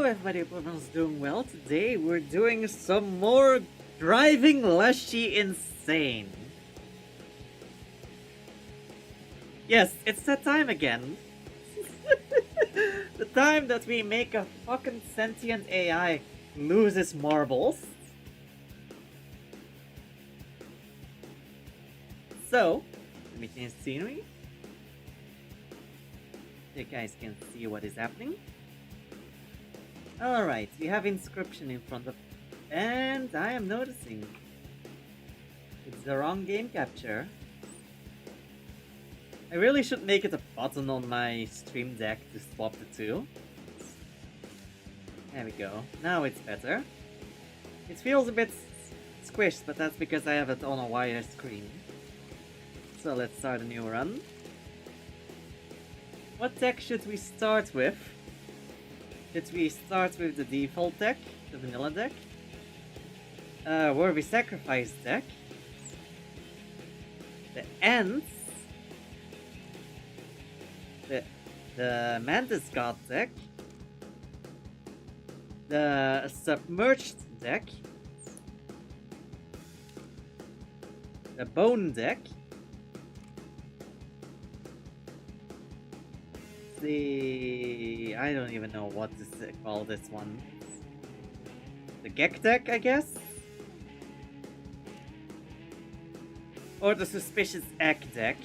everybody, everyone's doing well. Today we're doing some more driving Leshy insane. Yes, it's that time again. The time that we make a fucking sentient AI lose its marbles. So, let me change scenery. You guys can see what is happening. Alright, we have inscription in front of... And I am noticing it's the wrong game capture. I really should make it a button on my stream deck to swap the two. There we go. Now it's better. It feels a bit squished, but that's because I have it on a wider screen. So let's start a new run. What deck should we start with? Should we start with the default deck, the vanilla deck? Where we sacrifice deck? The Ants? The Mantis God deck? The Submerged deck? The Bone deck? I don't even know what to call this one. The Gek deck, I guess? Or the Suspicious Egg deck?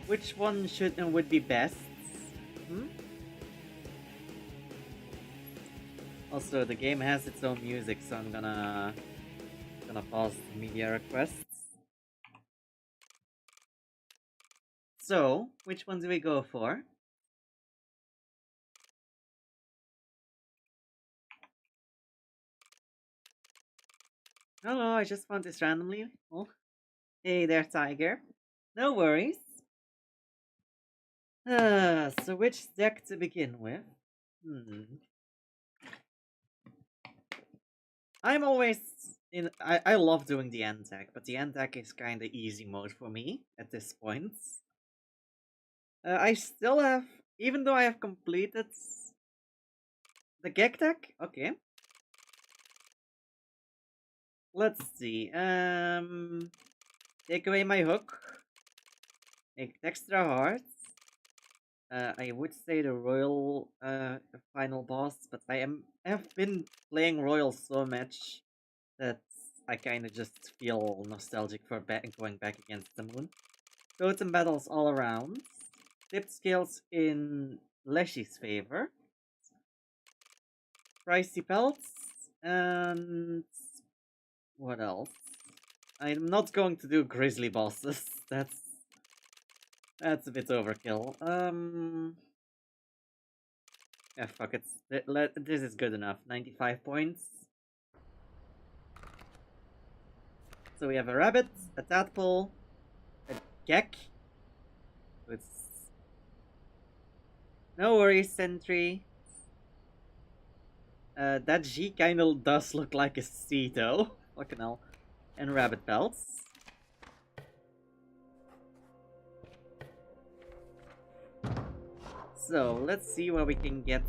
Which one should and would be best? Also, the game has its own music, so I'm gonna pause the media requests. So, which one do we go for? Hello, I just found this randomly. Oh, hey there, Tiger. No worries. So which deck to begin with? I'm always in. I love doing the end deck, but the end deck is kind of easy mode for me at this point. I still have, even though I have completed the Gek deck. Okay. Let's see. Take away my hook. Make extra hearts. I would say the Royal final boss, but I have been playing Royal so much that I kind of just feel nostalgic for going back against the moon. Totem battles all around. Tipped scales in Leshy's favor. Pricey pelts. And what else? I'm not going to do grizzly bosses. That's a bit overkill. Yeah, fuck it. This is good enough. 95 points. So we have a rabbit, a tadpole, a gek. With no worries, sentry. That G kinda does look like a C though. Fucking hell. And rabbit pelts. So, let's see what we can get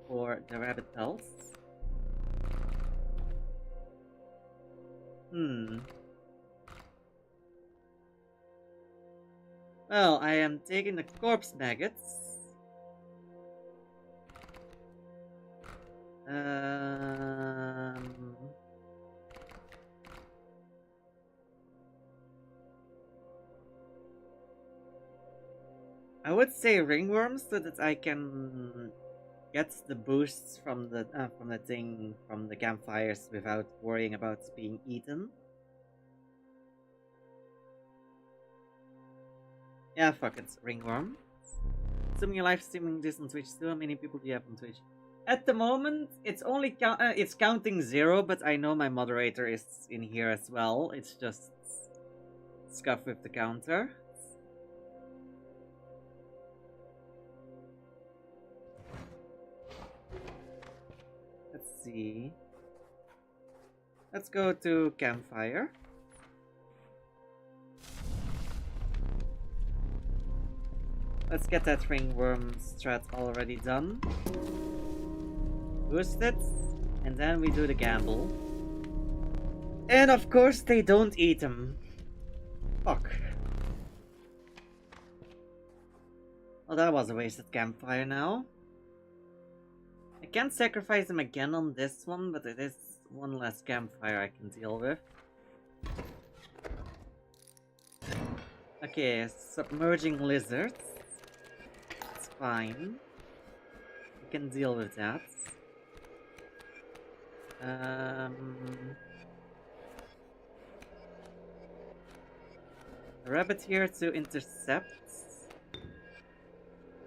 for the rabbit pelts. Well, I am taking the corpse maggots. I would say ringworms so that I can get the boosts from the campfires without worrying about being eaten. Yeah, fuck it, ringworm. Assuming you're live streaming this on Twitch too, how many people do you have on Twitch? At the moment, it's only it's counting 0, but I know my moderator is in here as well. It's just scuff with the counter. Let's see. Let's go to campfire. Let's get that ringworm strat already done. boost it, and then we do the gamble. And of course they don't eat him. Fuck. Well, that was a wasted campfire now. I can't sacrifice him again on this one, but it is one less campfire I can deal with. Okay, submerging lizards. It's fine. We can deal with that. Rabbit here to intercept.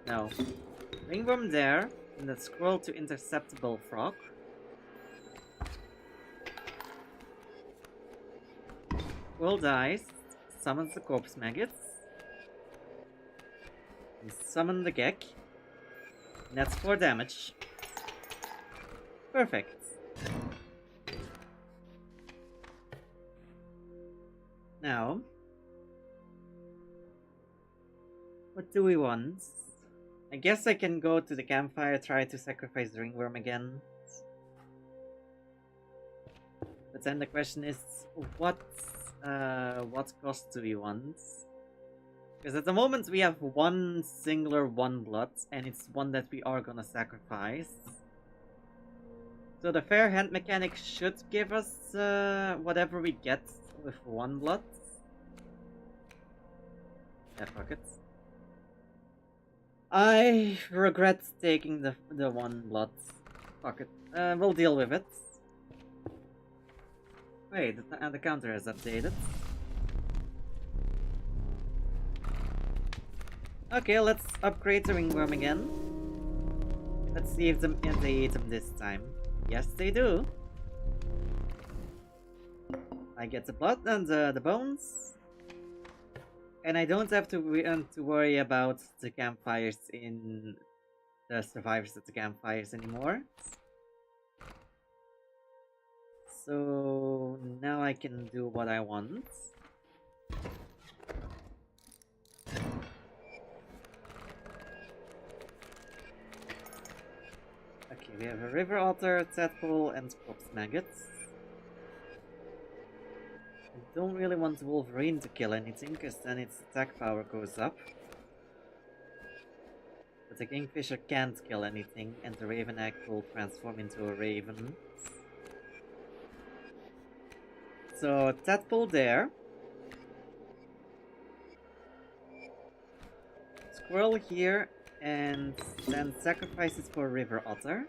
No. Ringworm there, and the squirrel to intercept the bullfrog. Squirrel dies, summons the corpse maggots. And summon the gek. And that's 4 damage. Perfect. Now, what do we want? I guess I can go to the campfire, try to sacrifice the ringworm again. But then the question is, what cost do we want? Because at the moment we have one singular 1 blood, and it's one that we are gonna sacrifice. So the fair hand mechanic should give us whatever we get with 1 blood. Yeah, fuck it. I regret taking the 1 blood. Fuck it. We'll deal with it. Wait, the counter has updated. Okay, let's upgrade the ringworm again. Let's see if they eat them this time. Yes, they do. I get the blood and the bones. And I don't have to worry about the campfires in the survivors at the campfires anymore. So now I can do what I want. Okay, we have a river otter, tadpole, and corpse maggots. I don't really want Wolverine to kill anything, because then its attack power goes up. But the Kingfisher can't kill anything, and the Raven Egg will transform into a raven. So, tadpole there. Squirrel here, and then sacrifices for river otter.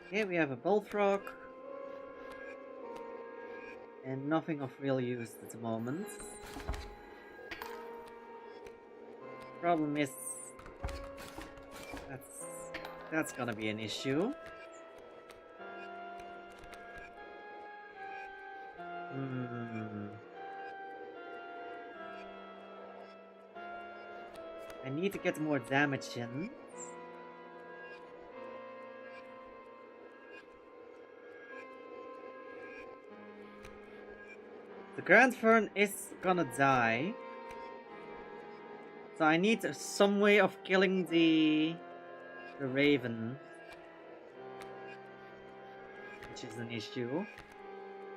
Okay, we have a bullfrog. And nothing of real use at the moment. Problem is... That's gonna be an issue. I need to get more damage in. The Grand Fern is gonna die. So I need some way of killing the raven. Which is an issue.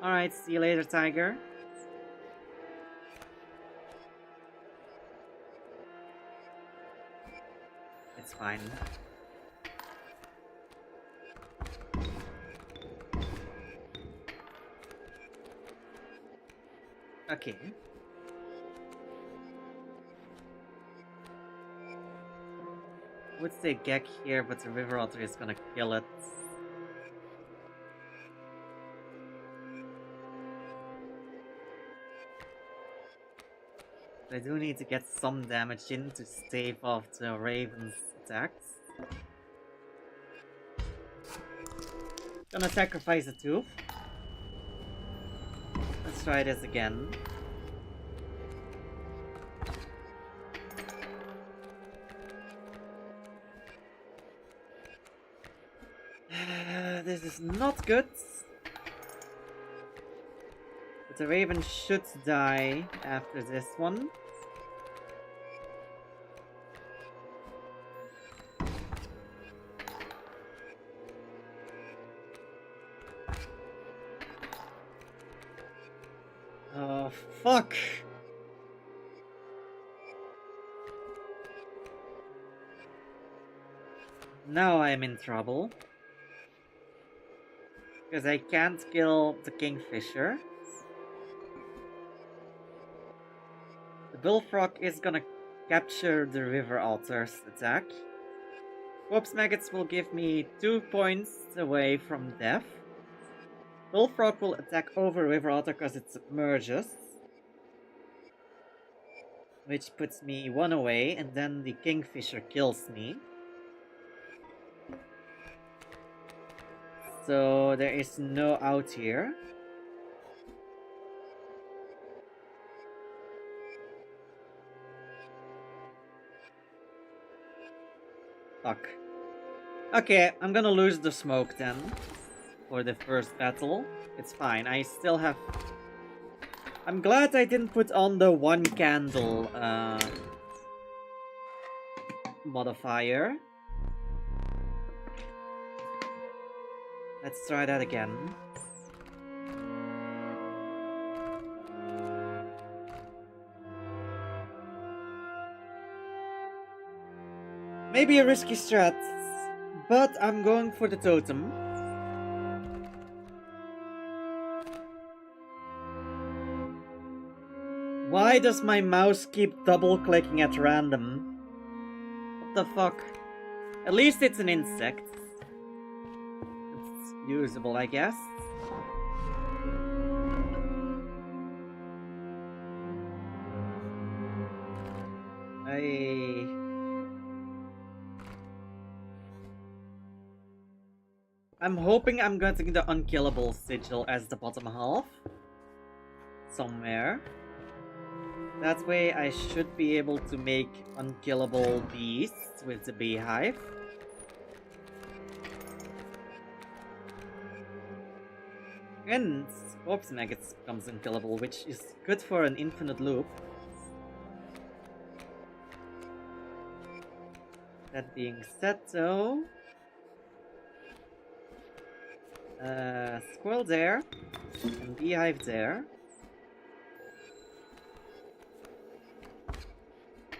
Alright, see you later, tiger. It's fine. Okay. I would say Gek here, but the river otter is gonna kill it. I do need to get some damage in to stave off the raven's attacks. Gonna sacrifice a tooth. Let's try this again. This is not good. The Raven should die after this one. Oh, fuck! Now I'm in trouble. Because I can't kill the Kingfisher. The Bullfrog is gonna capture the River Otter's attack. Corpse Maggots will give me 2 points away from death. Bullfrog will attack over River Otter because it submerges. Which puts me 1 away, and then the Kingfisher kills me. So there is no out here. Fuck. Okay, I'm gonna lose the smoke then. For the first battle. It's fine, I still have... I'm glad I didn't put on the 1 candle modifier. Let's try that again. Maybe a risky strat, but I'm going for the totem. Why does my mouse keep double-clicking at random? What the fuck? At least it's an insect. It's usable, I guess. I'm hoping I'm getting the unkillable sigil as the bottom half. Somewhere. That way I should be able to make unkillable beasts with the beehive. And Corpse Maggots becomes unkillable, which is good for an infinite loop. That being said though... squirrel there, and beehive there.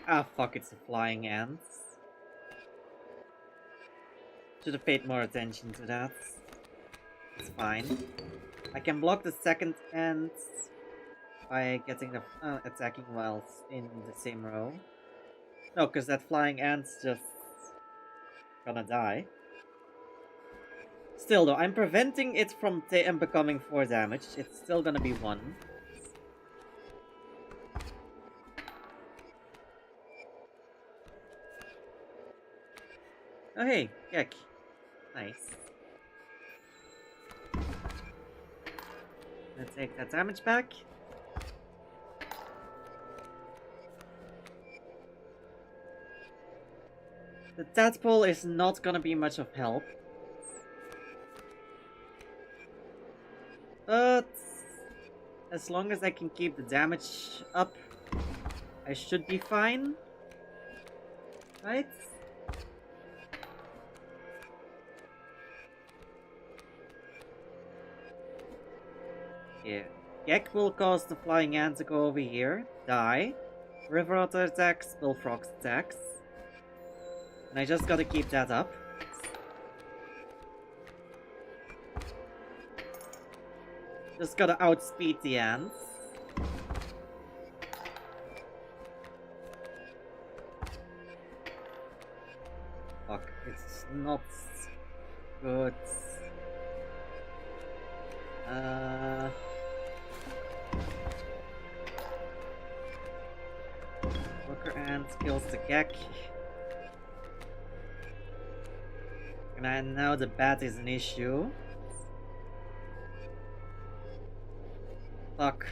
Ah, fuck, it's the flying ants. Should have paid more attention to that. It's fine. I can block the second ant by getting the attacking while in the same row. No, because that flying ant's just gonna die. Still though, I'm preventing it from becoming 4 damage. It's still gonna be 1. Oh hey, Gek. Nice. Let's take that damage back. The tadpole is not gonna be much of help. But as long as I can keep the damage up, I should be fine. Right? Yeah. Gek will cause the flying ant to go over here, die. River Otter attacks, Bullfrog attacks. And I just gotta keep that up. Just gotta outspeed the ants. Fuck, it's not good. Worker ant kills the Gek. And now the bat is an issue. Fuck.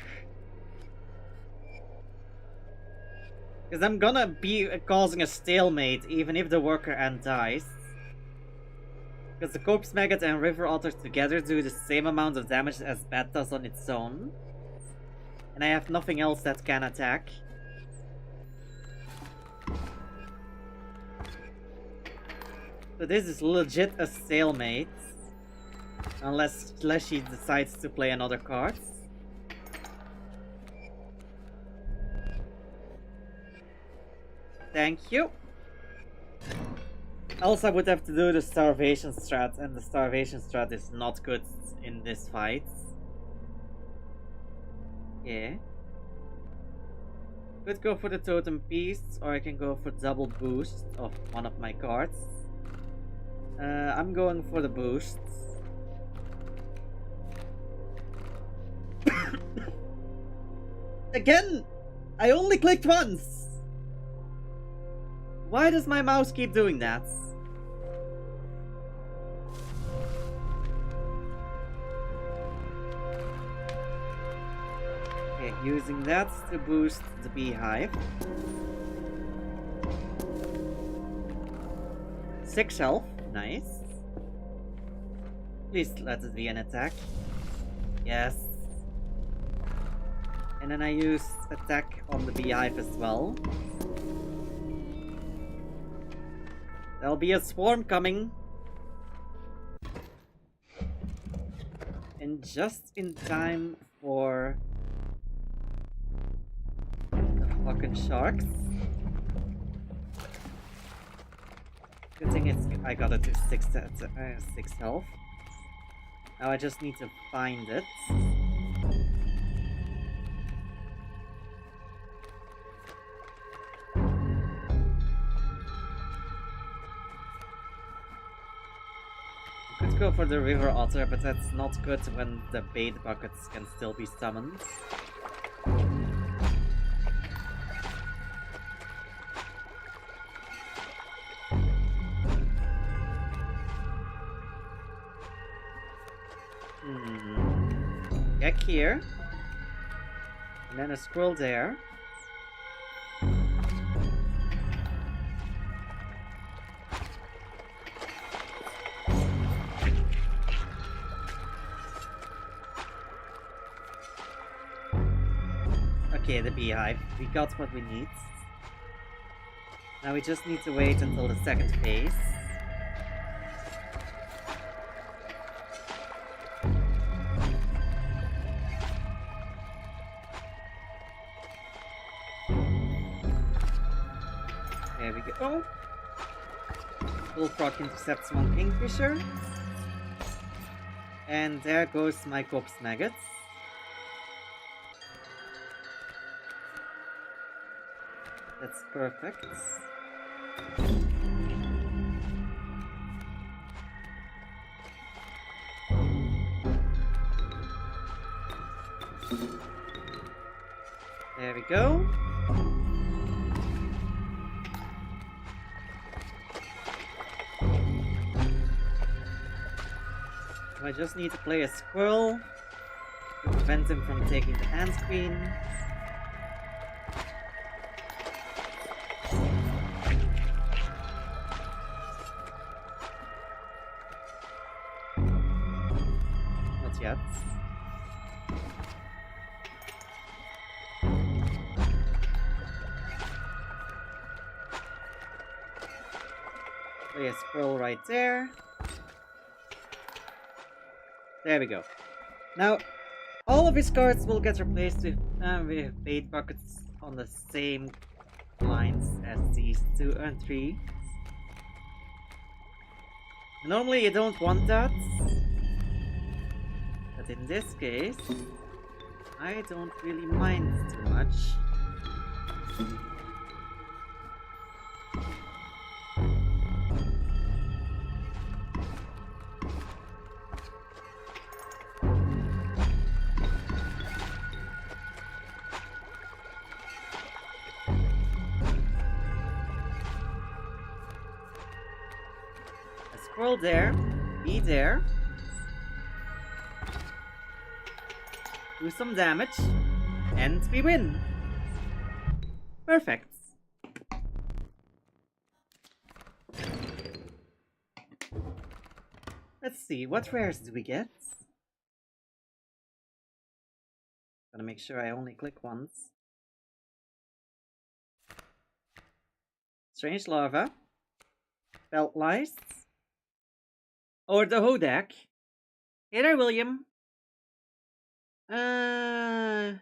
Because I'm gonna be causing a stalemate even if the worker ant dies. Because the Corpse Maggot and River Otter together do the same amount of damage as Bat does on its own. And I have nothing else that can attack. So this is legit a stalemate. Unless Leshy decides to play another card. Thank you. Else I would have to do the starvation strat, and the starvation strat is not good in this fight. Yeah. Could go for the totem piece, or I can go for double boost of one of my cards. I'm going for the boost. Again! I only clicked once! Why does my mouse keep doing that? Okay, using that to boost the beehive. 6 health, nice. Please let it be an attack. Yes. And then I use attack on the beehive as well. There'll be a swarm coming. And just in time for the fucking sharks. Good thing it's I got it to 6 health. Now I just need to find it. Could go for the river otter, but that's not good when the bait buckets can still be summoned. Gek here. And then a squirrel there. Okay, the beehive. We got what we need. Now we just need to wait until the second phase. There we go. Bullfrog intercepts one kingfisher. And there goes my corpse maggots. That's perfect. There we go. I just need to play a squirrel to prevent him from taking the ant queen. Not yet. Play a squirrel right there. There we go. Now, all of his cards will get replaced with bait buckets on the same lines as these 2 and 3. Normally you don't want that, but in this case, I don't really mind too much. Squirrel there, be there. Do some damage, and we win. Perfect. Let's see, what rares do we get? Gotta make sure I only click once. Strange larva. Belt lice. Or the Hodak. Hey there, William. I'm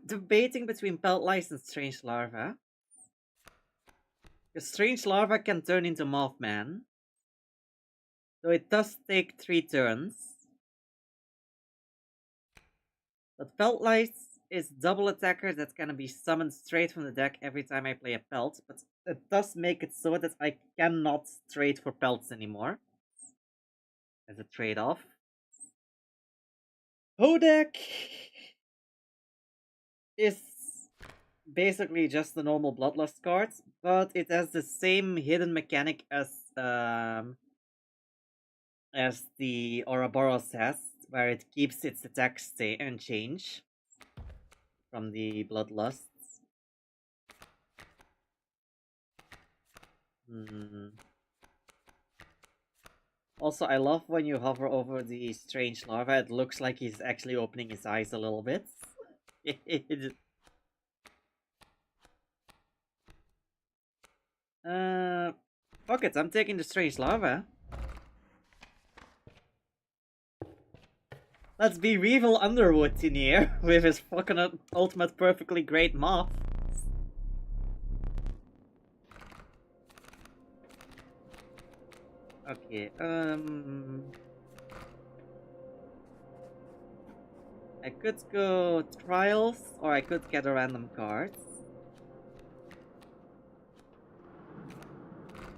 debating between belt lice and strange larva. The strange larva can turn into Mothman. So it does take 3 turns. But belt lice is double attacker that's gonna be summoned straight from the deck every time I play a pelt. But it does make it so that I cannot trade for pelts anymore. As a trade-off. Hodak is basically just the normal Bloodlust cards, but it has the same hidden mechanic as the Ouroboros has, where it keeps its attack stay and change from the Bloodlusts. Also, I love when you hover over the strange larva, it looks like he's actually opening his eyes a little bit. Fuck it, I'm taking the strange larva. Let's be Revel Underwood in here with his fucking ultimate perfectly great moth. Okay, I could go trials or I could get a random card.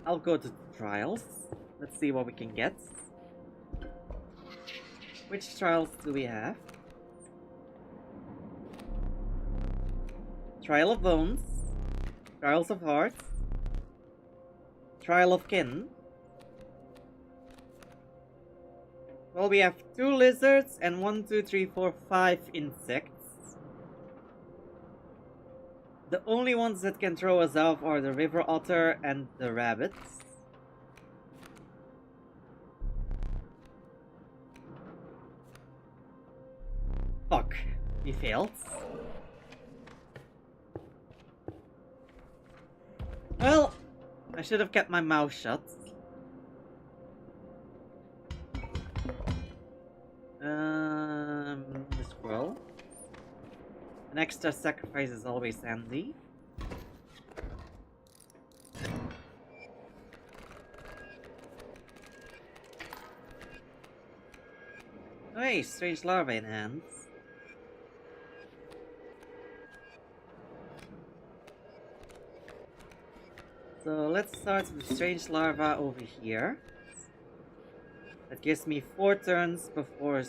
I'll go to trials. Let's see what we can get. Which trials do we have? Trial of Bones, Trials of Hearts, Trial of Kin. Well, we have 2 lizards and 1, 2, 3, 4, 5 insects. The only ones that can throw us off are the river otter and the rabbits. Fuck, we failed. Well, I should have kept my mouth shut. The squirrel. An extra sacrifice is always handy. Hey, strange larva in hand. So let's start with the strange larva over here. That gives me 4 turns before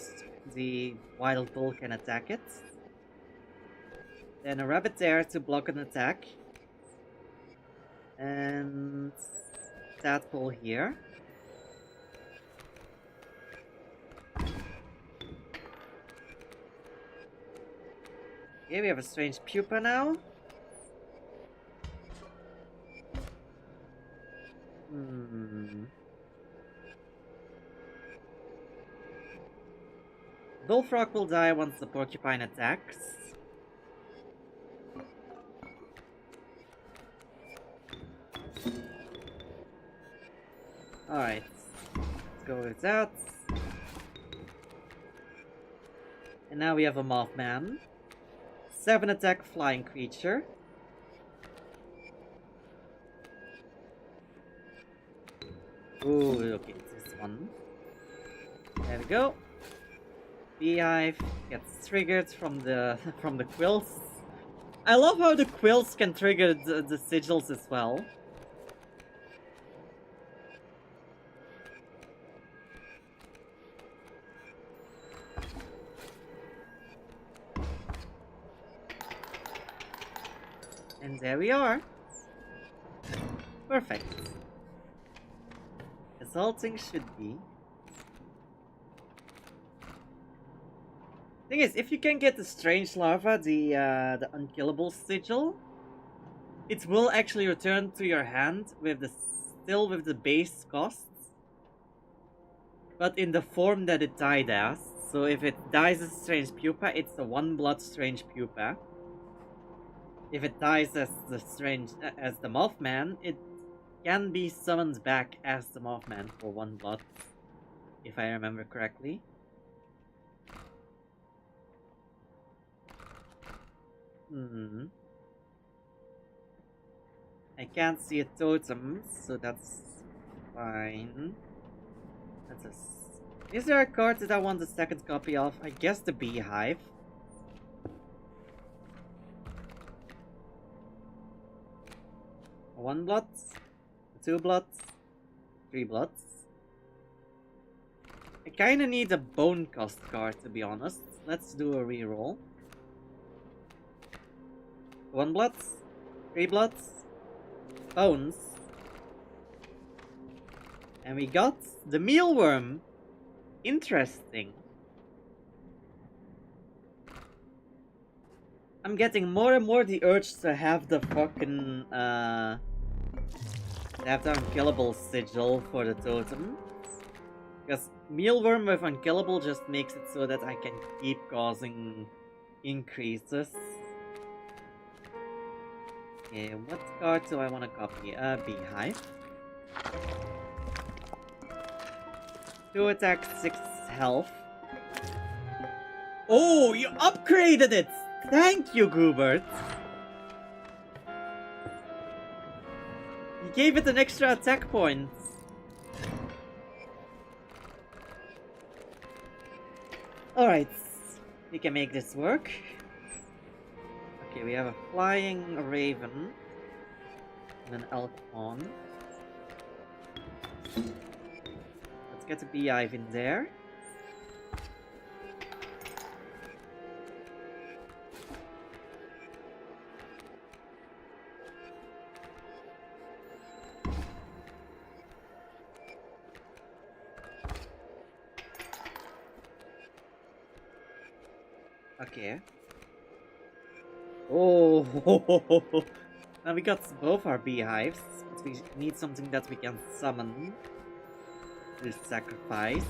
the wild bull can attack it. Then a rabbit there to block an attack. And tadpole here. Okay, we have a strange pupa now. Bullfrog will die once the porcupine attacks. Alright, let's go with that. And now we have a Mothman. 7 attack flying creature. Ooh, okay, it's this one. There we go. Beehive gets triggered from the quills. I love how the quills can trigger the sigils as well. And there we are. Perfect. As all things should be. Thing is, if you can get the strange larva, the unkillable sigil, it will actually return to your hand with still with the base costs, but in the form that it died as. So if it dies as a strange pupa, it's a 1 blood strange pupa. If it dies as the Mothman, it can be summoned back as the Mothman for 1 blood, if I remember correctly. I can't see a totem, so that's fine. Is there a card that I want a second copy of? I guess the beehive. One blood, 2 bloods, 3 bloods. I kinda need a bone cost card, to be honest. Let's do a reroll. 1 bloods, 3 bloods, bones. And we got the mealworm. Interesting. I'm getting more and more the urge to have the fucking have the unkillable sigil for the totem. Because mealworm with unkillable just makes it so that I can keep causing increases. Okay, what card do I want to copy? Beehive. 2 attack, 6 health. Oh, you upgraded it! Thank you, Goobert! You gave it an extra attack point. Alright, we can make this work. Okay, we have a flying raven and an elk pawn. Let's get a beehive in there. Okay. Oh, now we got both our beehives, but we need something that we can summon to sacrifice.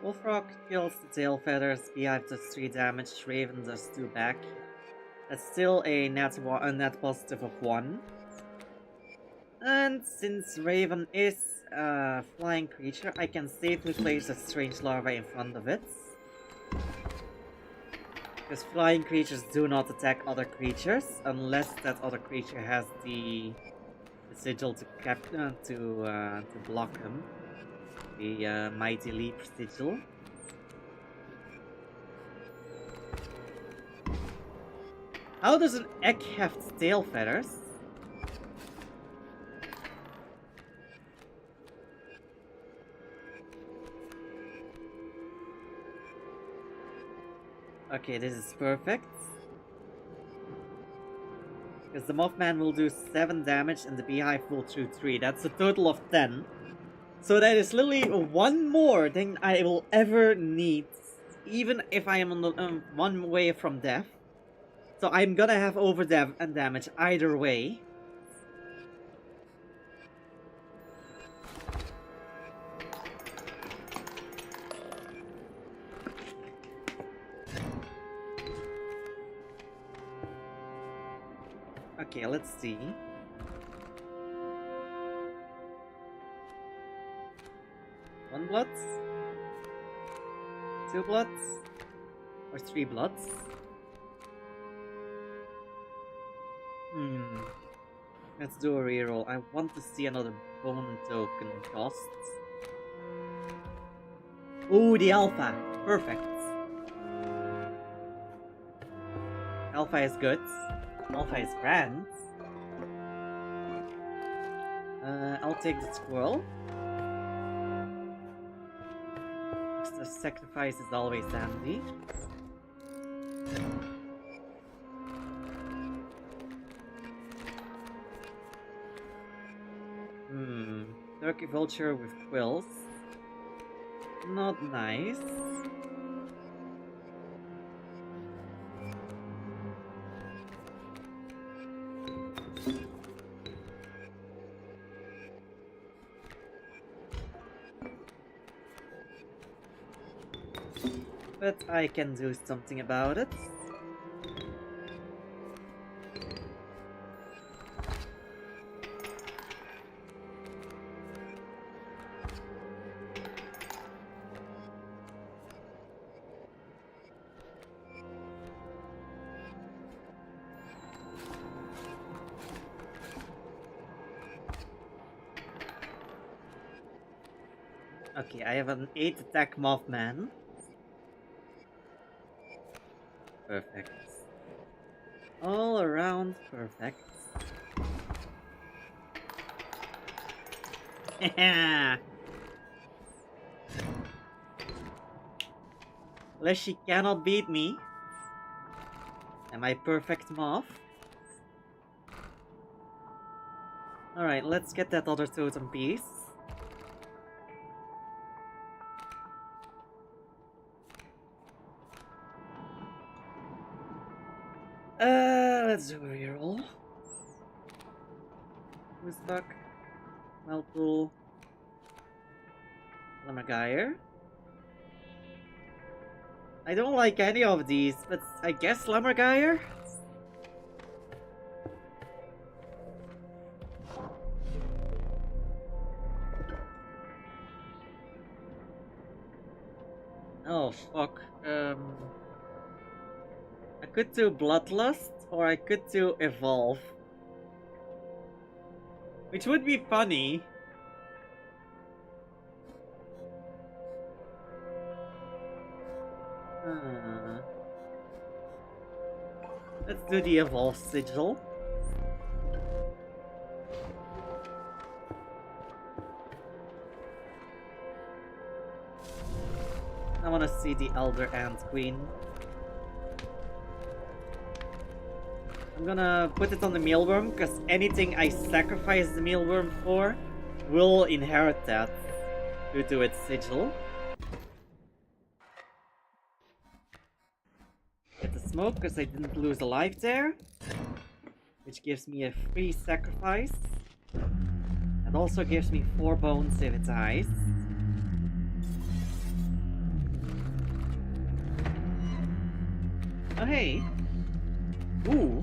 Wolfrock kills the tail feathers, beehive does 3 damage, raven does 2 back. That's still a net positive of 1. And since raven is a flying creature, I can safely place a strange larva in front of it. Because flying creatures do not attack other creatures unless that other creature has the sigil to block them. The Mighty Leap sigil. How does an egg have tail feathers? Okay, this is perfect. Because the Mothman will do 7 damage and the beehive will do 3. That's a total of 10. So that is literally 1 more than I will ever need, even if I am on the 1 way from death. So I'm gonna have over damage either way. Okay, let's see. One bloods? 2 bloods? Or 3 bloods? Let's do a reroll. I want to see another bone token costs. Ooh, the alpha! Perfect. Alpha is good. Alpha is grand. I'll take the squirrel. The sacrifice is always handy. Turkey vulture with quills. Not nice. But I can do something about it. Okay, I have an 8 attack Mothman. Perfect. All around perfect. Leshy cannot beat me. Am I perfect moth? Alright, let's get that other totem piece. Let's do a reroll. Who's back? Melpool. Lammergeier. I don't like any of these, but I guess Lammergeier? Oh, fuck. I could do Bloodlust, or I could do Evolve. Which would be funny. Let's do the Evolve Sigil. I wanna see the Elder Ant Queen. I'm gonna put it on the mealworm, because anything I sacrifice the mealworm for will inherit that due to its sigil. Get the smoke, because I didn't lose a life there. Which gives me a free sacrifice. And also gives me 4 bones if it dies. Oh hey! Ooh!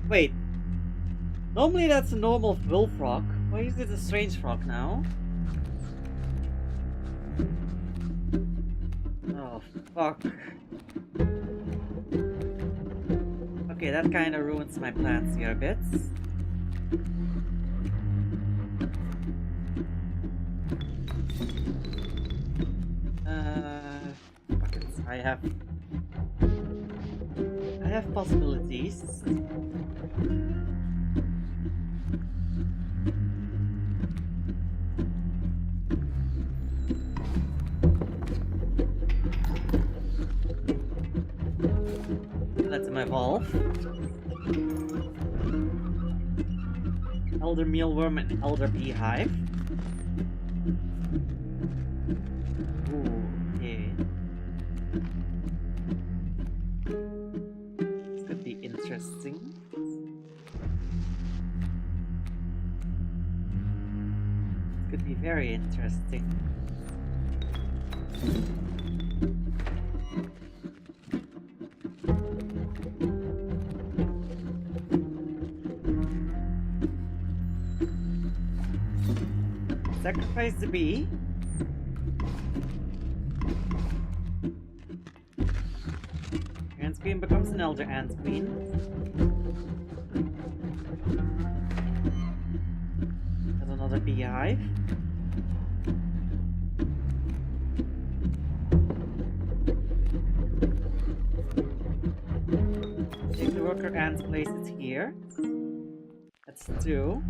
Wait. Normally that's a normal wolf frog. Why is it a strange frog now? Oh, fuck. Okay, that kinda ruins my plans here a bit. Fuck it. I have possibilities. Let them evolve. Elder Mealworm and Elder Beehive. Ooh, okay. This could be interesting. This could be very interesting. Sacrifice the bee. Ant Queen becomes an Elder Ant Queen. There's another beehive. Take the worker ant, place it here. That's 2.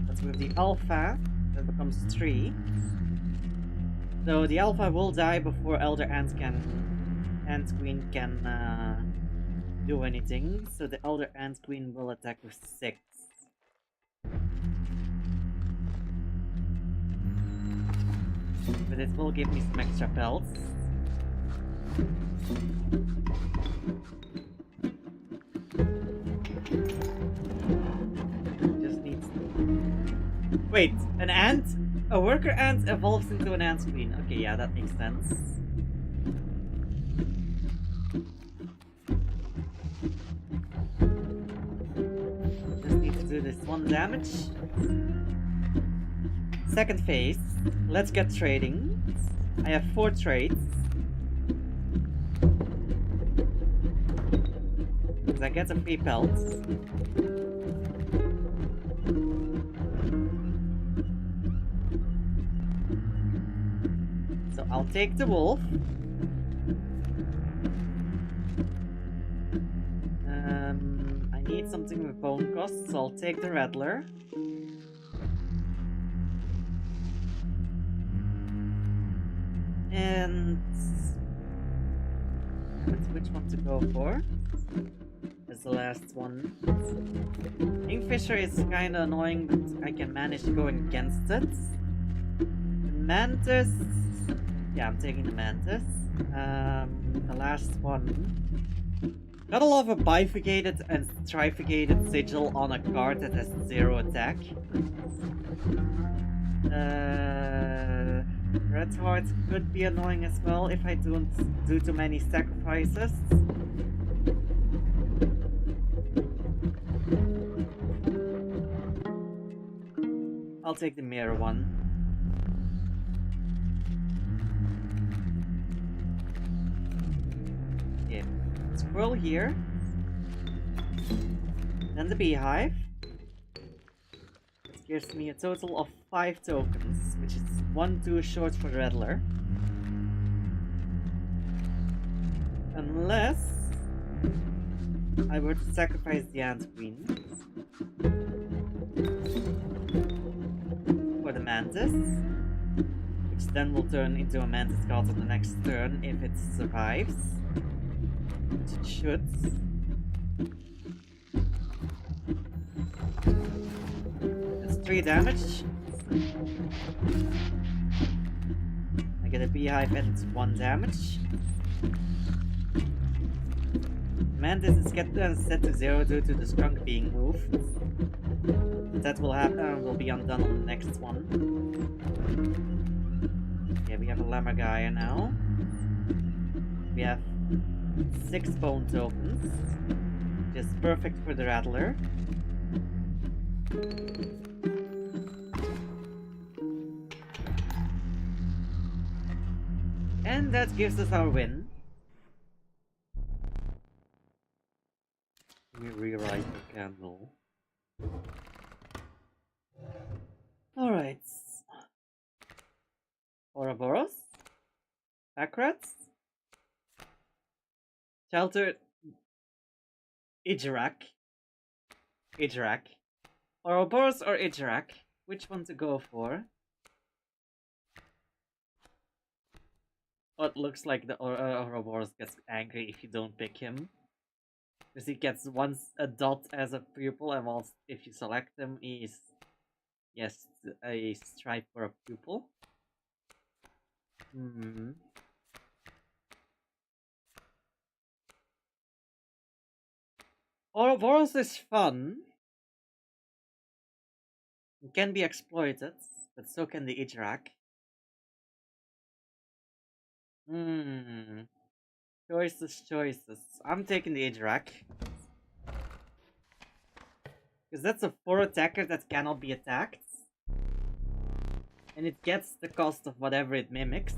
That's with the alpha. That becomes 3. So the alpha will die before Elder Ant Queen can do anything. So the Elder Ant Queen will attack with 6. But it will give me some extra pelts. Just needs... Wait, an ant? A worker ant evolves into an ant queen. Okay, yeah, that makes sense. Just need to do this 1 damage. Second phase. Let's get trading. I have 4 trades. Because I get a free pelt. So I'll take the wolf. I need something with bone cost, so I'll take the rattler. And which one to go for? As the last one. Kingfisher is kinda annoying, but I can manage going against it. The mantis. Yeah, I'm taking the mantis. The last one. Gotta love a bifurcated and trifurcated sigil on a card that has 0 attack. Red Heart could be annoying as well if I don't do too many sacrifices. I'll take the mirror one. Yeah. Squirrel here. Then the beehive. This gives me a total of 5 tokens, which is 1 too short for the Rattler. Unless I were to sacrifice the Ant Queen for the Mantis, which then will turn into a Mantis card on the next turn if it survives, which it should. That's 3 damage. I get a beehive and 1 damage. Mantis is set to 0 due to the skunk being moved. That will happen and will be undone on the next one. Yeah, we have a Lammergeier now. We have 6 bone tokens, which is perfect for the Rattler. And that gives us our win. Let me rewrite the candle. Alright. Ouroboros. Packrats. Sheltered. Ijarak. Ouroboros or Ijarak? Which one to go for? Oh, it looks like the Ouroboros gets angry if you don't pick him. Because he gets a dot as a pupil, and whilst if you select him, he's a stripe for a pupil. Ouroboros is fun. It can be exploited, but so can the Ijarak. Choices. I'm taking the Ijarak. Because that's a 4 attacker that cannot be attacked. And it gets the cost of whatever it mimics.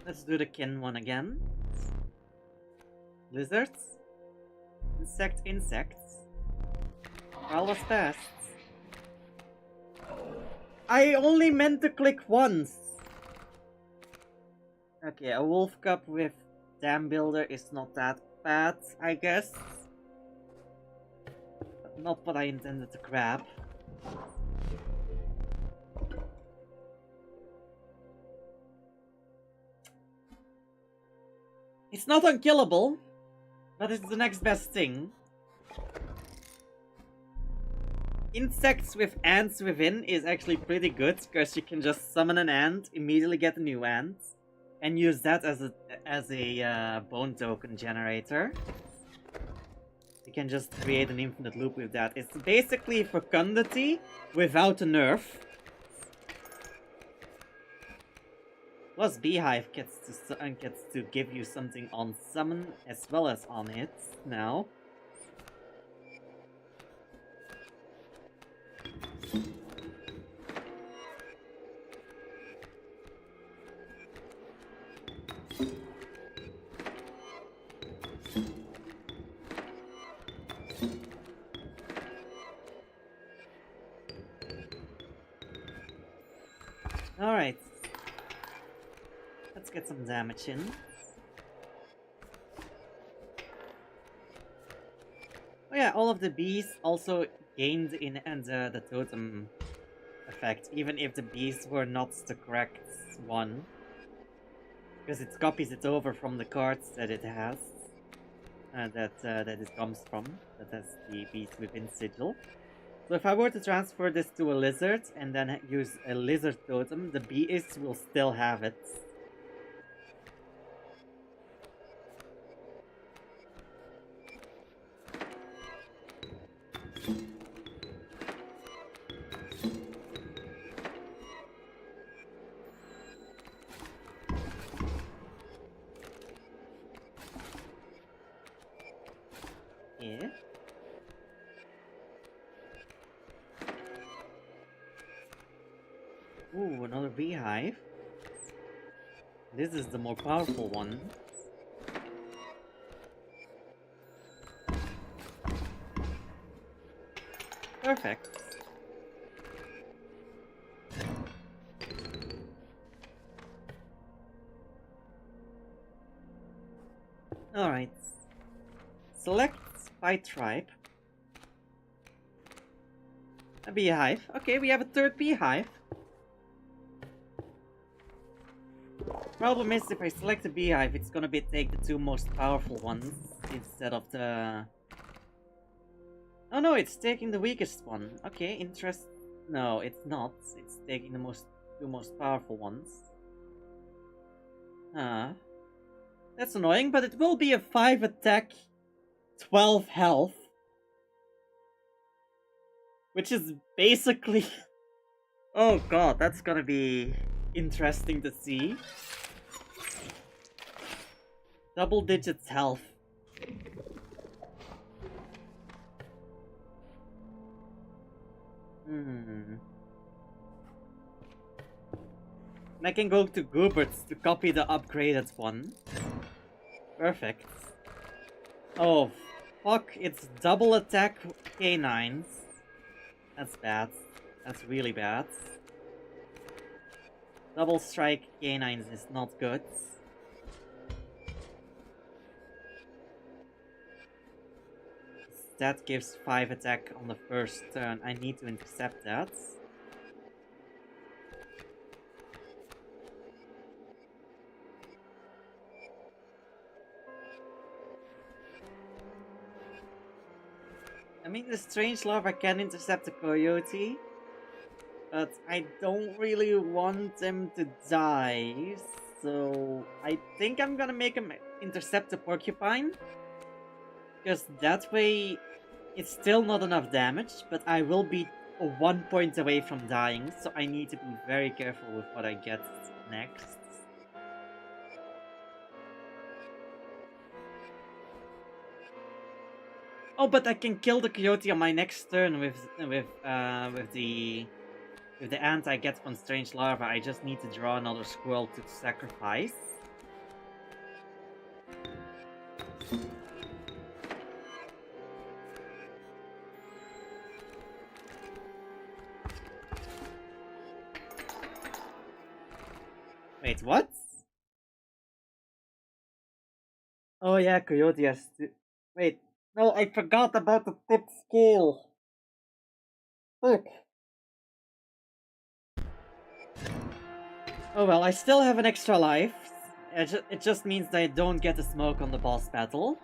Let's do the kin one again. Lizards. Insects. Trial was passed. I only meant to click once! Okay, a wolf cup with Dam Builder is not that bad, I guess. But not what I intended to grab. It's not unkillable, but it's the next best thing. Insects with ants within is actually pretty good, because you can just summon an ant, immediately get a new ant, and use that as a bone token generator. You can just create an infinite loop with that. It's basically fecundity without a nerf. Plus Beehive gets to give you something on summon as well as on hit now. Alright. Let's get some damage in. Oh yeah, all of the bees also gained in the totem effect, even if the bees were not the correct one. Because it copies it over from the cards that it has. That it comes from. That has the bees within sigil. So if I were to transfer this to a lizard and then use a lizard totem, the bees will still have it. Yeah. Ooh, another beehive. This is the more powerful one. Perfect. Alright. Select by tribe. A beehive. Okay, we have a third beehive. Problem is, if I select a beehive, it's gonna take the two most powerful ones instead of the... Oh no, it's taking the weakest one. Okay, No, it's not. It's taking the two most powerful ones. That's annoying, but it will be a 5 attack, 12 health. Which is basically... Oh god, that's gonna be interesting to see. Double digits health. And I can go to Goobert's to copy the upgraded one. Perfect. Oh, fuck, it's double attack canines. That's bad. That's really bad. Double strike canines is not good. That gives 5 attack on the first turn. I need to intercept that. I mean, the strange larva can intercept the coyote, but I don't really want them to die, so I think I'm gonna make him intercept the porcupine. Because that way, it's still not enough damage, but I will be 1 point away from dying, so I need to be very careful with what I get next. Oh, but I can kill the coyote on my next turn with the ant I get from Strange Larva. I just need to draw another squirrel to sacrifice. Wait, what? Oh yeah, coyote has to... Wait, no, I forgot about the tip scale. Fuck. Oh well, I still have an extra life, It just means that I don't get the smoke on the boss battle.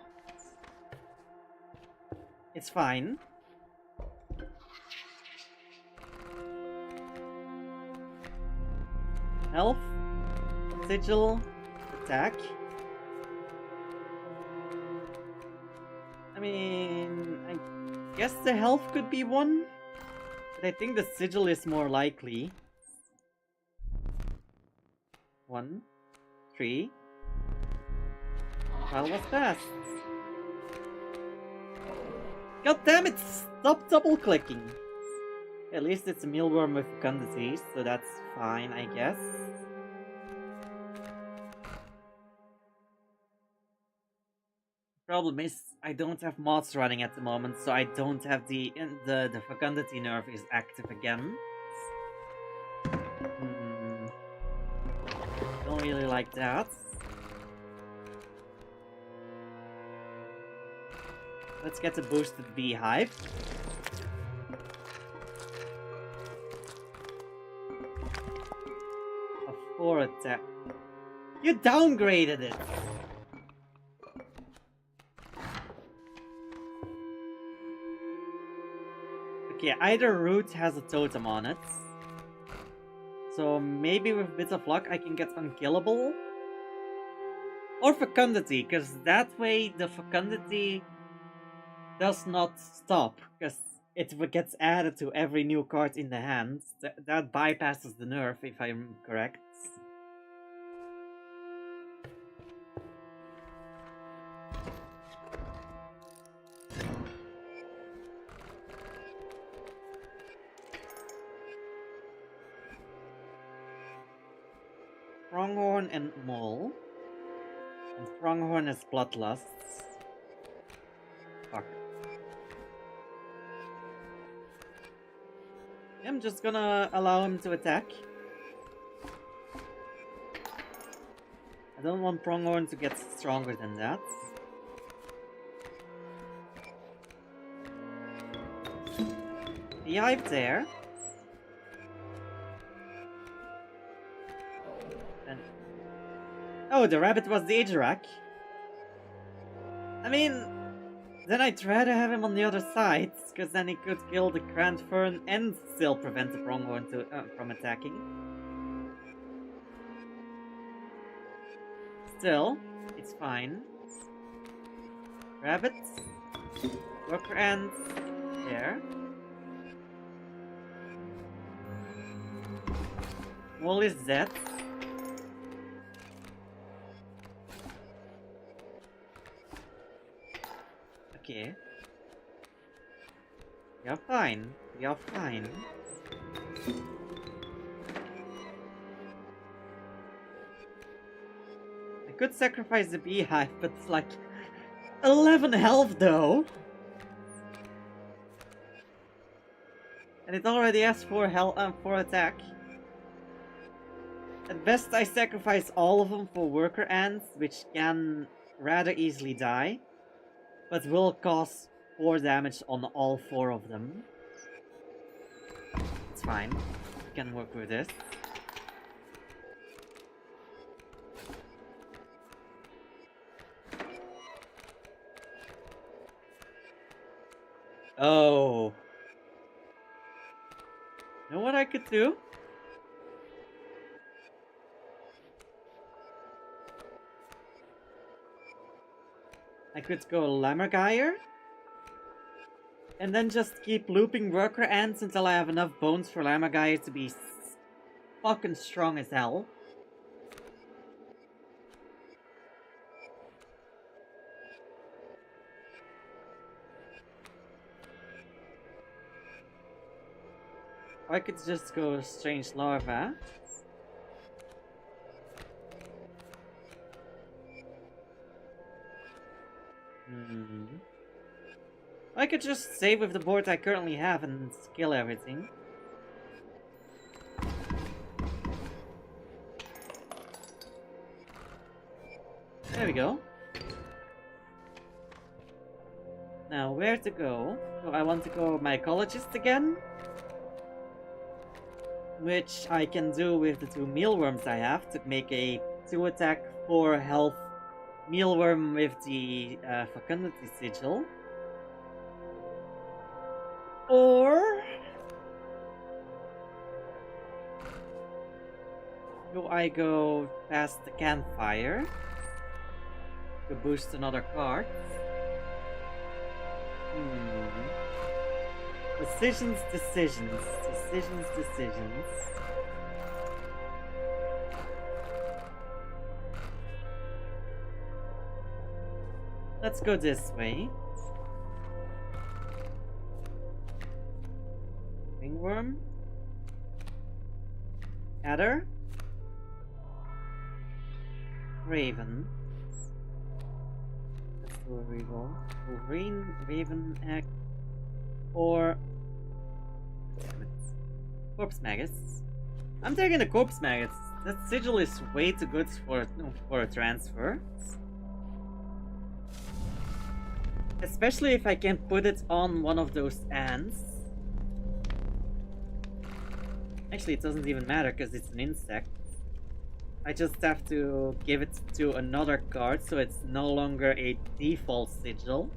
It's fine. Health, sigil, attack. I mean, I guess the health could be one, but I think the sigil is more likely. 1, 3. Trial was passed. God damn it! Stop double clicking. At least it's a mealworm with fecundity, so that's fine, I guess. Problem is, I don't have mods running at the moment, so I don't have the fecundity nerf is active again. Don't really like that. Let's get the boosted beehive. A 4 attack. You downgraded it! Okay, either root has a totem on it. So maybe with a bit of luck I can get unkillable. Or fecundity, because that way the fecundity does not stop, because it gets added to every new card in the hand. That bypasses the nerf, if I'm correct. Pronghorn and Mole. And Pronghorn has Bloodlusts. Fuck. I'm just gonna allow him to attack. I don't want Pronghorn to get stronger than that. Beehive there. And... oh, the rabbit was the Ajarak. I mean, then I'd rather have him on the other side, because then he could kill the Grand Fern and still prevent the Pronghorn from attacking. Still, it's fine. Rabbits, worker ants, there. Mole is dead. Okay. You're fine. You're fine. I could sacrifice the beehive, but it's like 11 health though. And it already has 4 attack. At best I sacrifice all of them for worker ants, which can rather easily die, but will cause 4 damage on all 4 of them. It's fine. We can work with this. Oh. You know what I could do? I could go Lammergeier. And then just keep looping worker ants until I have enough bones for Lammergeier to be fucking strong as hell. Or I could just go Strange Larva. I could just save with the board I currently have and kill everything. There we go. Now, where to go? So I want to go Mycologist again. Which I can do with the 2 mealworms I have to make a 2 attack 4 health mealworm with the fecundity sigil. Or do I go past the campfire to boost another card? Decisions. Let's go this way. Ringworm. Adder. Raven. Let's do a reroll. Wolverine, Raven, Egg, or Corpse Maggots. I'm taking the Corpse Maggots. That sigil is way too good for a transfer. Especially if I can put it on one of those ants. Actually, it doesn't even matter because it's an insect. I just have to give it to another card so it's no longer a default sigil.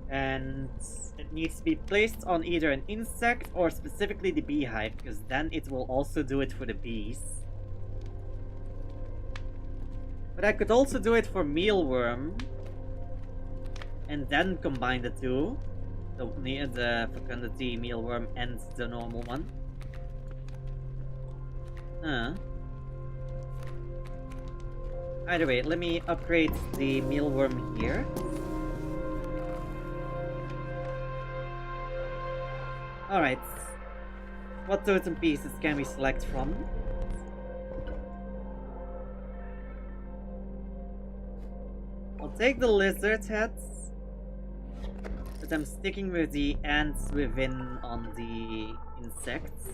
And it needs to be placed on either an insect or specifically the beehive, because then it will also do it for the bees. But I could also do it for mealworm and then combine the two. The fecundity mealworm and the normal one. Either way, let me upgrade the mealworm here. Alright. What totem pieces can we select from? I'll take the lizard heads. But I'm sticking with the ants within on the insects.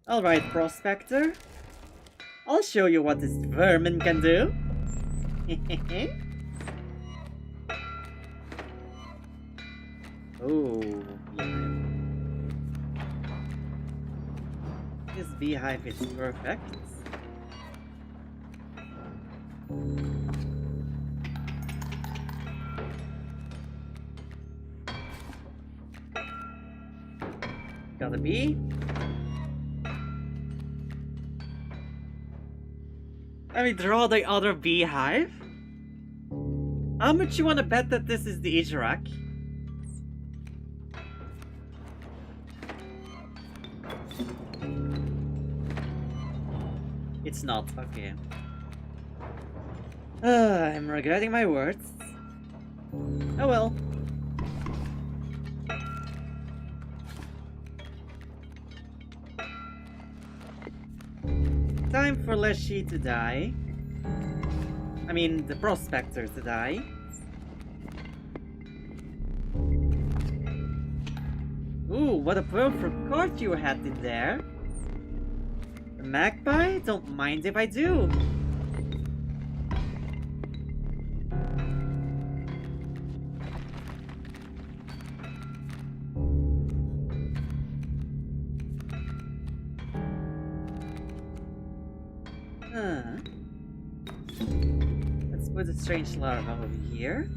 Alright, Prospector. I'll show you what this vermin can do. Oh, beehive. This beehive is perfect. Got a bee. Let me draw the other beehive. How much you want to bet that this is the Ijarak? It's not, okay. I'm regretting my words. Oh well. Time for Leshy to die. I mean, the Prospector to die. Ooh, what a perfect card you had in there. The Magpie? Don't mind if I do. Let's put a strange larva over here.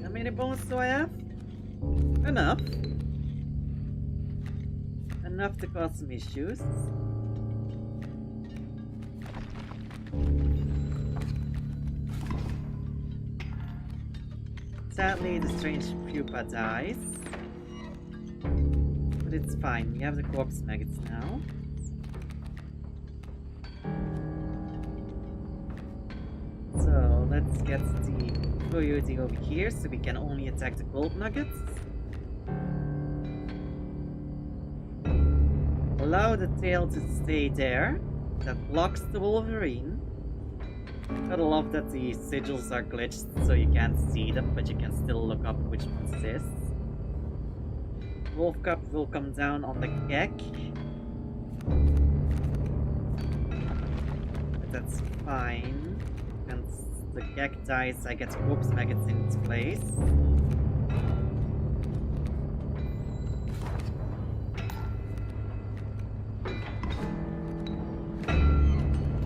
How many bones do I have? Enough. Enough to cause some issues. Sadly, the strange pupa dies. But it's fine, we have the corpse maggots now. So, let's get the coyote over here so we can only attack the gold nuggets. Allow the tail to stay there. That blocks the wolverine. Gotta love that the sigils are glitched so you can't see them, but you can still look up which ones it is. Wolf Cup will come down on the Gek. that's fine. And the gag dies, I get corpse maggots in its place.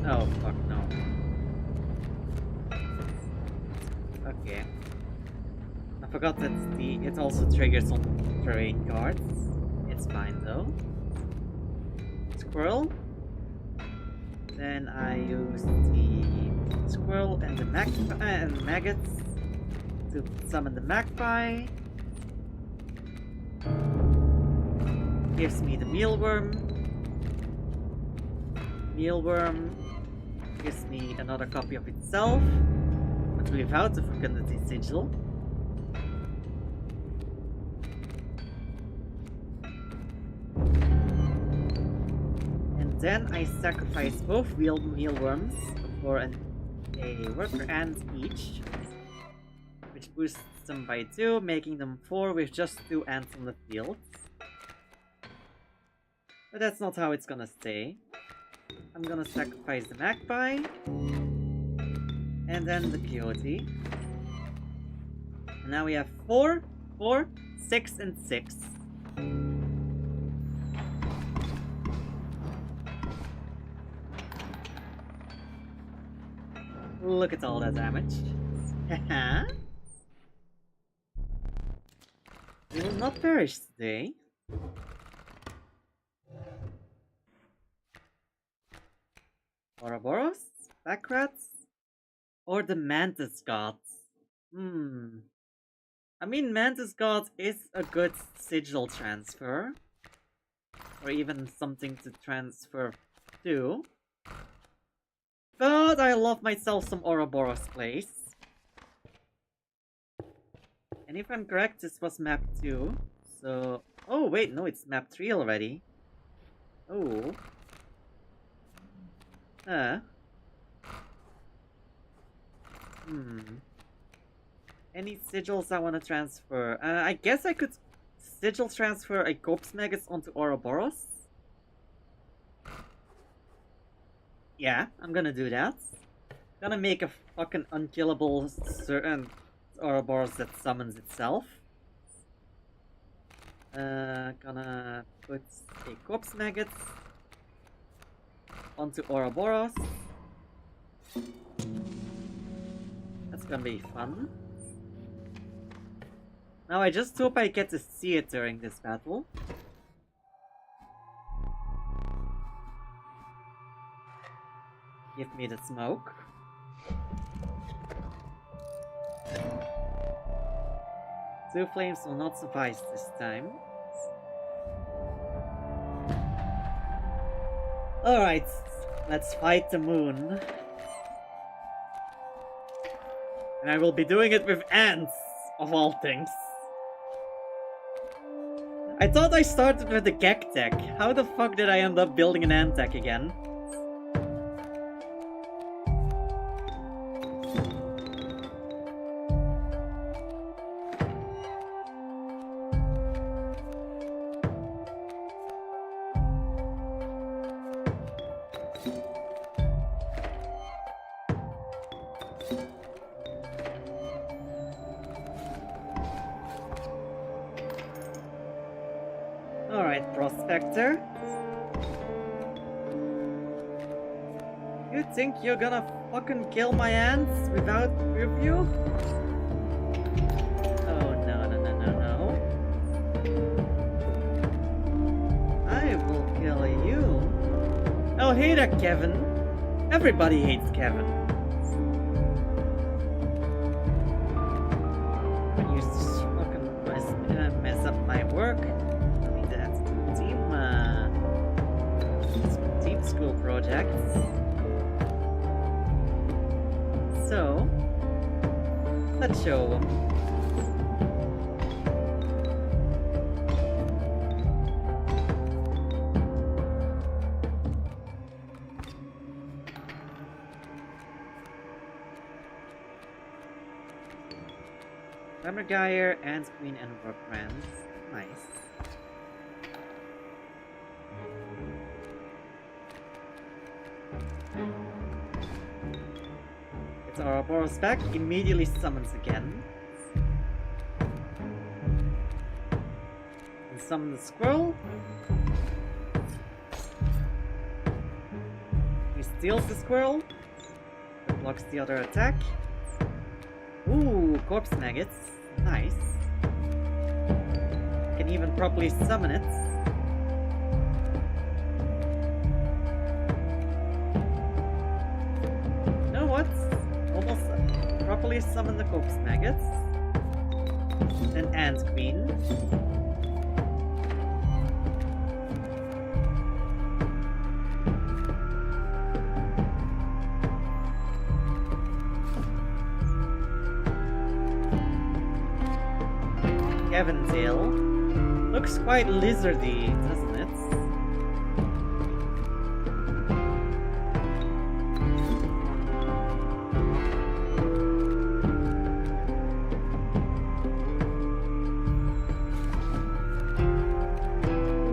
Oh, fuck no. Okay. I forgot that it also triggers on terrain cards. It's fine though. Squirrel. Then I use the squirrel and the maggots to summon the magpie. Gives me the mealworm. Mealworm gives me another copy of itself, but without the fecundity sigil. And then I sacrifice both mealworms for a worker ant each, which boosts them by 2, making them 4 with just 2 ants on the field. But that's not how it's gonna stay. I'm gonna sacrifice the magpie, and then the coyote. And now we have 4, 4, 6, and 6. Look at all that damage. Haha. We will not perish today. Ouroboros, Backrats, or the Mantis God? I mean, Mantis God is a good sigil transfer. Or even something to transfer to. But I love myself some Ouroboros place. And if I'm correct, this was map 2. So... Oh, wait, no, it's map 3 already. Oh. Any sigils I want to transfer? I guess I could sigil transfer a corpse maggots onto Ouroboros. Yeah, I'm gonna do that. Gonna make a fucking unkillable Ouroboros that summons itself. Gonna put a corpse maggots onto Ouroboros. That's gonna be fun. Now I just hope I get to see it during this battle. Give me the smoke. Two flames will not suffice this time. Alright, let's fight the moon. And I will be doing it with ants, of all things. I thought I started with the gag deck. How the fuck did I end up building an ant deck again? Alright, Prospector. You think you're gonna fucking kill my ants without review? Oh no, no, no, no, no. I will kill you. Oh, hey there, Kevin. Everybody hates Kevin. When you fucking mess up my work. Team school projects. So, let's show them. Hammergeyer, Ant Queen, and Rockrands. Nice. Ouroboros back, immediately summons again. And summon the squirrel. He steals the squirrel. That blocks the other attack. Ooh, corpse maggots. Nice. Can even properly summon it. You know what? Almost properly summon the corpse maggots. An ant queen. Caventail. Looks quite lizardy, doesn't it?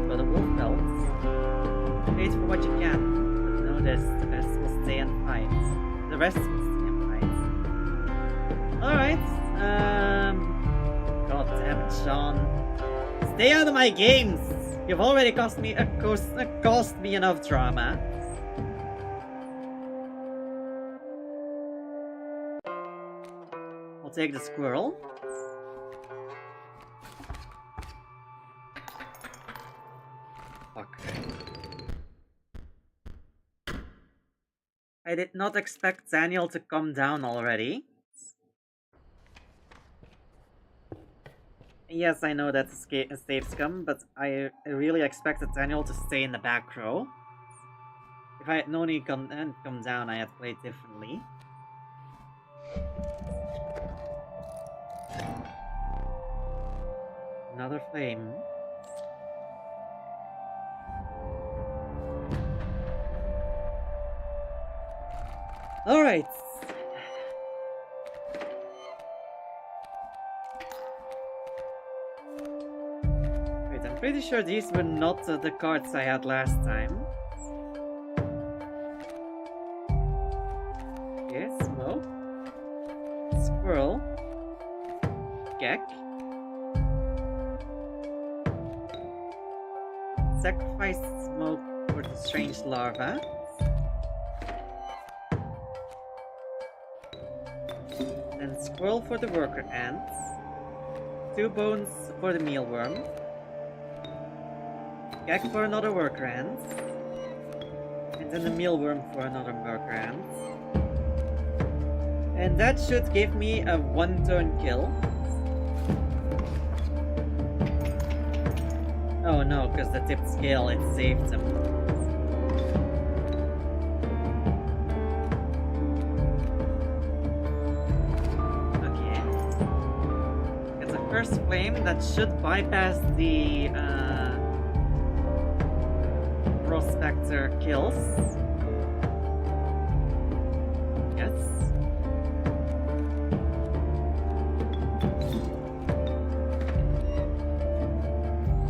Got a wolf belt. Wait for what you can, but know this, the best will stay and fight. The rest will stay and fight. Alright, God damn it, Sean. Stay out of my games! You've already caused me enough drama. I'll take the squirrel. Fuck. I did not expect Daniel to come down already. Yes, I know that's a safe scum, but I really expected Daniel to stay in the back row. If I had known he'd come down, I had played differently. Another flame. Alright. I'm pretty sure these were not the cards I had last time. Okay, smoke. Squirrel. Gek. Sacrifice smoke for the strange larva. Then squirrel for the worker ants. 2 bones for the mealworm. Gek for another worker ant. And then the mealworm for another worker ant. And that should give me a 1-turn kill. Oh no, because the tipped scale, it saved him. Okay. It's a first flame that should bypass the Prospector kills. Yes.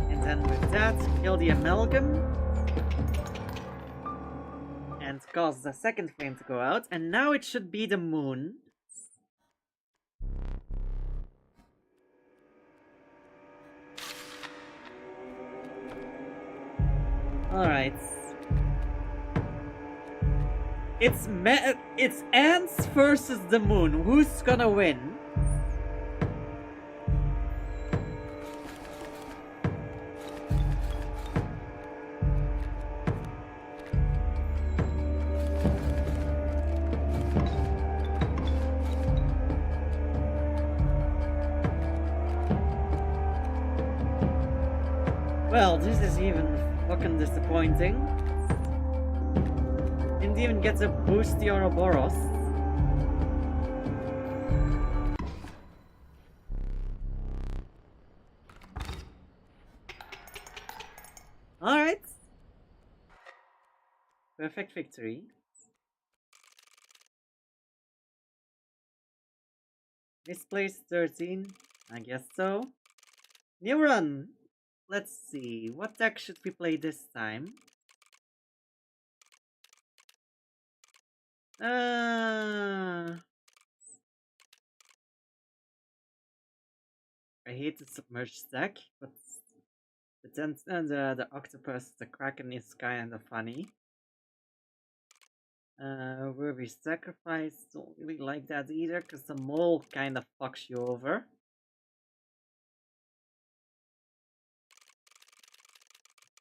And then with that, kill the amalgam. And cause the second flame to go out. And now it should be the moon. Alright. It's ants versus the moon. Who's gonna win? Well, this is even fucking disappointing. Didn't even get to boost the Ouroboros. Alright. Perfect victory. Misplaced 13. I guess so. New run. Let's see. What deck should we play this time? I hate the submerged deck, but the octopus, the kraken is kind of funny. Where we sacrifice, don't really like that either, because the mole kind of fucks you over.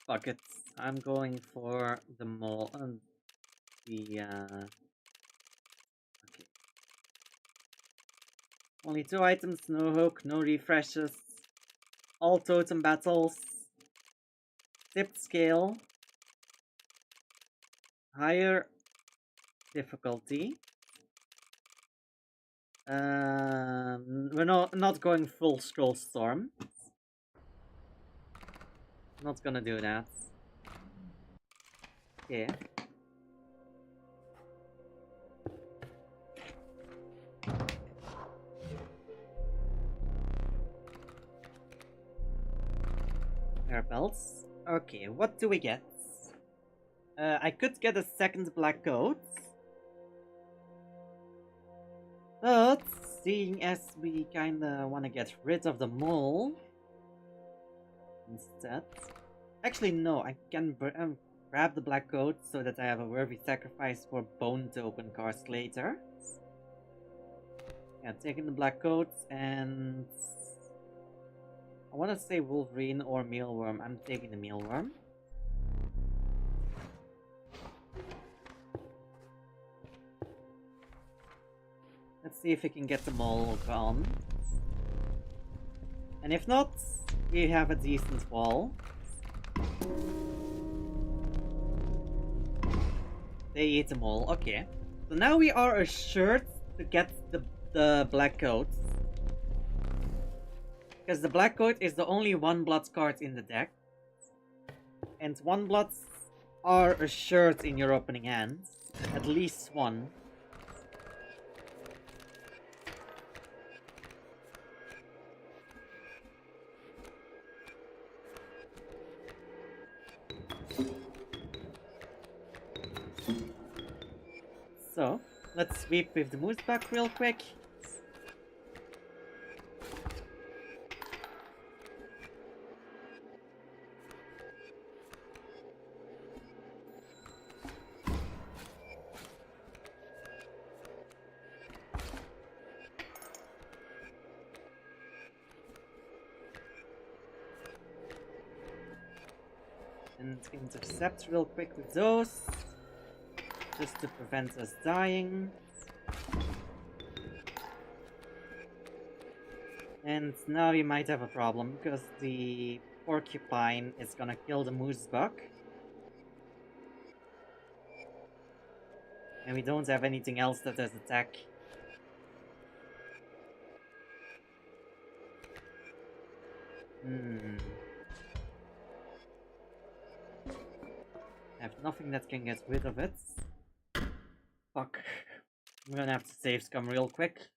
Fuck it, I'm going for the mole. Okay. Only 2 items, no hook, no refreshes. All totem battles. Tipped scale. Higher difficulty. We're not going full scroll storm. Not gonna do that. Okay. Hair belts. Okay, what do we get? I could get a second black coat. But seeing as we kinda wanna get rid of the mole instead. Actually, no, I can grab the black coat so that I have a worthy sacrifice for bone token cards later. Yeah, taking the black coat and I want to say Wolverine or Mealworm. I'm taking the Mealworm. Let's see if we can get them all gone. And if not, we have a decent wall. They eat them all. Okay. So now we are assured to get the black coats. Because the black coat is the only 1-blood card in the deck. And 1-bloods are assured in your opening hand. At least one. So, let's sweep with the moose back real quick. And intercept real quick with those. Just to prevent us dying. And now we might have a problem, because the porcupine is gonna kill the moose buck. And we don't have anything else that does attack. I have nothing that can get rid of it. Fuck. I'm gonna have to save scum real quick.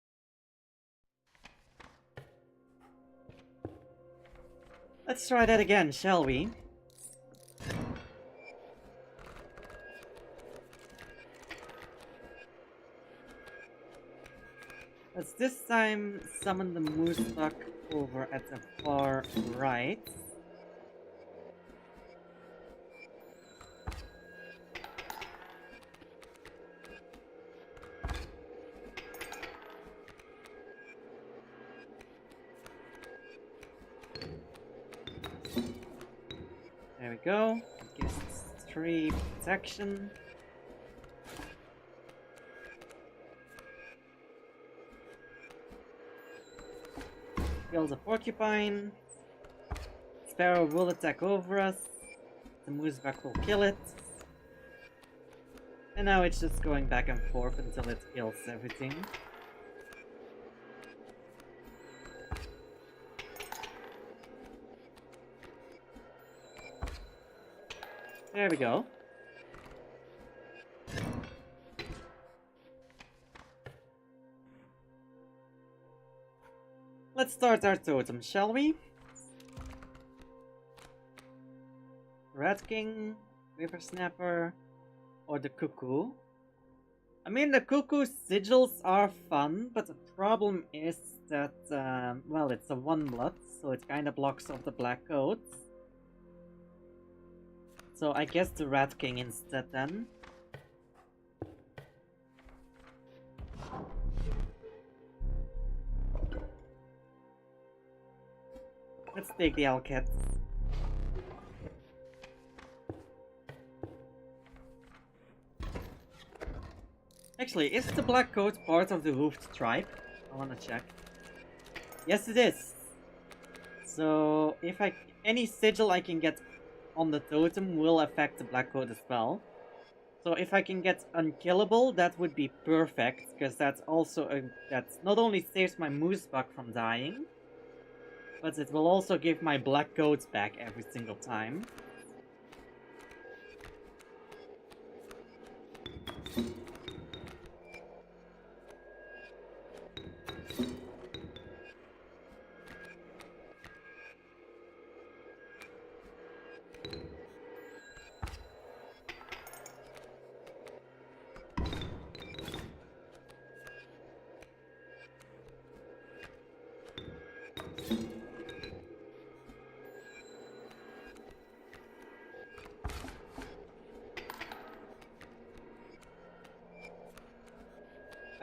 Let's try that again, shall we? Let's this time summon the moose buck over at the far right. There we go. It gives us 3 protection. Kills a porcupine. Sparrow will attack over us. The mooseback will kill it. And now it's just going back and forth until it kills everything. There we go. Let's start our totem, shall we? Rat King, Whippersnapper, or the Cuckoo. I mean, the cuckoo sigils are fun, but the problem is that, well, it's a 1 blood, so it kind of blocks off the black coats. So I guess the Rat King instead then. Let's take the Alcats. Actually, is the black coat part of the Hoofed tribe? I wanna check. Yes, it is. So if any sigil I can get on the totem will affect the black coat as well. So if I can get unkillable, that would be perfect, because that's also that not only saves my moose buck from dying, but it will also give my black coats back every single time.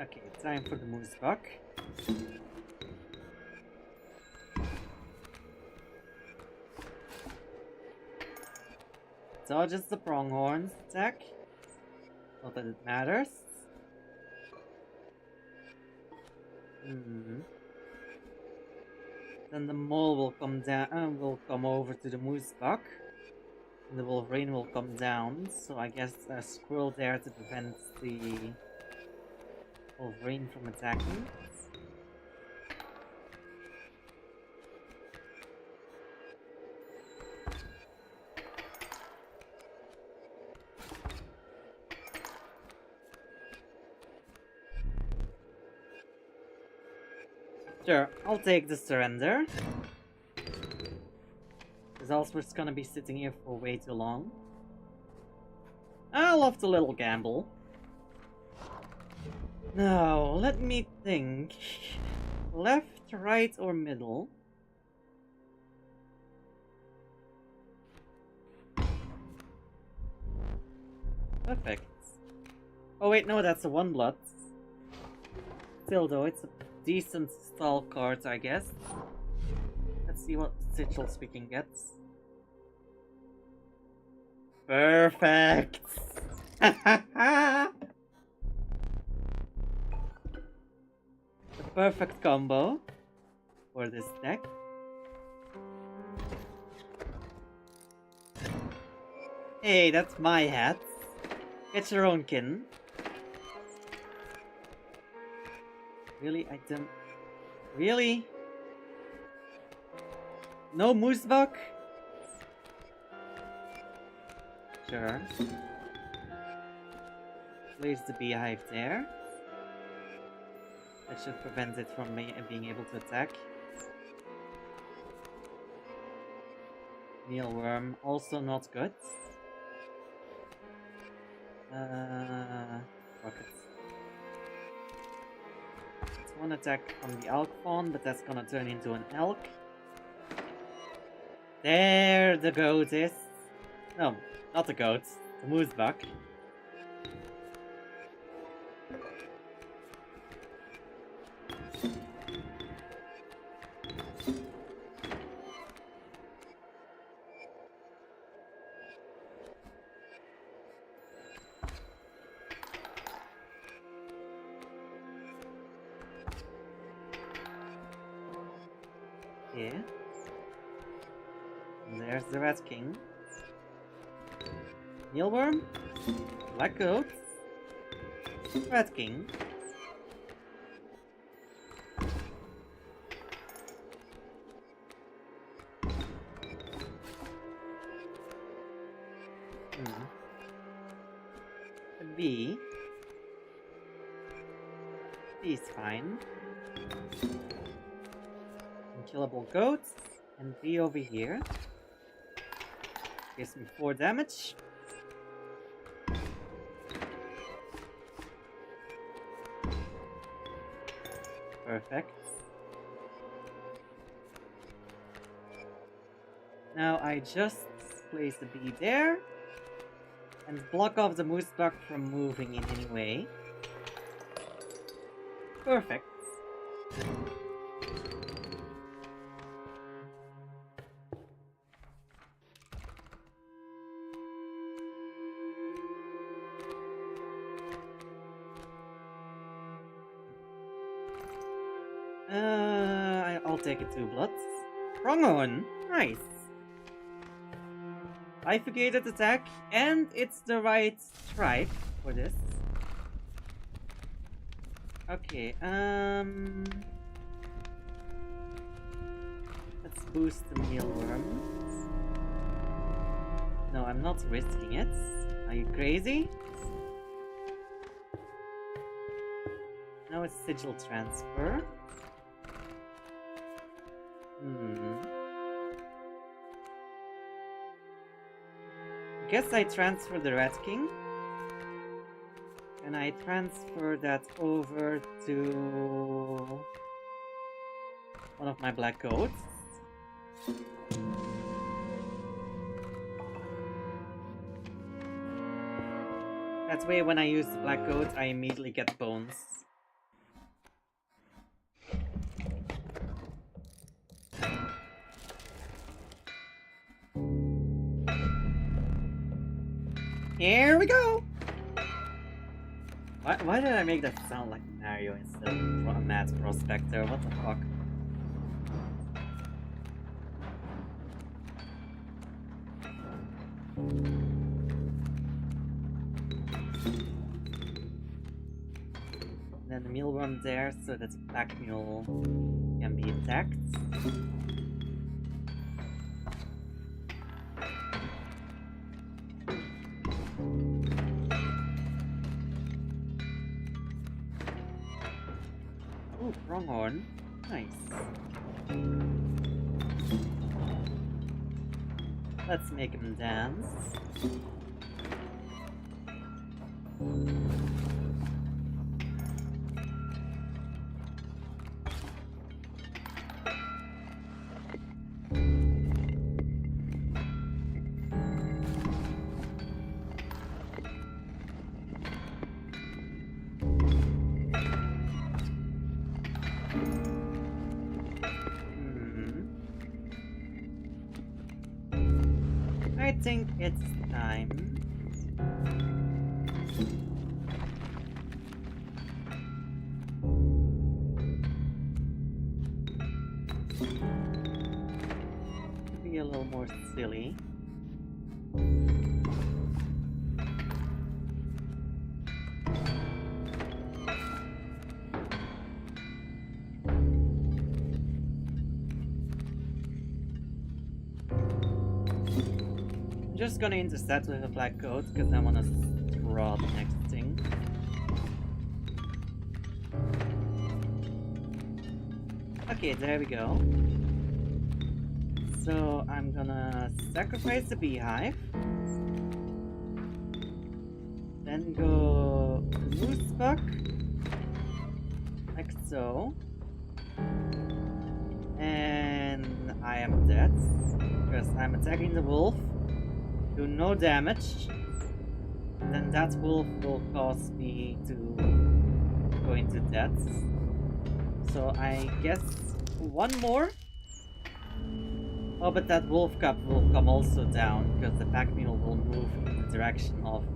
Okay, time for the moose buck. Dodges the pronghorn's attack. Not that it matters. Then the mole will come down, will come over to the moose buck. And the wolverine will come down, so I guess a squirrel there to prevent the wolverine from attacking. Sure, I'll take the surrender. Because else we're just gonna be sitting here for way too long. I love the little gamble. Now, let me think. Left, right, or middle? Perfect. Oh wait, no, that's a 1 blood. Still though, it's a decent stall card, I guess. Let's see what sigils we can get. Perfect! The perfect combo for this deck. Hey, that's my hat. Get your own kin. Really? I don't... Really? No moose buck? Sure. Place the beehive there. That should prevent it from being able to attack. Mealworm, also not good. Rockets. It's one attack from the elk fawn, but that's gonna turn into an elk. There the goat is. No, not the goat. The moose buck. Yeah. And there's the Rat King. Mealworm. Black Goat. Rat King. A bee. Bee's fine. Unkillable goats. And bee over here. Gives me 4 damage. Perfect. Now I just place the bee there and block off the moose bug from moving in any way. Perfect. I'll take it 2 bloods. Pronghorn! Nice! Bifurcated attack, and it's the right strike for this. Okay, let's boost the mealworms. No, I'm not risking it. Are you crazy? Now it's sigil transfer. Guess I transfer the Rat King. And I transfer that over to one of my black goats. That way when I use the black goat, I immediately get bones. Here we go! Why did I make that sound like Mario instead of a Mad Prospector? What the fuck? And then the mealworm there so that the pack mule can be attacked. Ooh, pronghorn. Nice. Let's make him dance. I think it's time. Be a little more silly. Just gonna intercept with a black goat because I wanna draw the next thing. Okay, there we go. So I'm gonna sacrifice the beehive. Then go moose buck. Like so. And I am dead. Because I'm attacking the wolf. Do no damage, and then that wolf will cause me to go into death. So I guess one more. Oh, but that wolf cub will come also down because the pack mule will move in the direction of.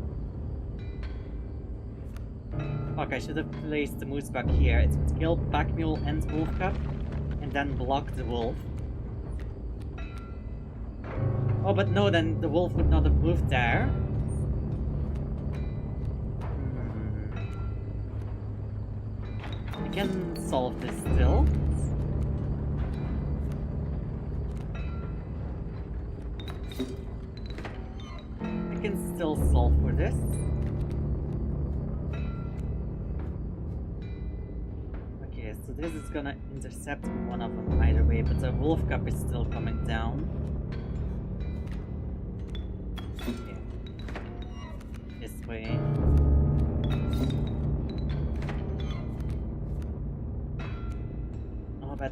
Fuck! I should have placed the moose buck here. It would kill pack mule and wolf cub, and then block the wolf. Oh, but no, then the wolf would not have moved there. I can solve this still. I can still solve for this. Okay, so this is gonna intercept one of them either way, but the wolf cub is still coming down. Okay. This way.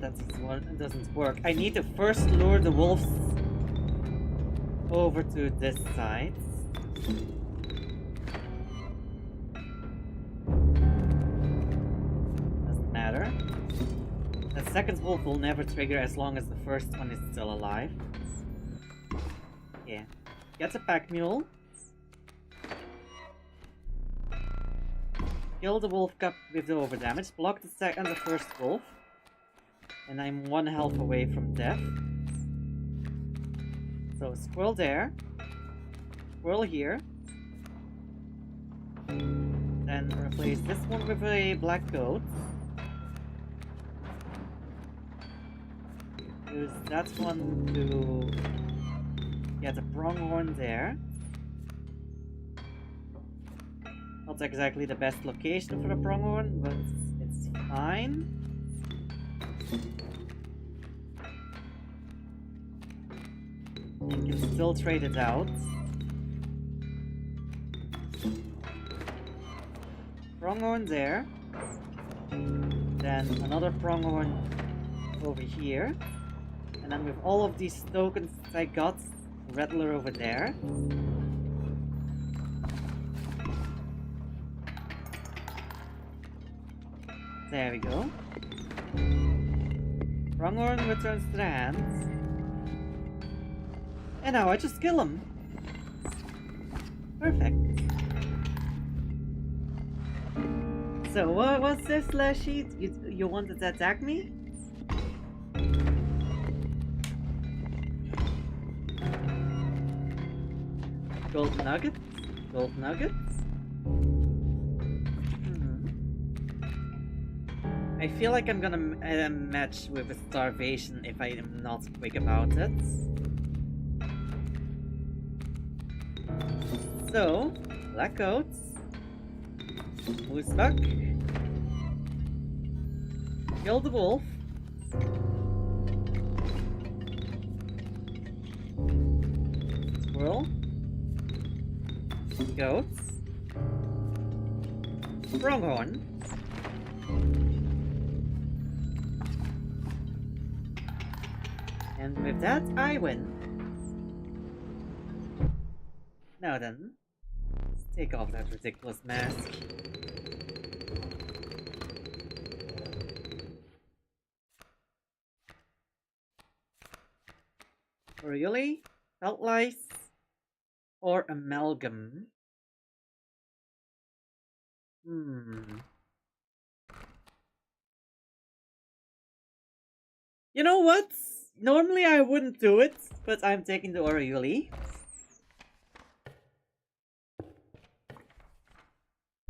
that doesn't work. I need to first lure the wolves over to this side. Doesn't matter. The second wolf will never trigger as long as the first one is still alive. Yeah. Get a pack mule. Kill the wolf cub with the overdamage. Block the first wolf. And I'm 1 health away from death. So squirrel there. Squirrel here. Then replace this one with a black goat. Use that one to get a pronghorn there. Not exactly the best location for a pronghorn, but it's fine. You can still trade it out. Pronghorn there. Then another pronghorn over here. And then with all of these tokens I got, Rattler over there. There we go. Pronghorn returns to the hands. And now I just kill him. Perfect. So what was this, Leshy? You wanted to attack me? Gold nuggets? Gold nuggets? I feel like I'm gonna match with a starvation if I am not quick about it. So, black coats, moose buck, kill the wolf, squirrel, goats, pronghorn, and with that I win. Now then, let's take off that ridiculous mask. Really? Felt lice? Or amalgam? You know what? Normally I wouldn't do it, but I'm taking the Oriuli.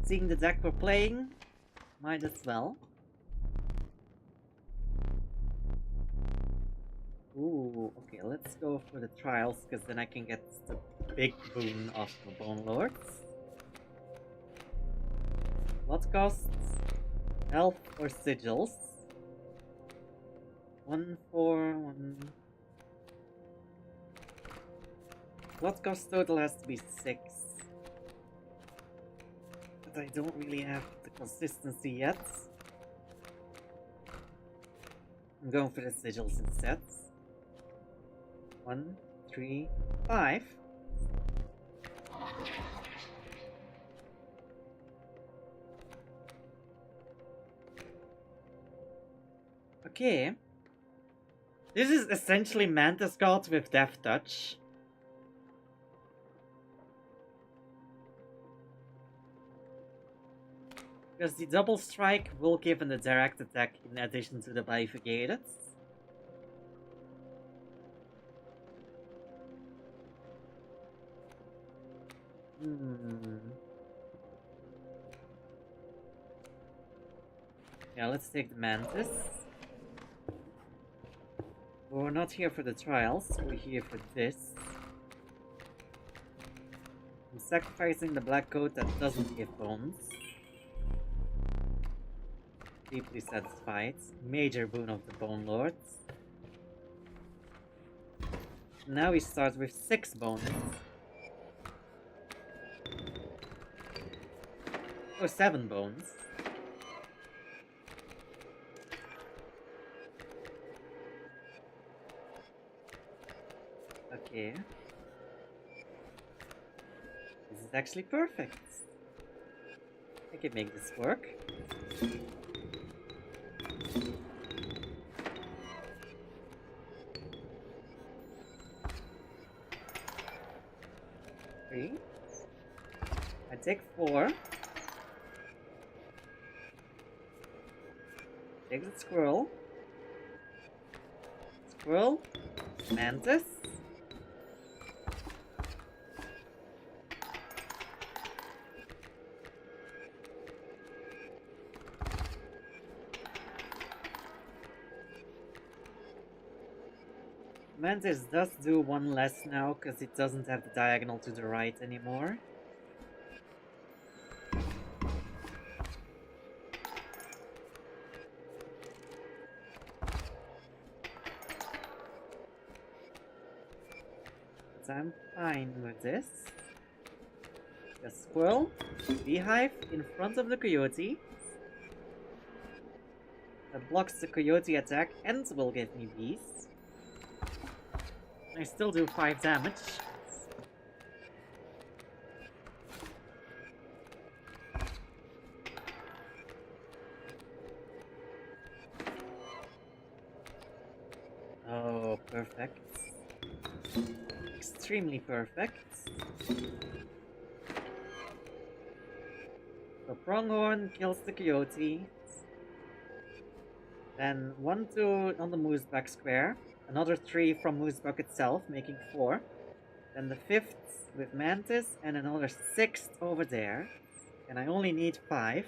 Seeing the deck we're playing, might as well. Ooh, okay, let's go for the trials, because then I can get the big boon of the Bone Lords. What costs? Health or sigils? 1, 4, 1. What cost total has to be 6. But I don't really have the consistency yet. I'm going for the sigils instead. 1, 3, 5. Okay. This is essentially Mantis God with Death Touch. Because the double strike will give an direct attack in addition to the bifurcated. Yeah, let's take the Mantis. We're not here for the trials, we're here for this. I'm sacrificing the black coat that doesn't give bones. Deeply satisfied. Major boon of the Bone Lords. Now we start with 6 bones. Oh, 7 bones. Okay. This is actually perfect. I can make this work. Three. I take 4. Take the squirrel. Squirrel. Mantis. Mantis does do one less now, because it doesn't have the diagonal to the right anymore. But I'm fine with this. The squirrel, beehive in front of the coyote. That blocks the coyote attack and will give me bees. I still do 5 damage. Oh, perfect. Extremely perfect. So pronghorn kills the coyote. Then 1, 2 on the moosebuck square. Another 3 from moosebuck itself, making 4. Then the 5th with mantis, and another 6th over there. And I only need 5.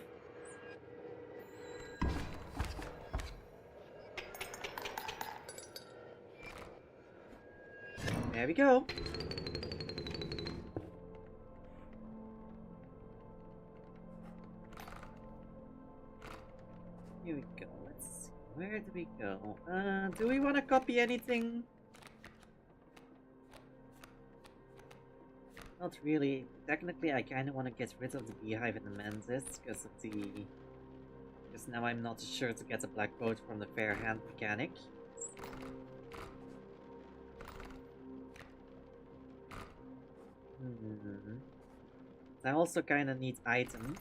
There we go. Here we go. Let's see. Where do we go? Do we want to copy anything? Not really. Technically, I kind of want to get rid of the beehive and the mantis because of the... Because now I'm not sure to get a black boat from the fair hand mechanic. I also kind of need items.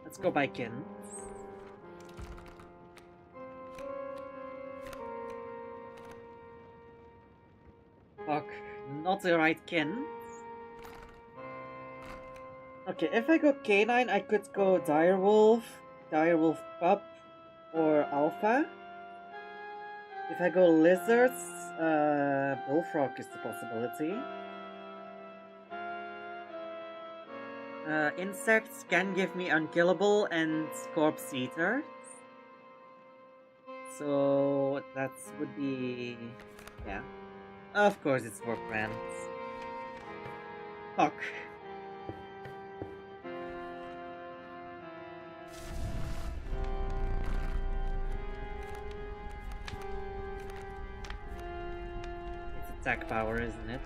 Let's go by kin. Fuck, not the right kin. Okay, if I go canine, I could go direwolf, direwolf pup, or alpha. If I go lizards, bullfrog is the possibility. Insects can give me unkillable and corpse eater. So that would be... yeah. Of course it's for friends. Fuck. It's attack power, isn't it?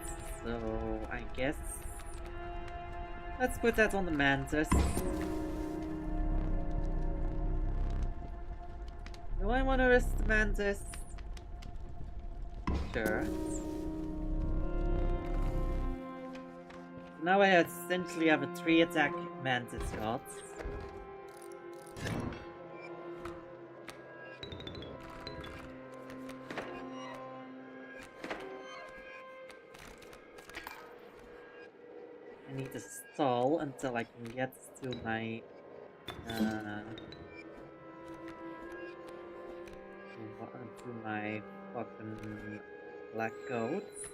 So I guess... let's put that on the mantis. Do I want to risk the mantis? Sure. Now I essentially have a 3 attack mantis god. I need to stall until I can get to my fucking black goats.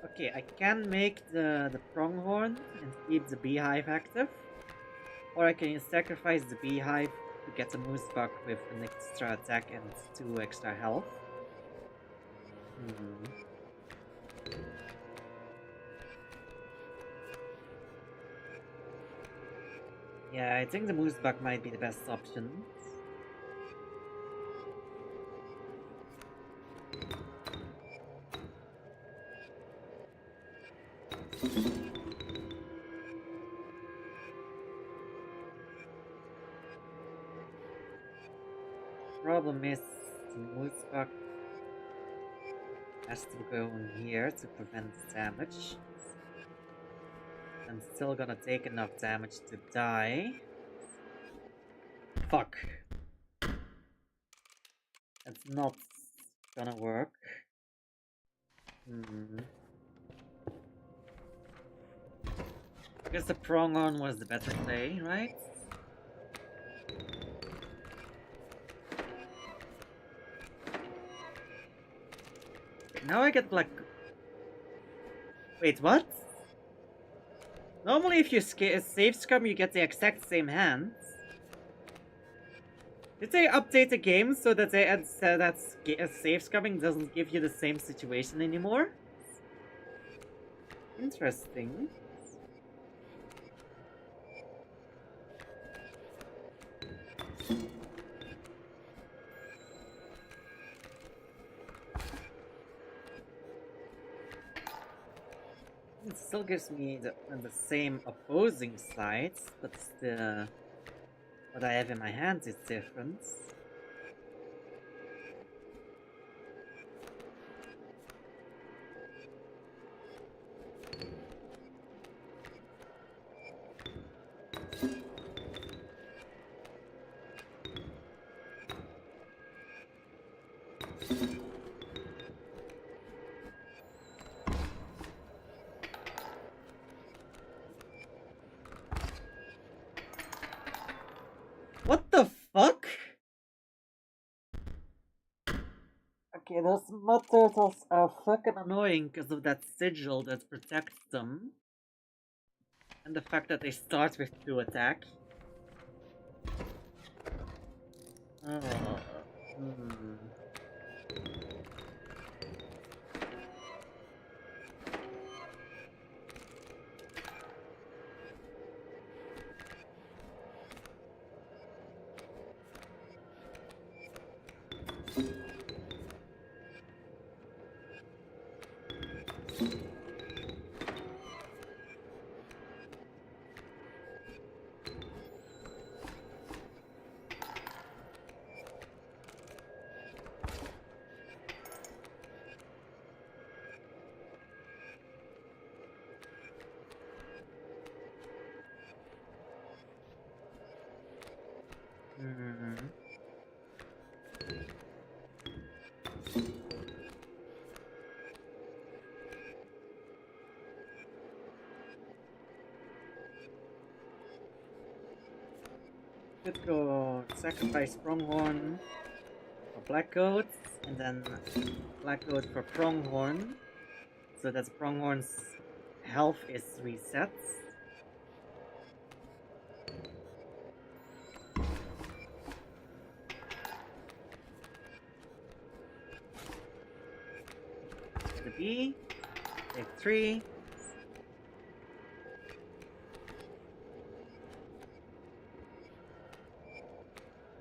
Okay, I can make the pronghorn and keep the beehive active, or I can sacrifice the beehive to get a moose buck with an extra attack and 2 extra health. Yeah, I think the moose buck might be the best option. Problem is, the Moosebug has to go in here to prevent damage. I'm still gonna take enough damage to die. Fuck. That's not gonna work. I guess the pronghorn was the better play, right? Now I get like... Wait, what? Normally if you save scum you get the exact same hands. Did they update the game so that they add that save scumming doesn't give you the same situation anymore? Interesting. It still gives me the same opposing sides, but what I have in my hands is different. What the fuck? Okay, those mud turtles are fucking annoying because of that sigil that protects them. And the fact that they start with 2 attack. Oh, Could go sacrifice Pronghorn for Black Goat, and then Black Goat for Pronghorn, so that Pronghorn's health is reset. Get a B, take 3.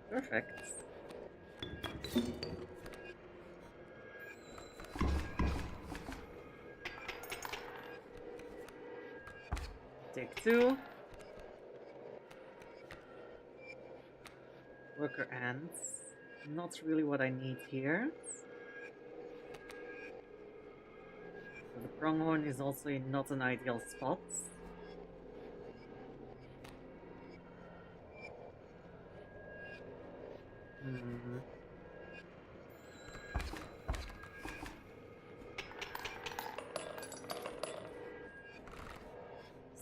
Perfect. Take 2. Worker ants. Not really what I need here. So the pronghorn is also not an ideal spot.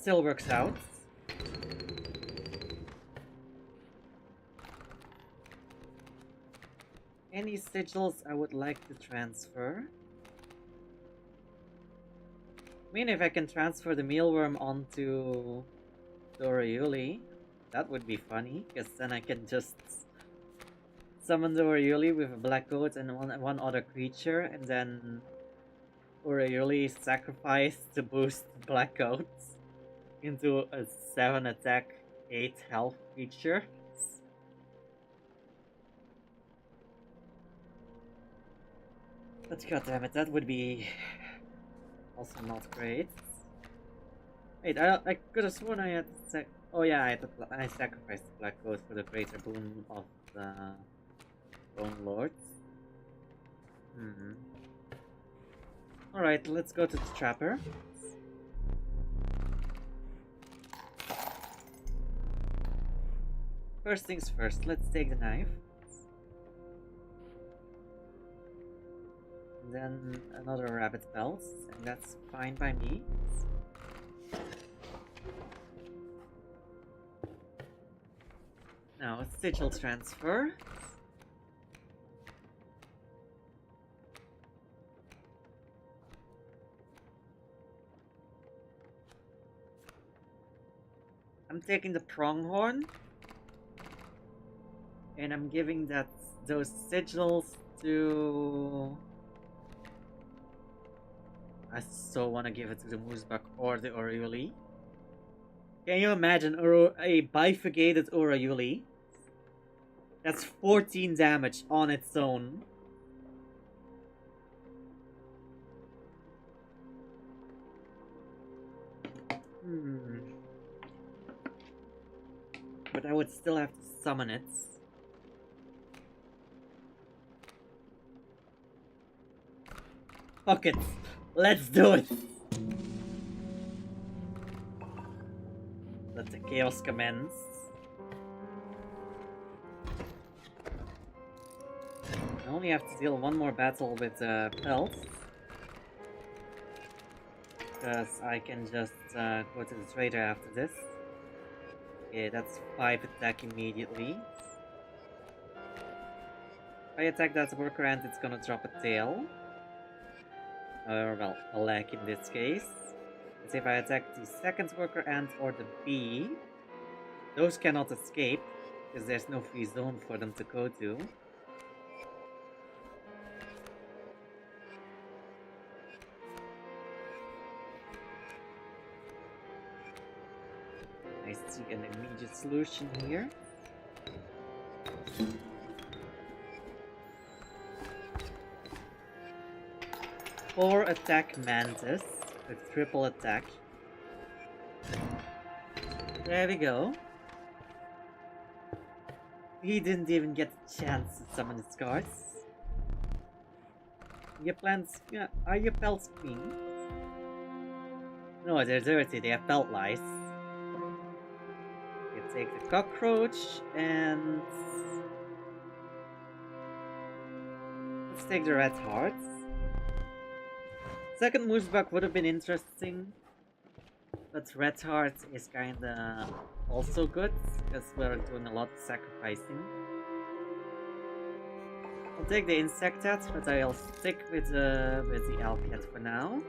Still works out. Any sigils I would like to transfer. I mean, if I can transfer the mealworm onto Doriuli, that would be funny, because then I can just summon the Doriuli with a black goat and one other creature, and then Doriuli sacrifice to boost black goats into a 7 attack, 8 health creature. But goddammit, that would be also not great. Wait, I could have sworn I had oh yeah, I sacrificed the black goat for the greater boon of the Bone Lords. Alright, let's go to the Trapper. First things first, let's take the knife. And then another rabbit pelts, and that's fine by me. Now a sigil transfer. I'm taking the pronghorn, and I'm giving those sigils to. I so want to give it to the Moosebuck or the Oriuli. Can you imagine a bifurcated Oriuli? That's 14 damage on its own. But I would still have to summon it. Fuck it. Let's do it. Let the chaos commence. I only have to deal one more battle with pelts. Because I can just go to the trader after this. Okay, that's 5 attack immediately. If I attack that worker ant, it's gonna drop a tail. Well, a leg in this case. Let's see if I attack the second worker ant or the bee. Those cannot escape, because there's no free zone for them to go to. I see an immediate solution here. Four attack mantis with triple attack. There we go. He didn't even get a chance to summon his cards. Your plants, yeah, are your pelts clean? No, they're dirty, they have pelt lice. You take the cockroach and let's take the red heart. Second Moosebuck would have been interesting, but red heart is kinda also good because we're doing a lot of sacrificing. I'll take the insectat, but I'll stick with the Alcat for now.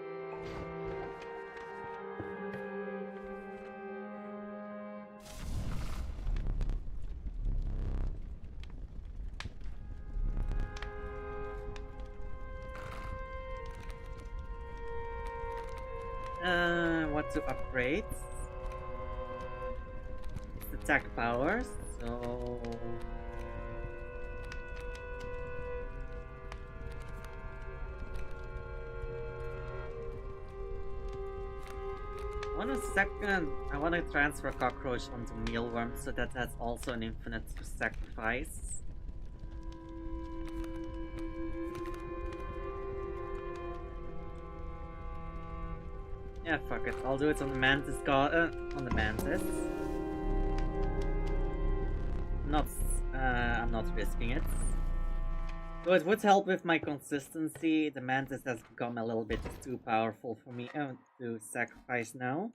What to upgrade? It's attack power, so I want to transfer cockroach onto mealworm so that that's also an infinite sacrifice. Yeah, fuck it. I'll do it on the mantis on the mantis. I'm not risking it. So it would help with my consistency. The mantis has become a little bit too powerful for me to sacrifice now.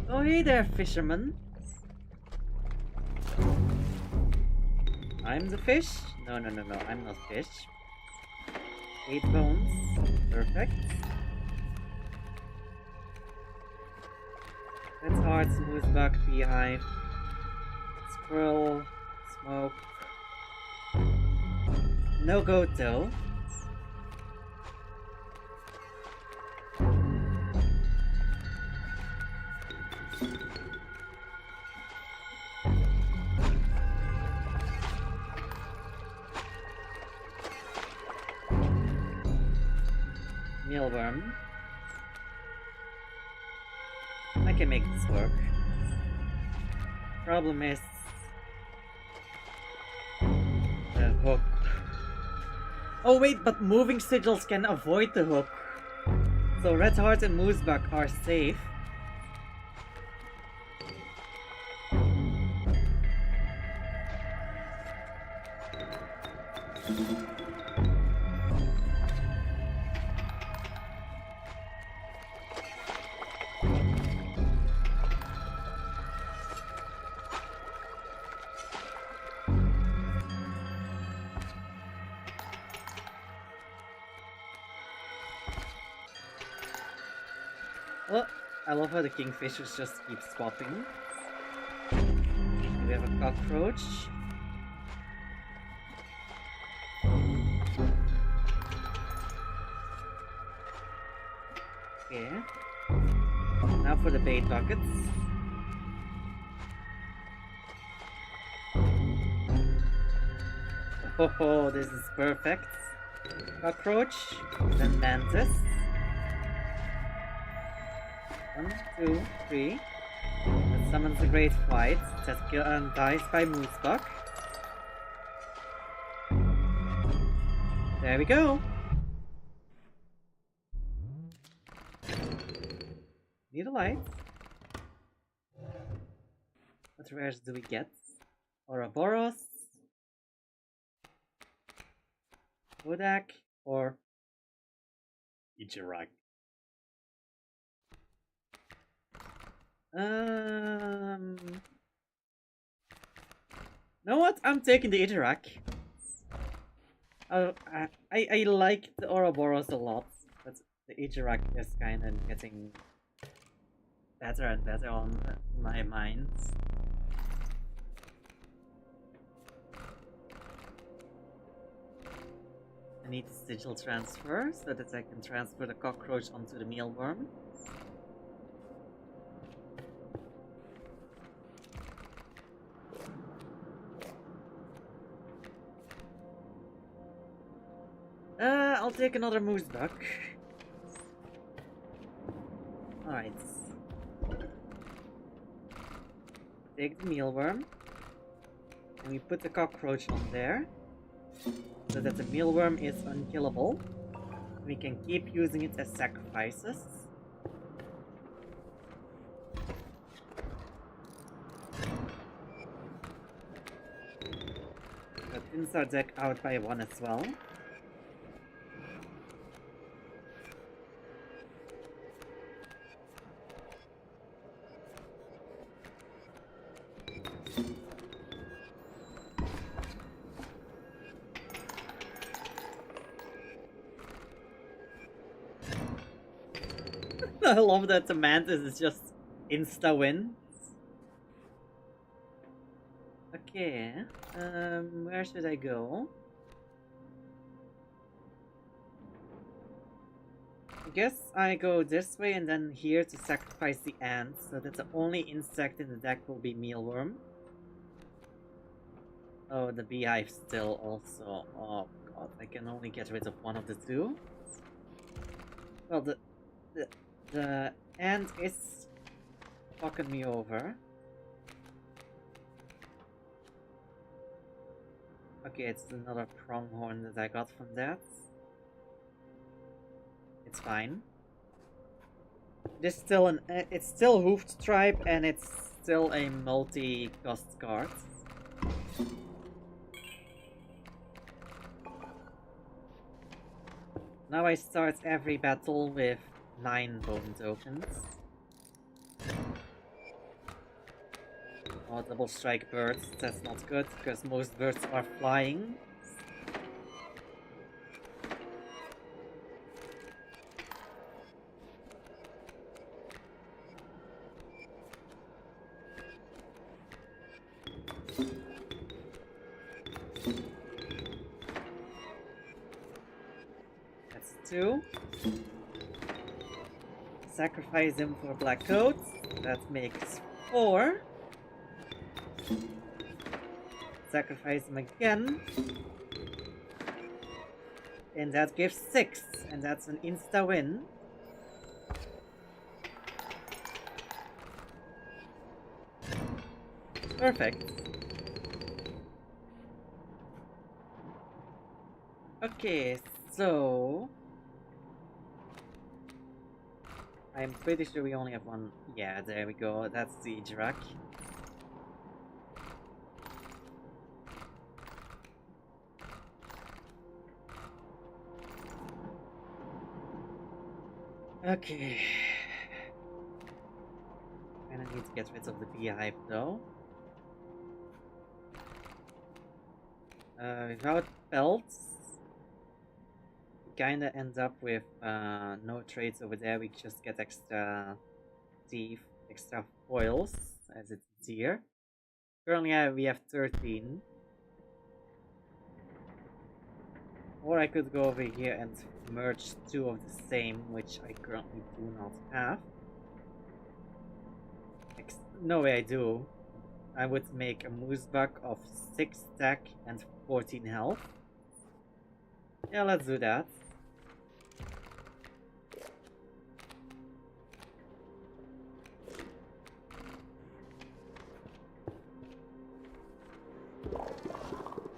Oh hey there, fisherman. I'm the fish? No, I'm not fish. 8 bones. Perfect. That's hard, Moosebuck, beehive. Squirrel. Smoke. No goat though. mealworm. I can make this work. Problem is the hook. Oh wait, but moving sigils can avoid the hook. So Red Heart and Moosebug are safe. Oh, I love how the kingfishers just keep swapping. We have a cockroach. Okay. Now for the bait buckets. Oh, this is perfect. Cockroach, then mantis. 1, 2, 3. That summons a great fight that dies by Moosebug. There we go. Need a light. What rares do we get? Ouroboros, Kodak, or Ichirak? Know what? I'm taking the Ichirak. I like the Ouroboros a lot, but the Ichirak is kind of getting better and better on my mind. I need the sigil transfer so that I can transfer the cockroach onto the mealworm. I'll take another Moosebug. Alright. Take the mealworm. And we put the cockroach on there. So that the mealworm is unkillable. We can keep using it as sacrifices. That thins our deck out by 1 as well. I love that the mantis is just insta-win. Okay, where should I go? I guess I go this way and then here to sacrifice the ants, so that the only insect in the deck will be mealworm. Oh, the beehive still also. Oh god, I can only get rid of one of the two. Well, the ant is fucking me over. Okay, it's another pronghorn that I got from that. It's fine. It's still Hoofed Tribe and it's still a multi-cost card. Now I start every battle with 9 bone tokens. Oh, double strike birds, that's not good, because most birds are flying. That's 2. Sacrifice him for black coats, that makes 4. Sacrifice him again. And that gives 6, and that's an insta-win. Perfect. Okay, so... I'm pretty sure we only have one... Yeah, there we go, that's the Drak. Okay. I need to get rid of the beehive though. Without pelts, we kinda end up with no trades over there. We just get extra teeth, extra foils, as it's here. Currently we have 13. Or I could go over here and merge 2 of the same, which I currently do not have. No way I do. I would make a moose buck of 6 stack and 14 health. Yeah, let's do that.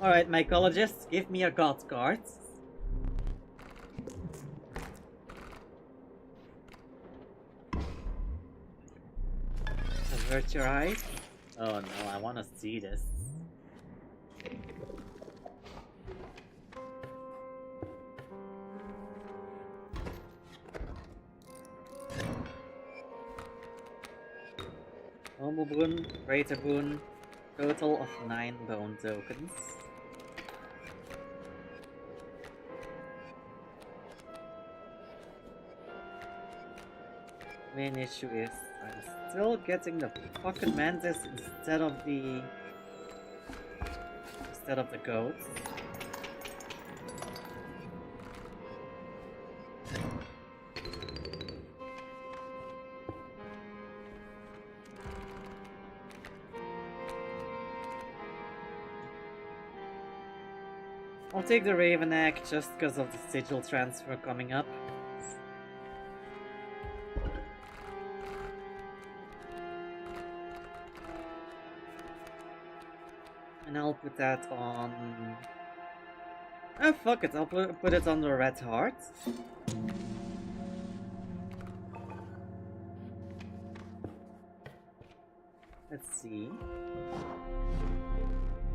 Alright, mycologists, give me a god card. Avert your eyes. Oh no, I wanna see this. Normal boon, greater boon, total of 9 bone tokens. Main issue is I'm still getting the fucking mantis instead of the goats. I'll take the Raven Egg just because of the sigil transfer coming up. And I'll put that on... Oh fuck it, I'll put it on the red heart. Let's see.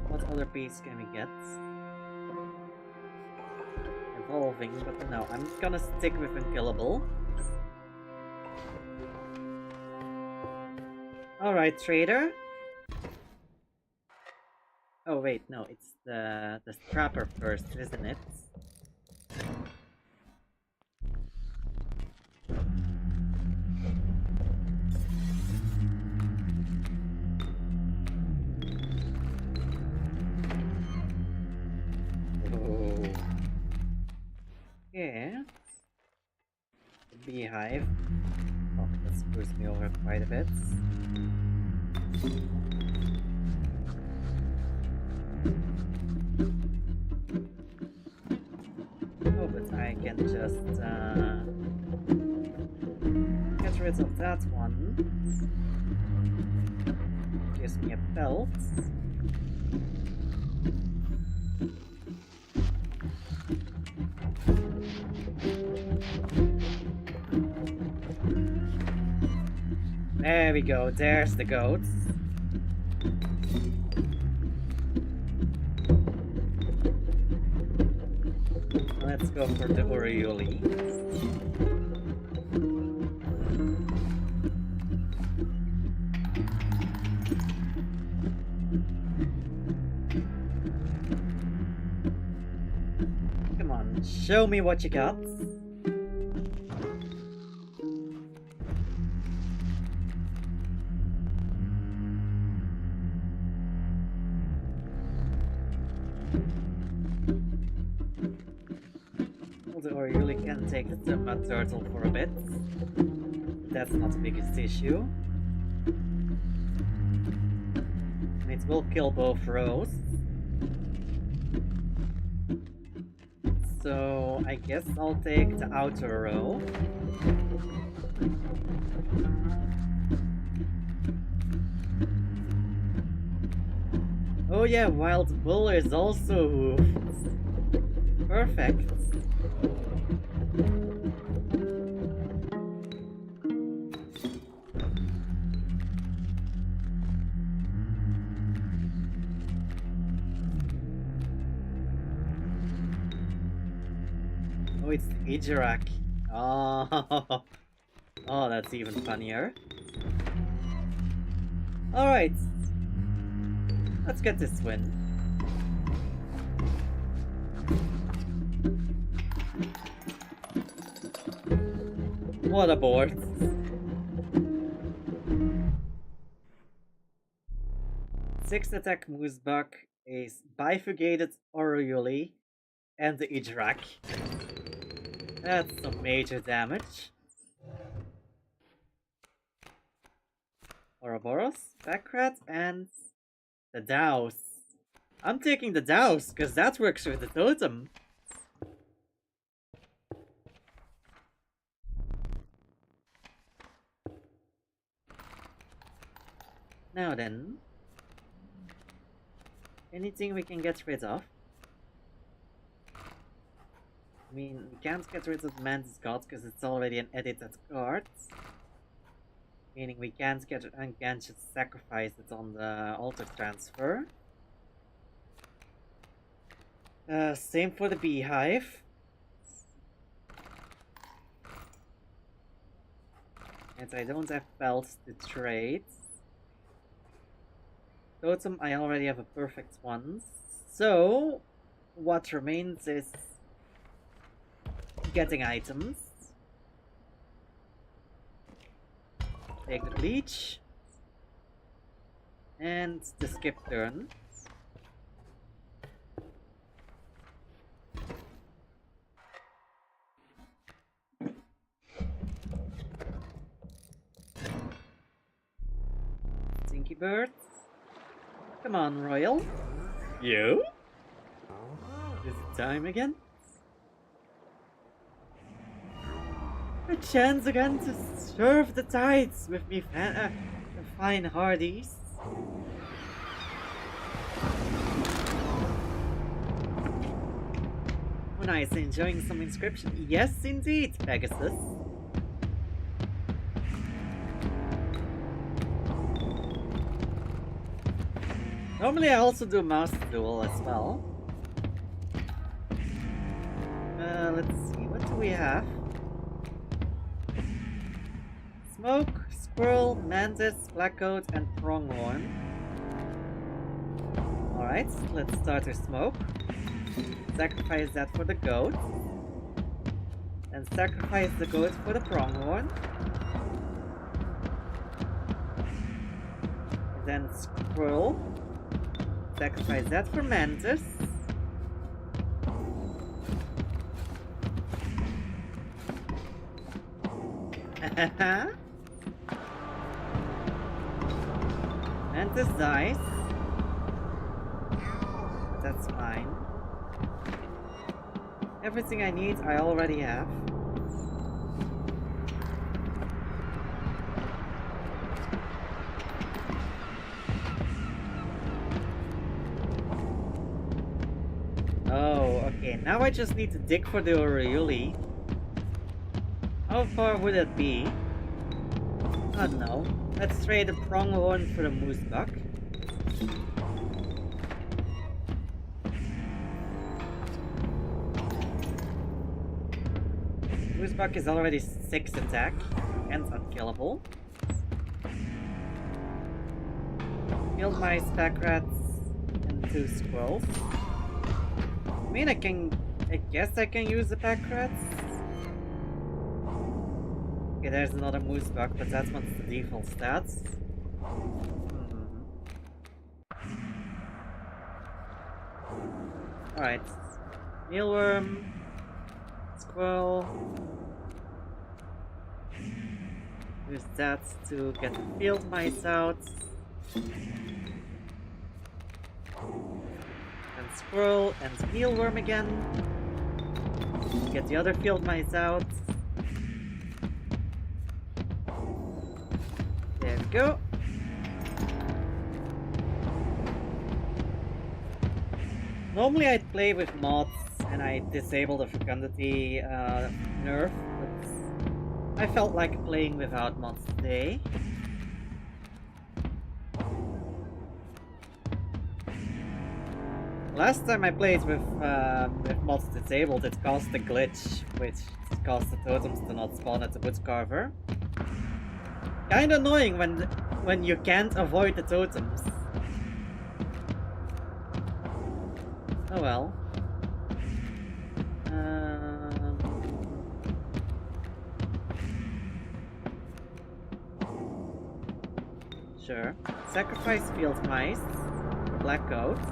What other piece can we get? Evolving, but no, I'm gonna stick with Unkillable. Alright, trader. Oh wait, no, it's the Trapper first, isn't it? Oh. Yeah. The beehive. Oh, that screws me over quite a bit. Oh, but I can just get rid of that one. Gives me a belt. There we go, there's the goats. Let's go for the Orioli. Come on, show me what you got. Or you really can take the mud turtle for a bit. That's not the biggest issue. And it will kill both rows. so I guess I'll take the outer row. Oh yeah, Wild Bull is also hoofed. Perfect. Oh, it's the Ijarak. Oh. Oh, that's even funnier. Alright. Let's get this win. What a board. Six attack Moosebug, a bifurcated Oriole, and the Ijarak. That's some major damage. Ouroboros, Backrat, and the Douse. I'm taking the Douse, because that works with the totem. Now then. Anything we can get rid of? I mean, we can't get rid of Mantis God, because it's already an edited card. Meaning we can't get it and can just sacrifice it on the altar transfer. Same for the Beehive. And I don't have belts to trade. Totem, I already have a perfect one. So, what remains is getting items. Take the bleach. And the skip turn. Stinky Bird. Come on, Royal. You? Is it time again? A chance again to serve the tides with me fine hardies. Oh nice, enjoying some inscription? Yes indeed, Pegasus. Normally I also do mouse duel as well. Let's see, what do we have? Smoke, Squirrel, Mantis, Blackcoat, and Pronghorn. Alright, let's start with Smoke. Sacrifice that for the goat. And sacrifice the goat for the Pronghorn. Then Squirrel. Sacrifice that for Mantis. Mantis dies. That's fine. Everything I need, I already have. Oh, okay. Now I just need to dig for the Oriole. How far would it be? I don't know. Let's trade the Pronghorn for the Moosebug. Moosebug is already 6 attack and unkillable. Killed my Spack Rats and 2 Squirrels. I mean, I guess I can use the Pack Rats. Okay, there's another Moosebug, but that's not the default stats. Alright. Mealworm. Squirrel. Use that to get the field mice out. And Squirrel and Mealworm again. Get the other field mice out. There we go. Normally I'd play with mods and I disable the fecundity nerf, but I felt like playing without mods today. Last time I played with mods disabled, it caused a glitch, which caused the totems to not spawn at the woodcarver. Kinda annoying when you can't avoid the totems. Oh well. Sure. Sacrifice field mice, black goats.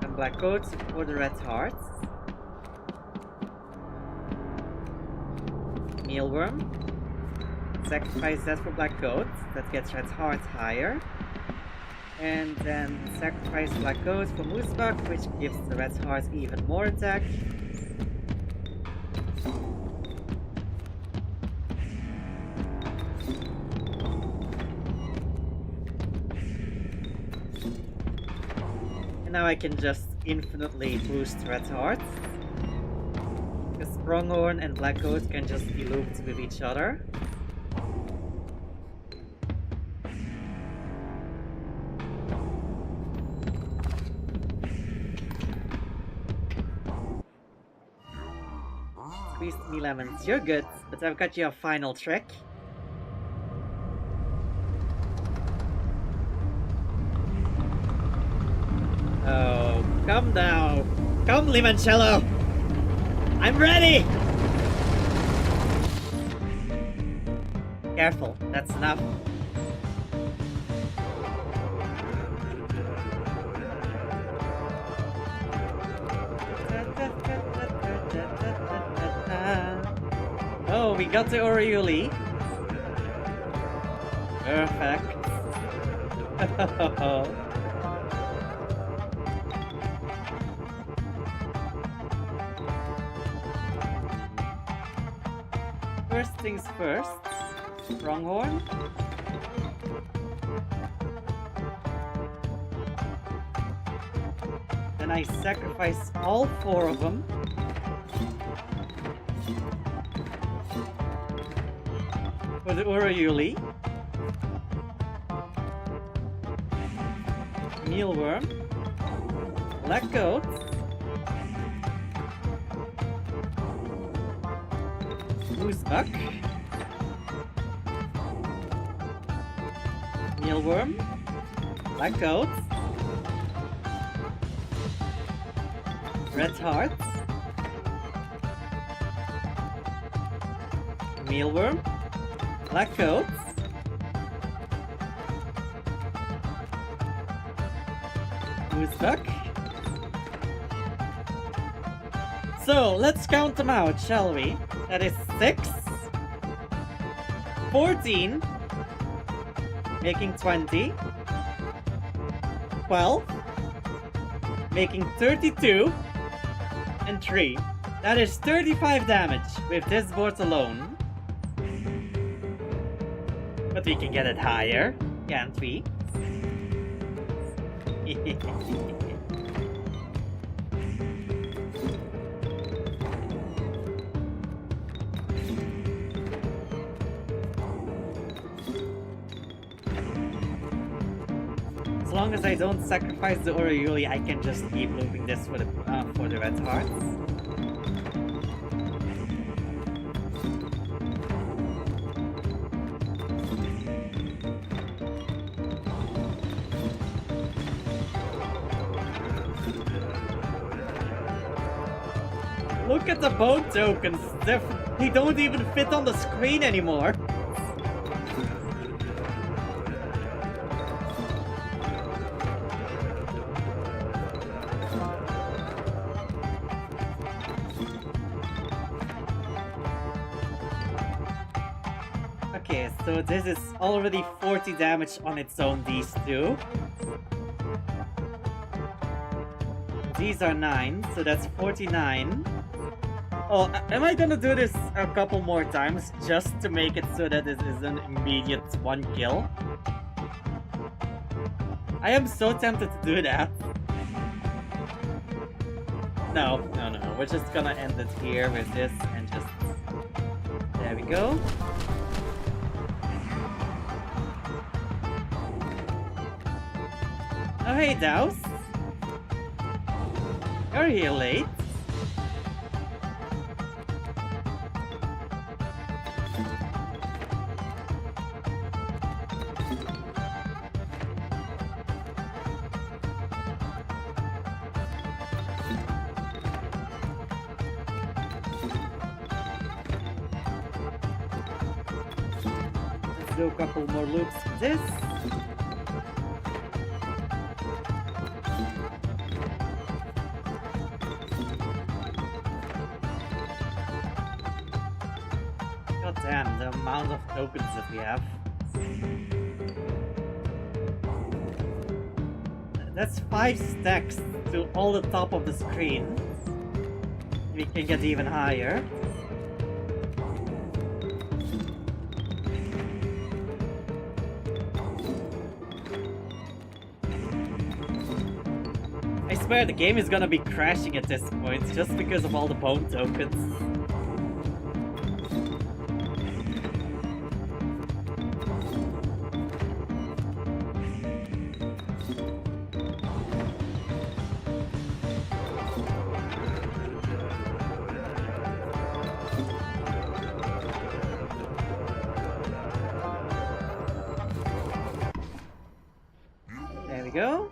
And black goats for the red hearts. Mealworm. Sacrifice that for black goats. That gets red hearts higher. And then sacrifice black goats for moose bug, which gives the red hearts even more attack. And now I can just infinitely boost red hearts. Because Pronghorn and black goats can just be looped with each other. Squeezed me lemons, you're good, but I've got you a final trick. Oh, come now. Come, Limoncello! I'm ready! Careful, that's enough. Oh, we got the Oriuli. Perfect. First things first, Pronghorn. Then I sacrifice all 4 of them. For the Oriuli. Mealworm. Black goat. Moose buck. Mealworm. Black goat. Red hearts. Mealworm. Black goats. Moose buck. So, let's count them out, shall we? That is 6, 14, making 20, 12, making 32, and 3. That is 35 damage with this board alone. But we can get it higher, can't we? As long as I don't sacrifice the Oriuli, I can just keep looping this for the red hearts. Look at the boat tokens. They don't even fit on the screen anymore. Okay, so this is already 40 damage on its own, these two. these are 9, so that's 49. Oh, am I gonna do this a couple more times just to make it so that it is an immediate 1 kill? I am so tempted to do that. No, no, no, we're just gonna end it here with this and just... There we go. Oh hey, Douse. You're here late. Let's do a couple more loops with this. God damn, the amount of tokens that we have. That's 5 stacks to all the top of the screen. We can get even higher. I swear the game is gonna be crashing at this point just because of all the bone tokens. There we go.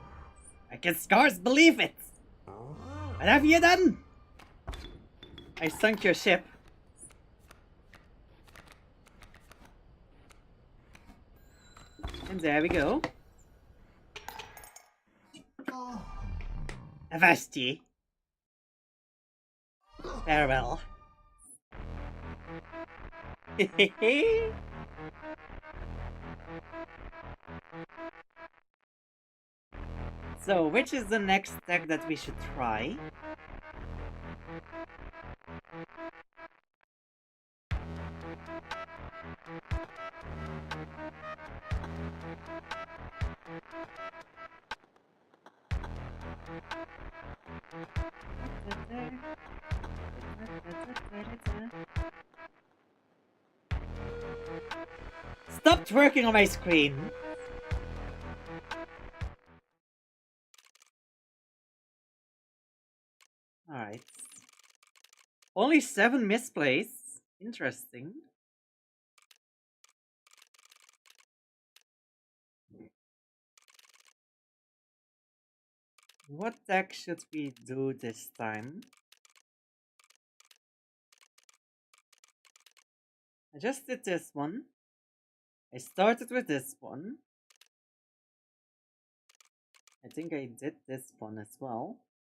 I can scarce believe it! What have you done? I sunk your ship. And there we go. Avasti. Farewell. So, which is the next deck that we should try? Stop twerking on my screen! Alright. Only 7 misplays. Interesting. What deck should we do this time? I just did this one. I started with this one. I think I did this one as well.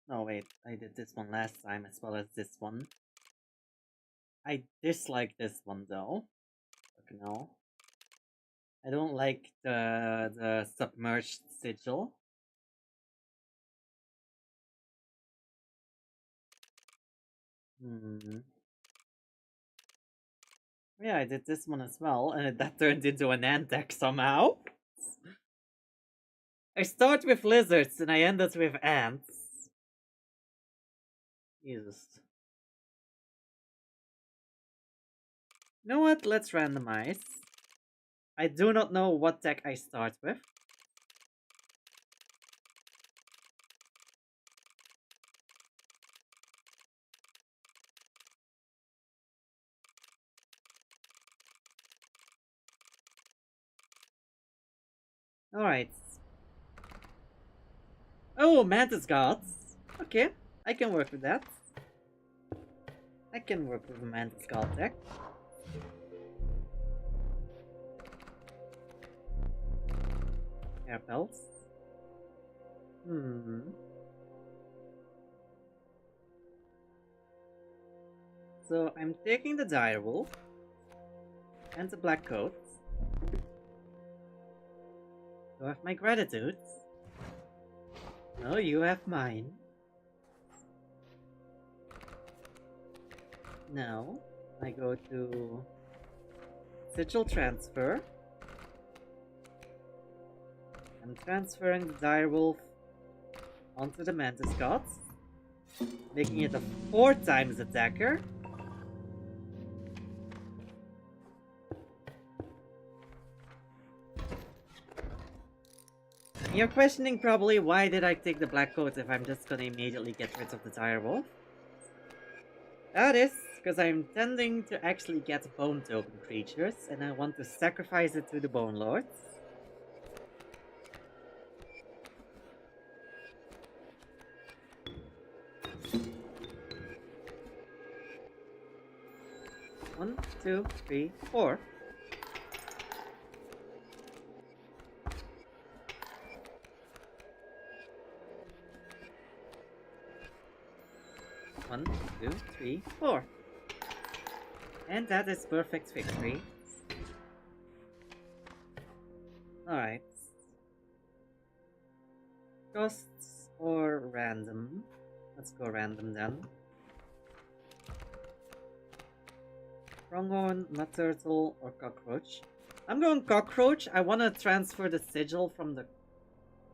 No, wait, I did this one last time as well as this one. I dislike this one though. Fucking hell. I don't like the submerged sigil. Yeah, I did this one as well, and that turned into an ant deck somehow. I start with lizards and I ended with ants. Jesus. You know what? Let's randomize. I do not know what deck I start with. Alright. Oh, Mantis Gods. Okay, I can work with that. I can work with a Mantis God deck. Air Pelts. So I'm taking the direwolf and the black coat. You have my gratitude. No, you have mine. Now I go to Sigil Transfer. I'm transferring the direwolf onto the Mantis Gods, making it a 4 times attacker. You're questioning probably why did I take the black coat if I'm just gonna immediately get rid of the direwolf. That is because I'm intending to actually get bone token creatures and I want to sacrifice it to the Bone Lords. One, two, three, four. One, two, three, four. And that is perfect victory. Alright. Costs or random? Let's go random then. Pronghorn, Mud Turtle, or Cockroach? I'm going Cockroach. I want to transfer the sigil from the...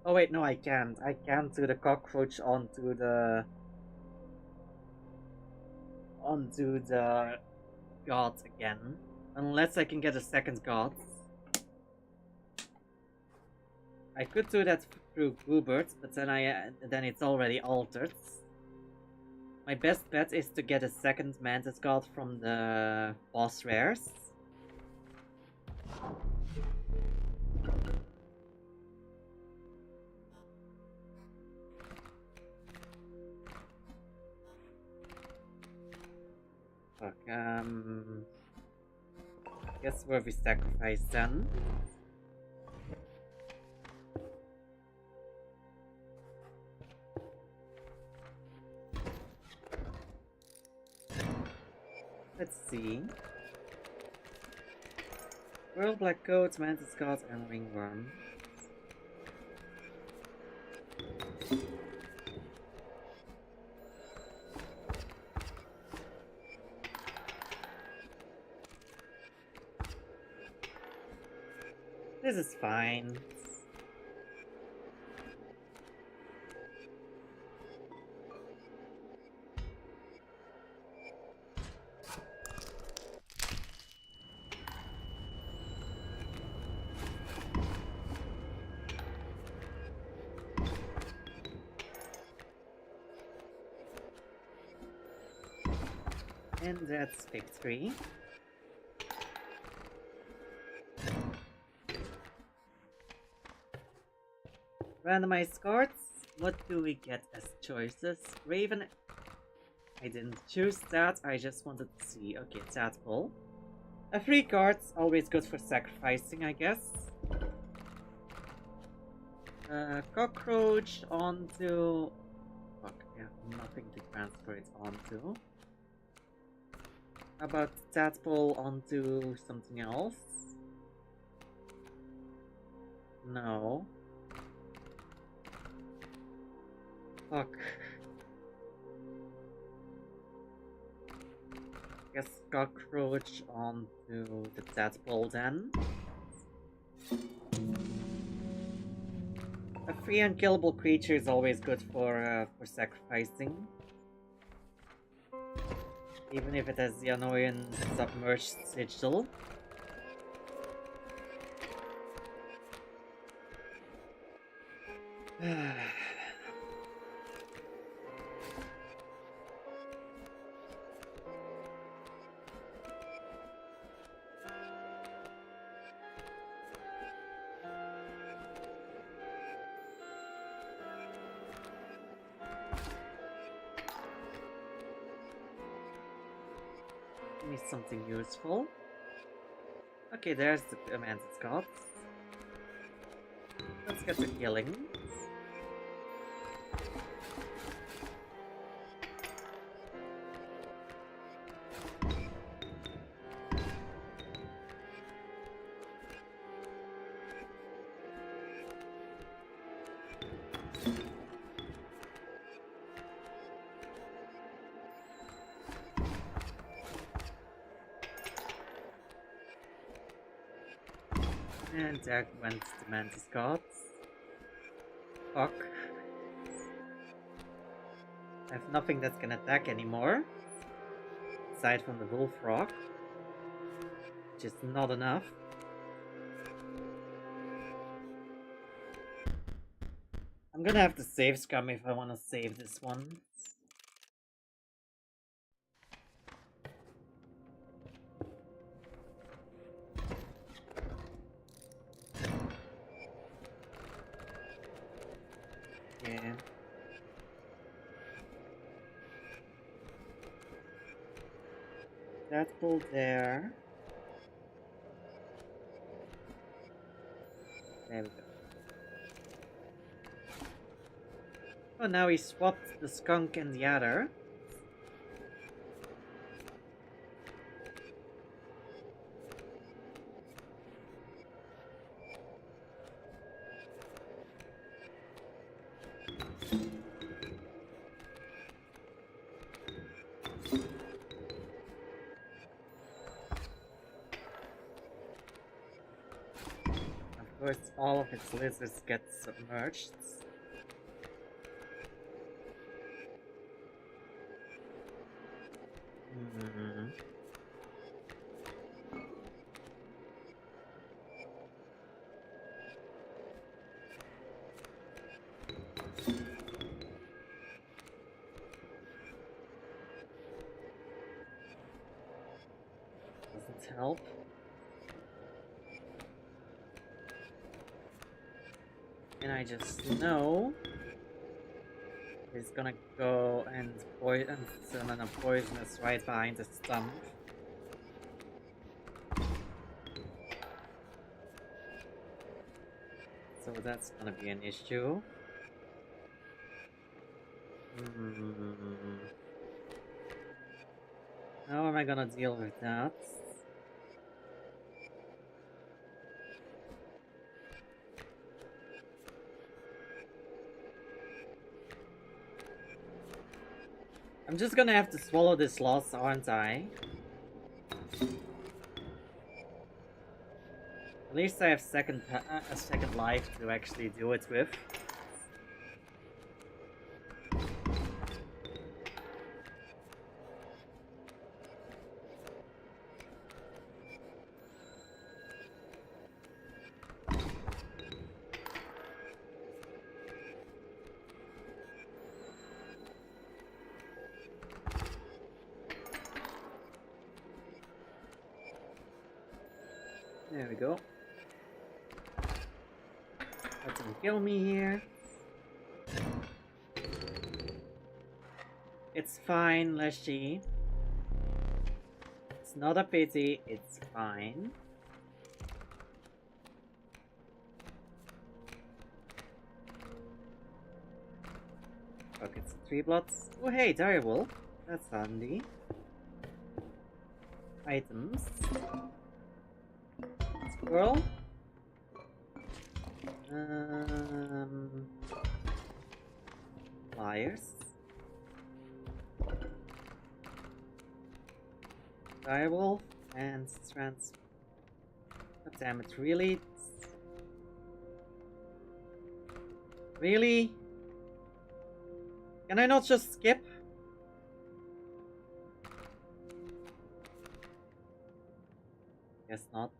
Oh wait, no I can't. I can't do the Cockroach onto the god again. Unless I can get a second god. I could do that through Bluebirds, but then it's already altered. My best bet is to get a second Mantis God from the boss rares. Fuck, guess where we sacrifice then. Let's see. Royal Black Coat, Mantis God, and Ringworm. This is fine. And that's victory. Randomized cards. What do we get as choices? Raven. I didn't choose that, I just wanted to see. Okay, Tadpole. A free card's always good for sacrificing, I guess. Cockroach onto... Fuck, I have nothing to transfer it onto. How about Tadpole onto something else? No. Fuck. Guess Cockroach onto the Tadpole then. A free unkillable creature is always good for sacrificing. Even if it has the annoying submerged sigil. Give me something useful. Okay, there's the Mantis God. Let's get the killing. And there went the mantis gods. Fuck. I have nothing that can attack anymore. Aside from the wolf rock. Which is not enough. I'm gonna have to save scum if I want to save this one. Yeah. That pull there. There we go. Oh, now he swapped the skunk and the adder. Of course, all of its lizards get submerged. Doesn't help. And I just know he's gonna go and summon a poisonous right behind the stump. So that's gonna be an issue. How am I gonna deal with that? I'm just gonna have to swallow this loss, aren't I? At least I have a second life to actually do it with. There we go. Let him kill me here. It's fine, Leshy. It's not a pity, it's fine. Okay, it's 3 bloods. Oh hey, direwolf. That's handy. Items. Squirrel. Flyers. Direwolf and trans. God damn it, really? Really? Can I not just skip? Guess not.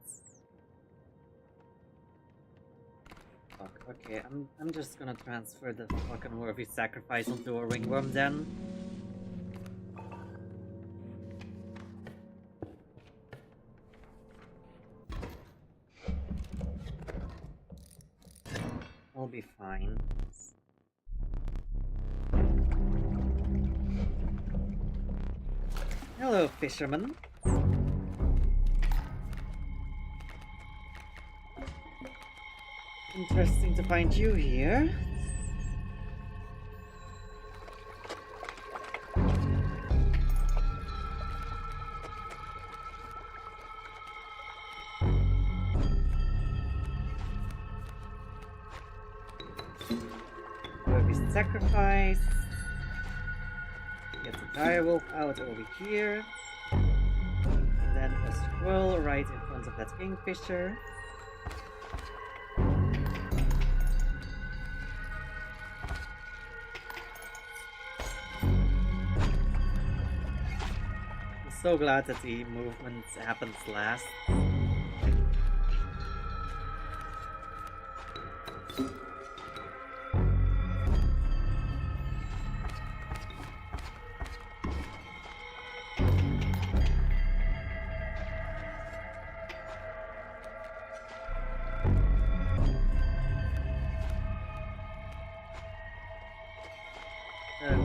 Fuck, okay, I'm just gonna transfer the fucking worthy sacrifice onto a ringworm then. I'll be fine. Hello, fisherman. Interesting to find you here. Worthy sacrifice. Get the direwolf out over here. And then a squirrel right in front of that kingfisher. so glad that the movement happens last.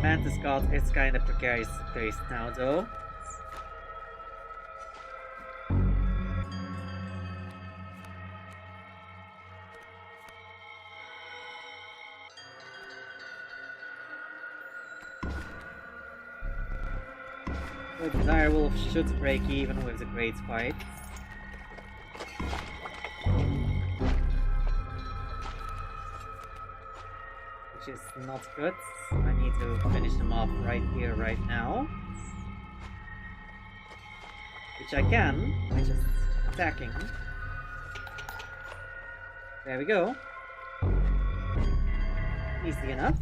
Mantis God is kind of precarious place now, though. So the direwolf should break even with the great fight. Which is not good. I need to finish him off right here, right now. Which I can, by just attacking. There we go. Easy enough.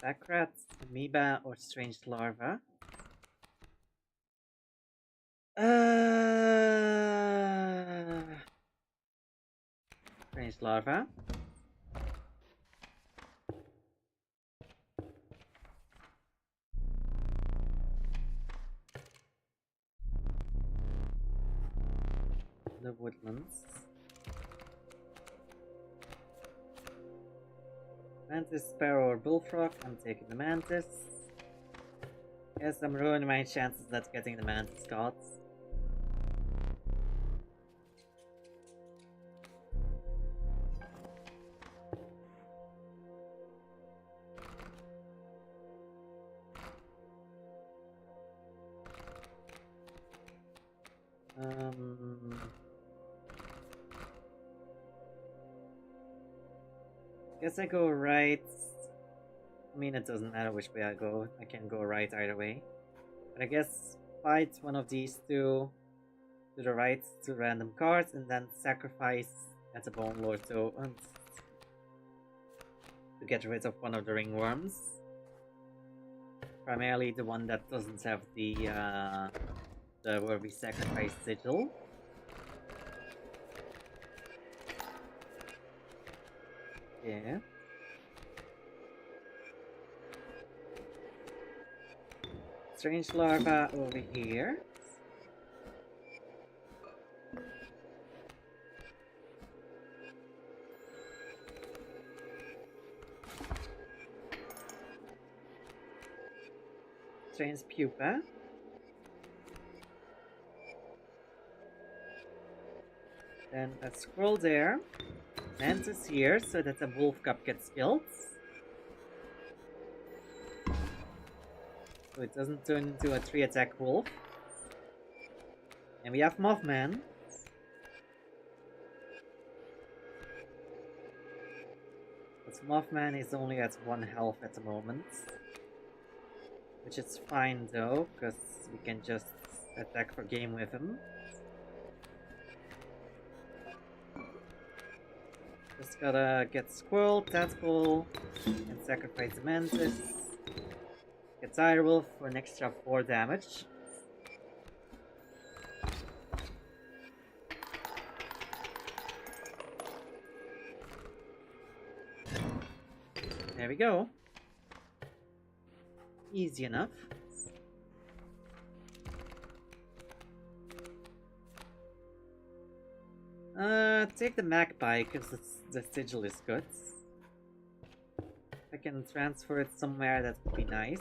Black rat, amoeba, or strange larva? Strange larva. The woodlands. Mantis, sparrow, or bullfrog. I'm taking the mantis. Yes, I'm ruining my chances at getting the mantis gods. Guess I go right. I mean, it doesn't matter which way I go. I can go right either way. But I guess fight one of these two to the right to random cards and then sacrifice at the Bone Lord to get rid of one of the ringworms. Primarily the one that doesn't have the where we sacrifice sigil. Yeah. Strange larva over here. Strange pupa. Then a scroll there. Mantis here so that the wolf cup gets killed. So it doesn't turn into a 3-attack wolf. And we have Mothman. But Mothman is only at 1 health at the moment. Which is fine though, because we can just attack for game with him. Just gotta get Squirrel, Tadpole, and sacrifice the Mantis. Get Direwolf for an extra 4 damage. There we go. Easy enough. Take the Magpie because the sigil is good. I can transfer it somewhere, that would be nice.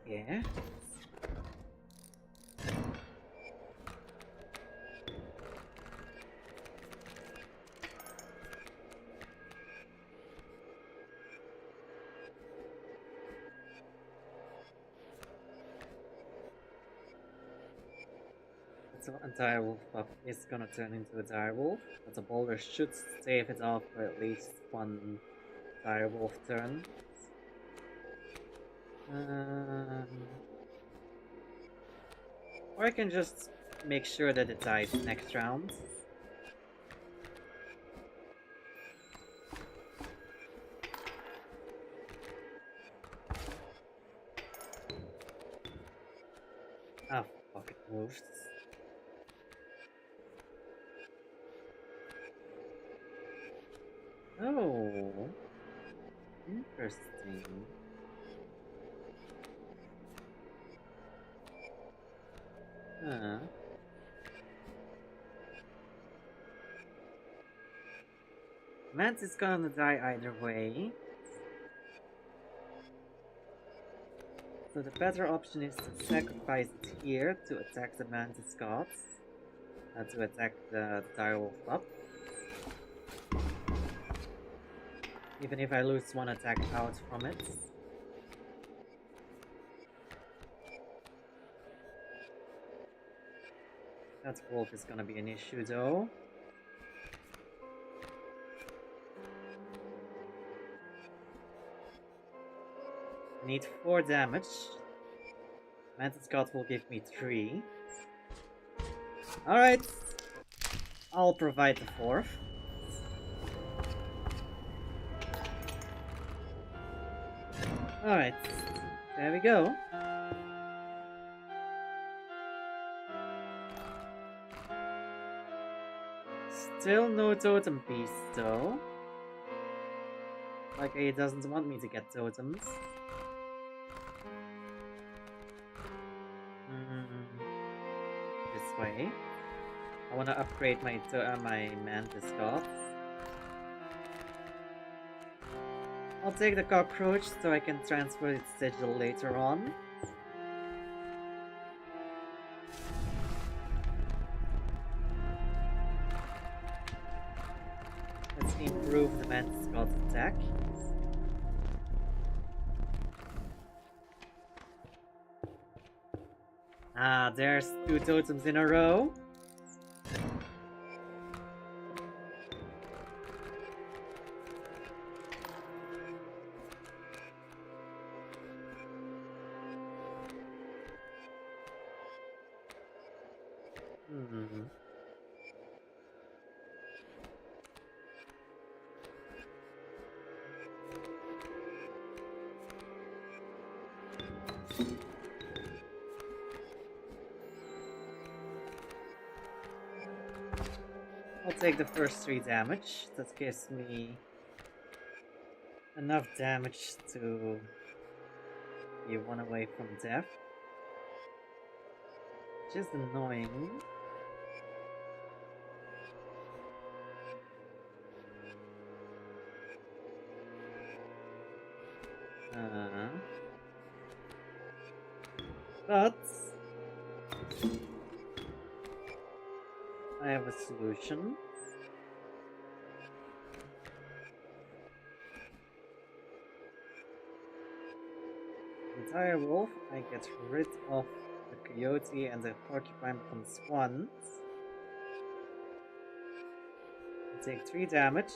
Yeah. entire wolf pup is gonna turn into a dire wolf, but the boulder should save it off for at least one dire wolf turn. Or I can just make sure that it dies next round. Ah, fuck, it moves. Oh, interesting. Huh. Mance is gonna die either way. So the better option is to sacrifice it here to attack the Mantis gods. To attack the direwolf pup. Even if I lose one attack out from it. That wolf is gonna be an issue though. Need 4 damage. Mantis God will give me 3. Alright. I'll provide the 4th. Alright. There we go. Still no totem piece though. Like he doesn't want me to get totems. This way. I wanna upgrade my Mantis gods. I'll take the cockroach so I can transfer its sigil later on. Let's improve the Mantis god's attack. Ah, there's 2 totems in a row. I'll take the first 3 damage. That gives me enough damage to be 1 away from death. Which is annoying. But I have a solution. The dire wolf, I get rid of the coyote and the porcupine becomes 1. I take 3 damage,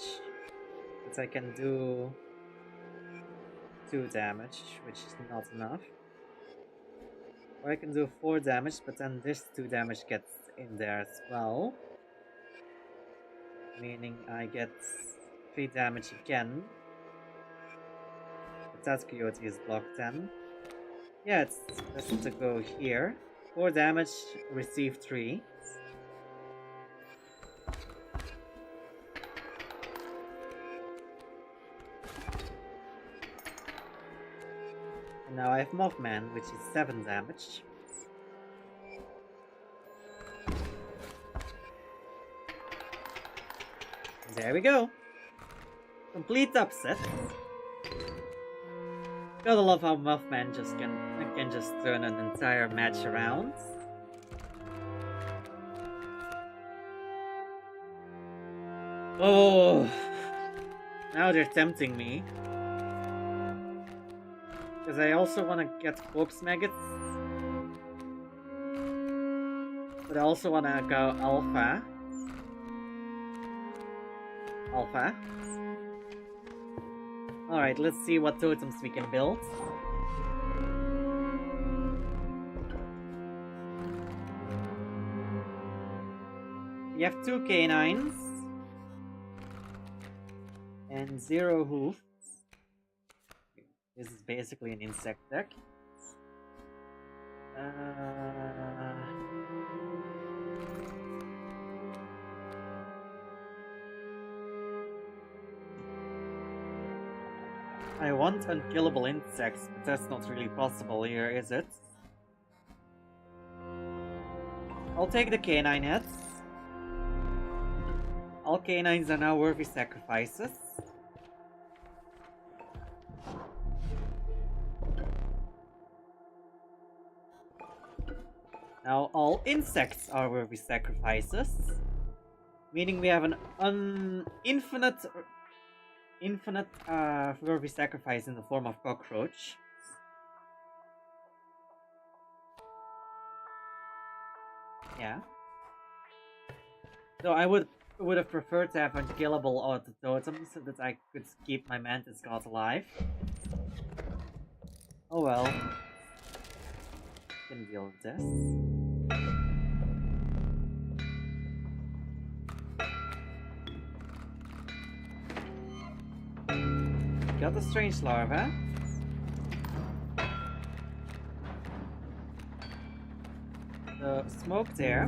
but I can do 2 damage, which is not enough. Or I can do 4 damage, but then this 2 damage gets in there as well. Meaning I get 3 damage again. But that coyote is blocked then. Yeah, it's best to go here. 4 damage, receive 3. And now I have Mothman, which is 7 damage. There we go. Complete upset. Gotta love how Mothman just can just turn an entire match around. Oh, now they're tempting me. Because I also want to get corpse maggots. But I also wanna go alpha. Alpha. Alright, let's see what totems we can build. We have 2 canines. And 0 hoofs. This is basically an insect deck. I want unkillable insects, but that's not really possible here, is it? I'll take the canine heads. All canines are now worthy sacrifices. Now all insects are worthy sacrifices. Meaning we have an infinite worthy sacrifice in the form of cockroach. Yeah. So I would have preferred to have unkillable auto totems so that I could keep my mantis god alive. Oh well. Can deal with this. Got the strange larva. The smoke there.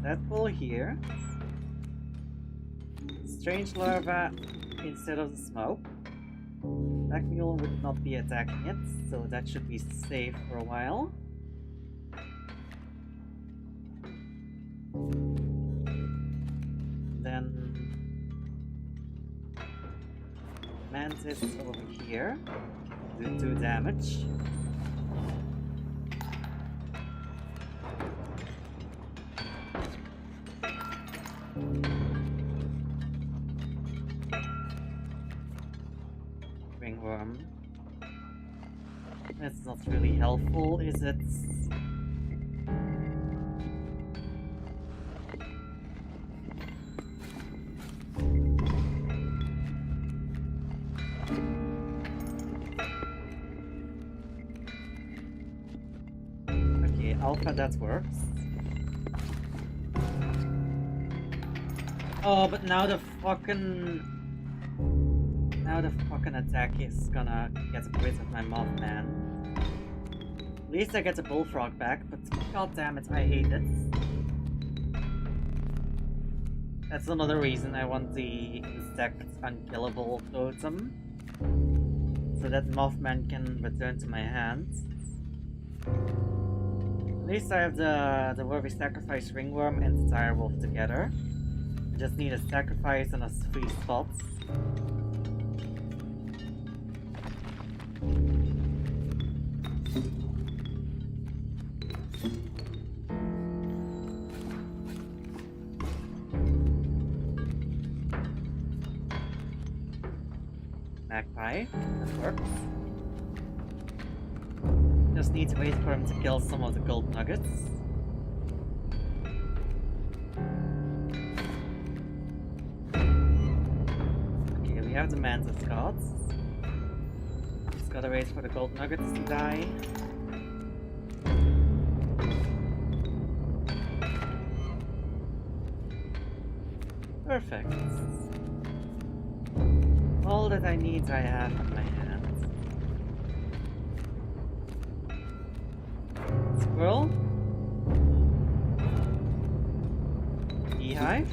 Deadpool here. Strange larva instead of the smoke. Black mule would not be attacking it, so that should be safe for a while. Then mantis over here, do 2 damage. Ringworm. That's not really helpful, is it? Okay, alpha, that works. Oh, but now the fucking attack is gonna get rid of my Mothman. At least I get a bullfrog back, but god damn it, I hate it. That's another reason I want the insect unkillable totem. So that Mothman can return to my hand. At least I have the worthy sacrifice ringworm and the direwolf together. I just need a sacrifice and a 3 spots. Magpie, that works. Just need to wait for him to kill some of the gold nuggets. Okay, we have the mantis gods. Just gotta wait for the gold nuggets to die. Perfect. All that I need I have in my hand. Squirrel. Beehive.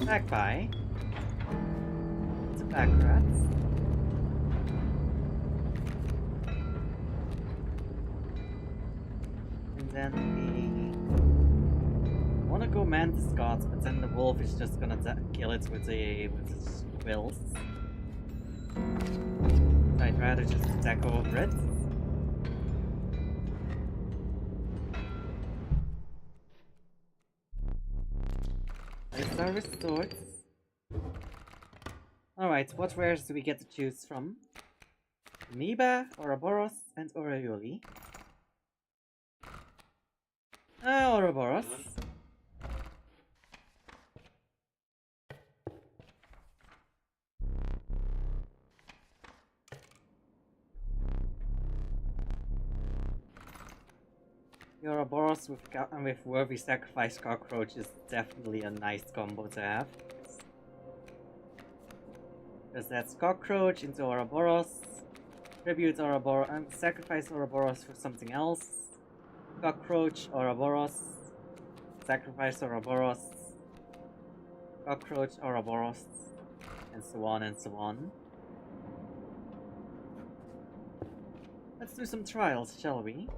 Magpie. It's a pack rat. And then I wanna go mantis gods, but then the wolf is just gonna kill it with his quills. I'd rather just attack over it. Lights are restored. Alright, what rares do we get to choose from? Amoeba, Ouroboros, and Orioli. The Ouroboros with Worthy Sacrifice Cockroach is definitely a nice combo to have. Because that's Cockroach into Ouroboros, Tribute Ouroboros, and sacrifice Ouroboros for something else. Cockroach, Ouroboros, sacrifice Ouroboros, Cockroach, Ouroboros, and so on and so on. Let's do some trials, shall we?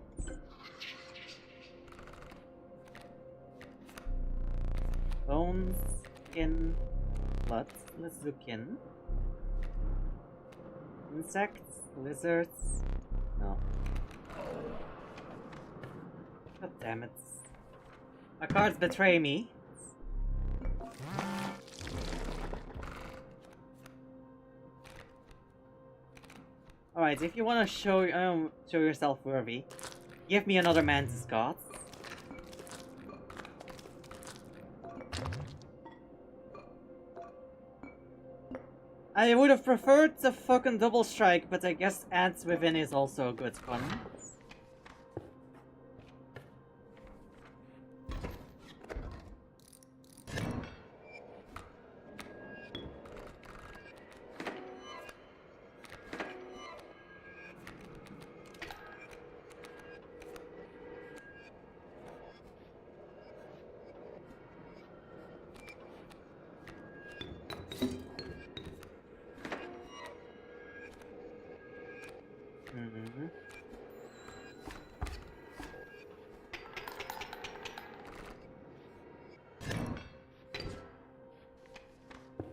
Bones, kin, blood. Let's do kin. Insects, lizards. No. God damn it. My cards betray me. Alright, if you want to show yourself worthy, give me another Mantis God. I would have preferred the fucking double strike, but I guess Ants Within is also a good fun.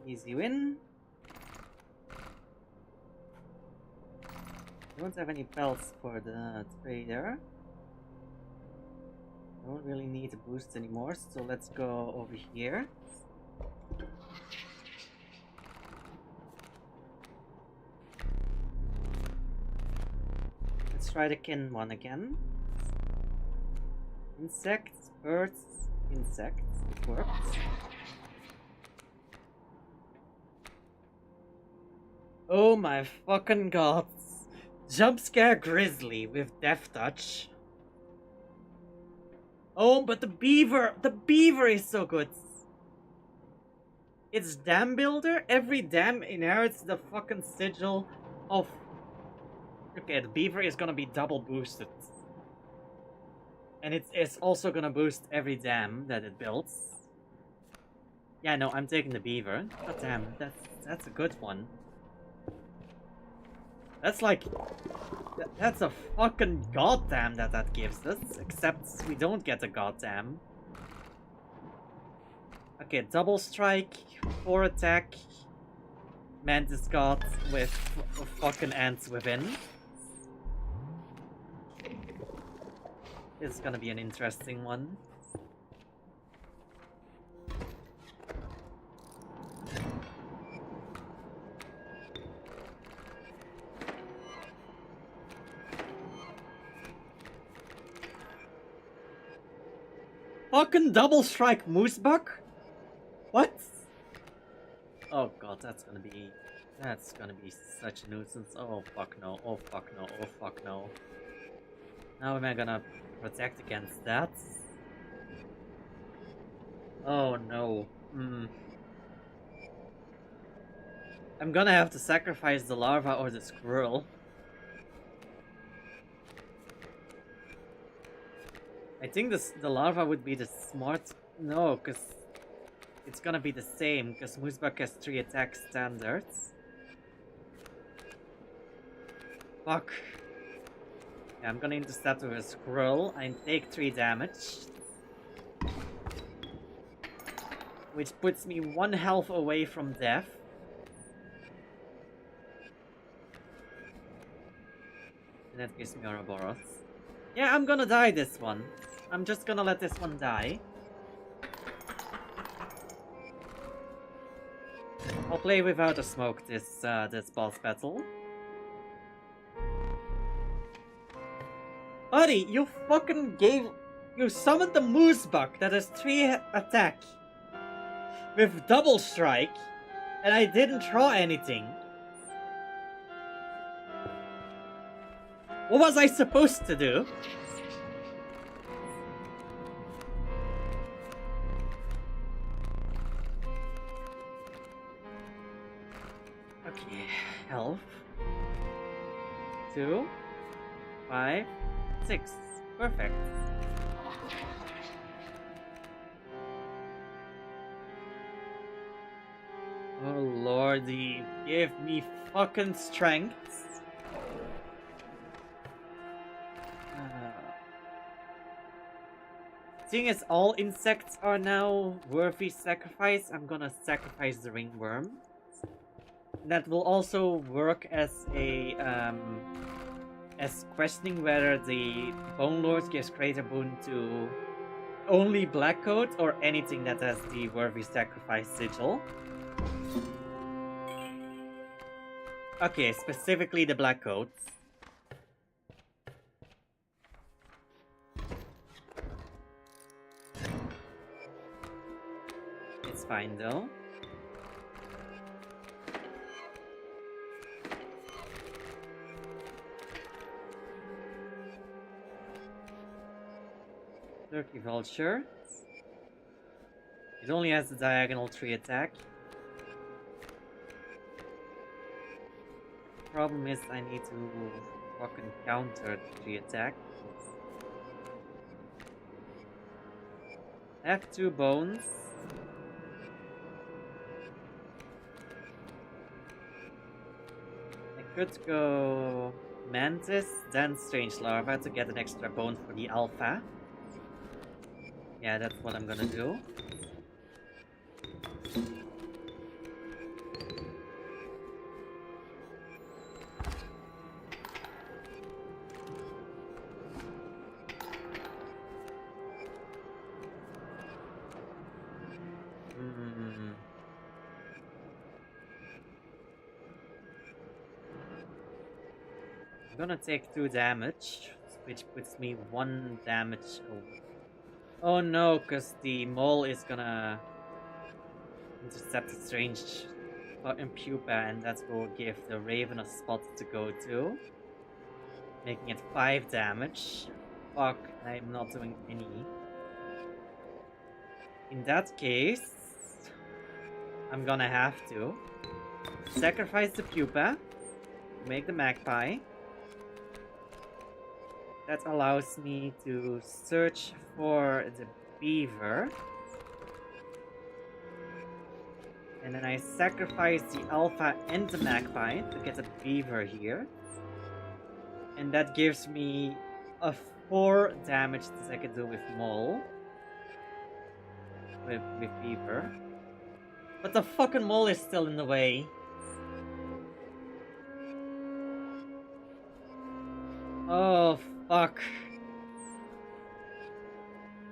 Easy win. I don't have any belts for the trader. I don't really need a boost anymore, so let's go over here. Let's try the kin one again. Insects, birds, insects. It works. Oh my fucking god. Jumpscare Grizzly with Death Touch. Oh, but the beaver is so good. It's Dam Builder. Every dam inherits the fucking sigil of... Okay, the beaver is gonna be double boosted. And it's also gonna boost every dam that it builds. Yeah, no, I'm taking the beaver. God damn, that's a good one. That's like... That's a fucking goddamn that gives us. Except we don't get a goddamn. Okay, double strike, 4 attack. Mantis God with fucking Ants Within. This is gonna be an interesting one. Fucking double strike Moosebuck? What? Oh god, that's gonna be such a nuisance. Oh fuck no, oh fuck no, oh fuck no. How am I gonna protect against that? Oh no. I'm gonna have to sacrifice the larva or the squirrel. I think the larva would be the smart... No, because it's gonna be the same, because Moosebuck has 3 attack standards. Fuck. Yeah, I'm gonna intercept with a squirrel and take 3 damage. Which puts me 1 health away from death. And that gives me Ouroboros. Yeah, I'm gonna die this one. I'm just gonna let this one die. I'll play without a smoke this boss battle. Buddy, you fucking you summoned the Moosebuck that has 3 attack. With double strike. And I didn't draw anything. What was I supposed to do? health. 2, 5, 6. Perfect. Oh lordy, give me fucking strength. Seeing as all insects are now worthy sacrifice, I'm gonna sacrifice the ringworm. That will also work as a as questioning whether the Bone Lord gives greater boon to only black coat or anything that has the worthy sacrifice sigil. Okay, specifically the black coats. It's fine though. Turkey Vulture. It only has the diagonal 3 attack. Problem is I need to fucking counter 3 attack. I have 2 bones. I could go Mantis, then Strange Larva to get an extra bone for the Alpha. Yeah, that's what I'm gonna do. I'm gonna take 2 damage, which puts me 1 damage over. Oh no, because the mole is gonna intercept the strange pupa, and that will give the raven a spot to go to, making it 5 damage. Fuck, I'm not doing any. In that case, I'm gonna have to sacrifice the pupa, make the magpie. That allows me to search for the beaver. And then I sacrifice the alpha and the magpie to get a beaver here. And that gives me a 4 damage that I can do with mole. With beaver. But the fucking mole is still in the way. Oh, fuck.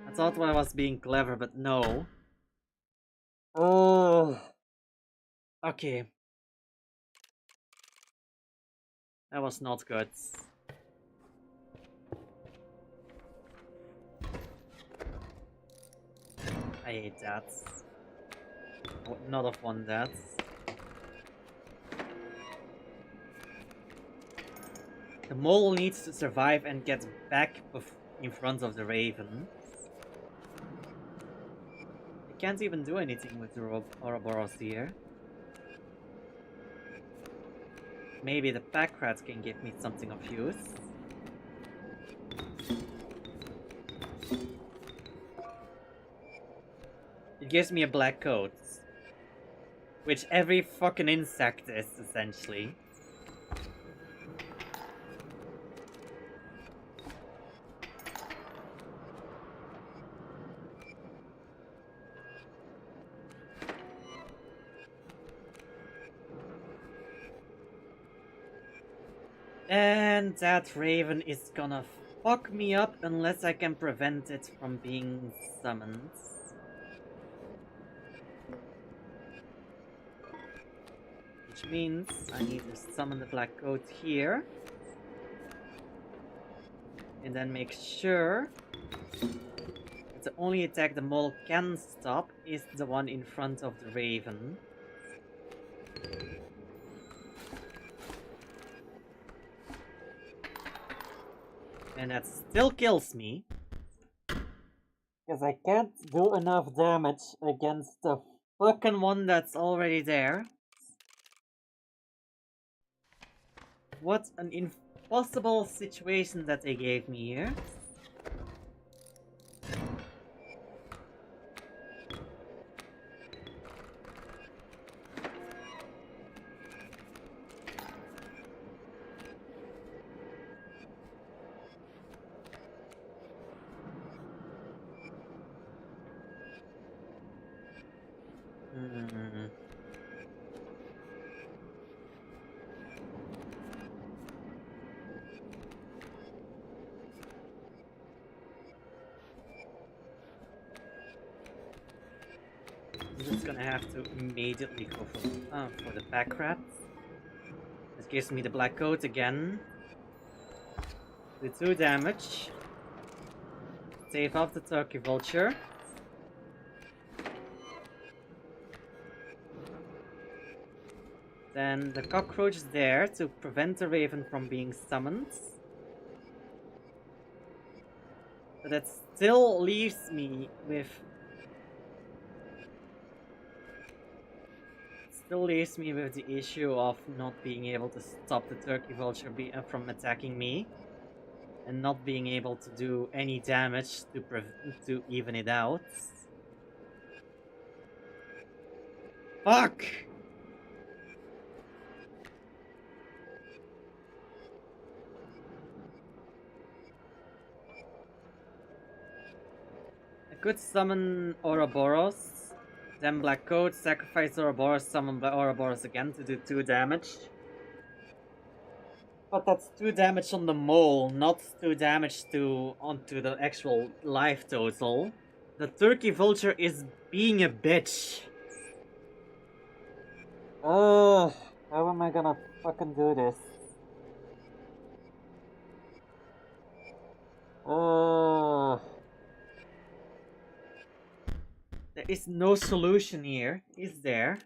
I thought I was being clever, but no. Oh. Okay. That was not good. I hate that. I would not have won that. The mole needs to survive and get back in front of the raven. I can't even do anything with the Ouroboros here. Maybe the pack rat can give me something of use. It gives me a black coat. Which every fucking insect is, essentially. And that raven is gonna fuck me up unless I can prevent it from being summoned. Which means I need to summon the black coat here. And then make sure that the only attack the mole can stop is the one in front of the raven. And that still kills me. Because I can't do enough damage against the fucking one that's already there. What an impossible situation that they gave me here. I'm just gonna have to immediately go for the pack rat. This gives me the black coat again. Do 2 damage. Save off the turkey vulture. Then the cockroach is there to prevent the raven from being summoned. But that still leaves me with... the issue of not being able to stop the turkey vulture from attacking me. And not being able to do any damage to even it out. Fuck! I could summon Ouroboros, then Black Coat, sacrifice Ouroboros, summon Ouroboros again to do 2 damage. But that's 2 damage on the mole, not 2 damage onto the actual life total. The turkey vulture is being a bitch. Oh, how am I gonna fucking do this? There is no solution here, is there?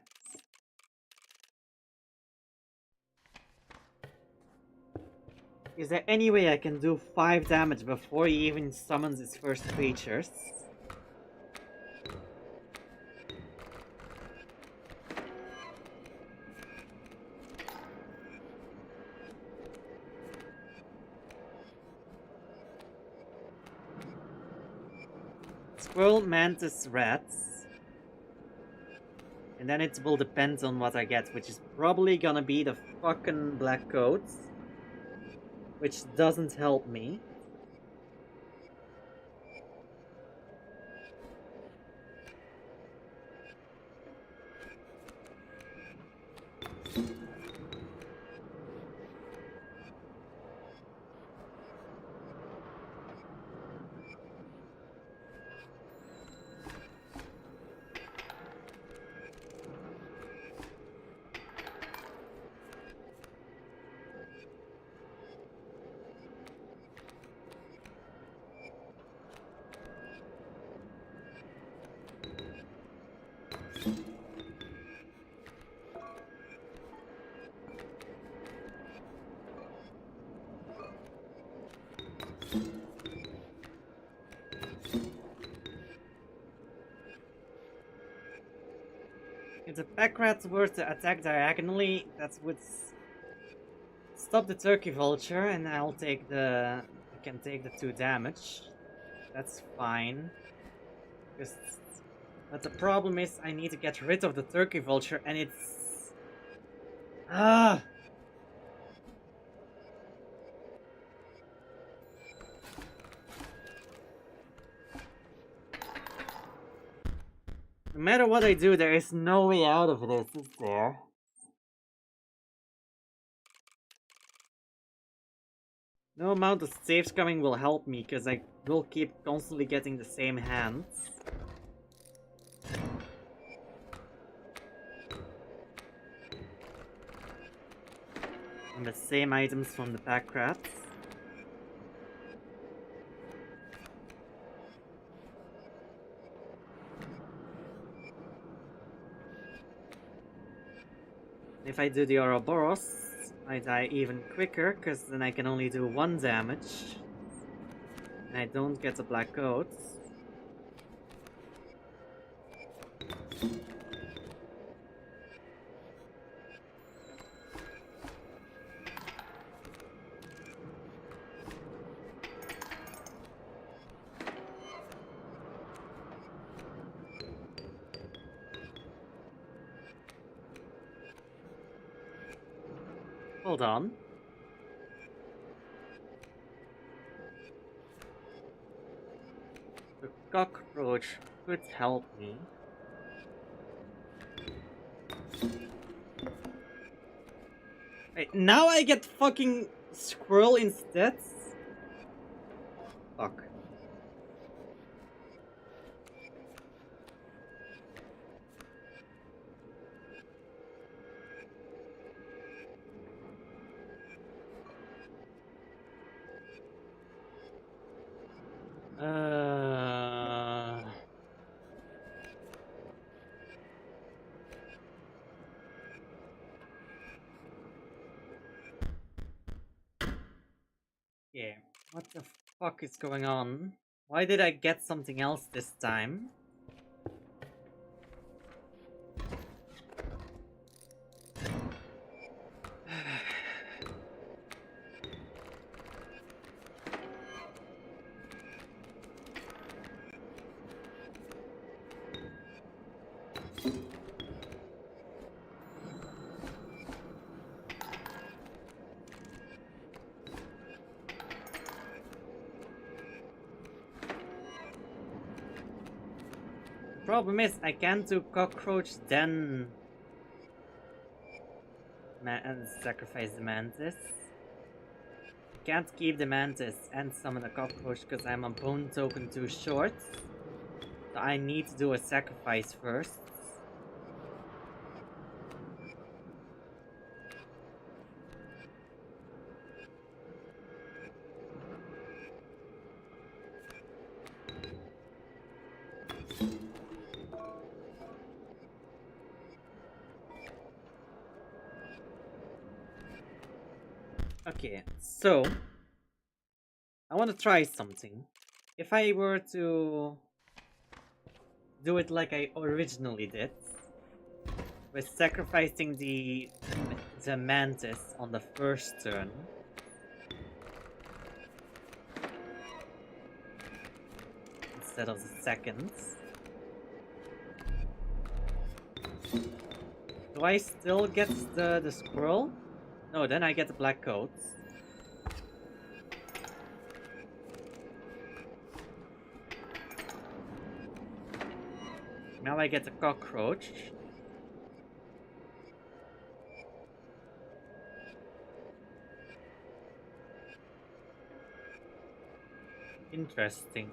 Is there any way I can do 5 damage before he even summons his first creatures? Squirrel, mantis, rats. And then it will depend on what I get, which is probably gonna be the fucking black coats. Which doesn't help me. If the pack rats were to attack diagonally, that would stop the turkey vulture, and I can take the 2 damage. That's fine. But the problem is I need to get rid of the turkey vulture, and it's... Ah! No matter what I do, there is no way out of this, is there? No amount of saves coming will help me, because I will keep constantly getting the same hands. And the same items from the pack rats. If I do the Ouroboros, I die even quicker, because then I can only do 1 damage. And I don't get the black coat. Hold on. The cockroach could help me. Wait, now I get fucking squirrel instead? Fuck. Yeah, what the fuck is going on? Why did I get something else this time? Problem is, I can't do cockroach then sacrifice the mantis. I can't keep the mantis and summon a cockroach because I'm a bone token too short. So I need to do a sacrifice first. Okay, so I want to try something. If I were to do it like I originally did, with sacrificing the mantis on the first turn, instead of the second, do I still get the squirrel? No, then I get the black coat. Now I get the cockroach. Interesting.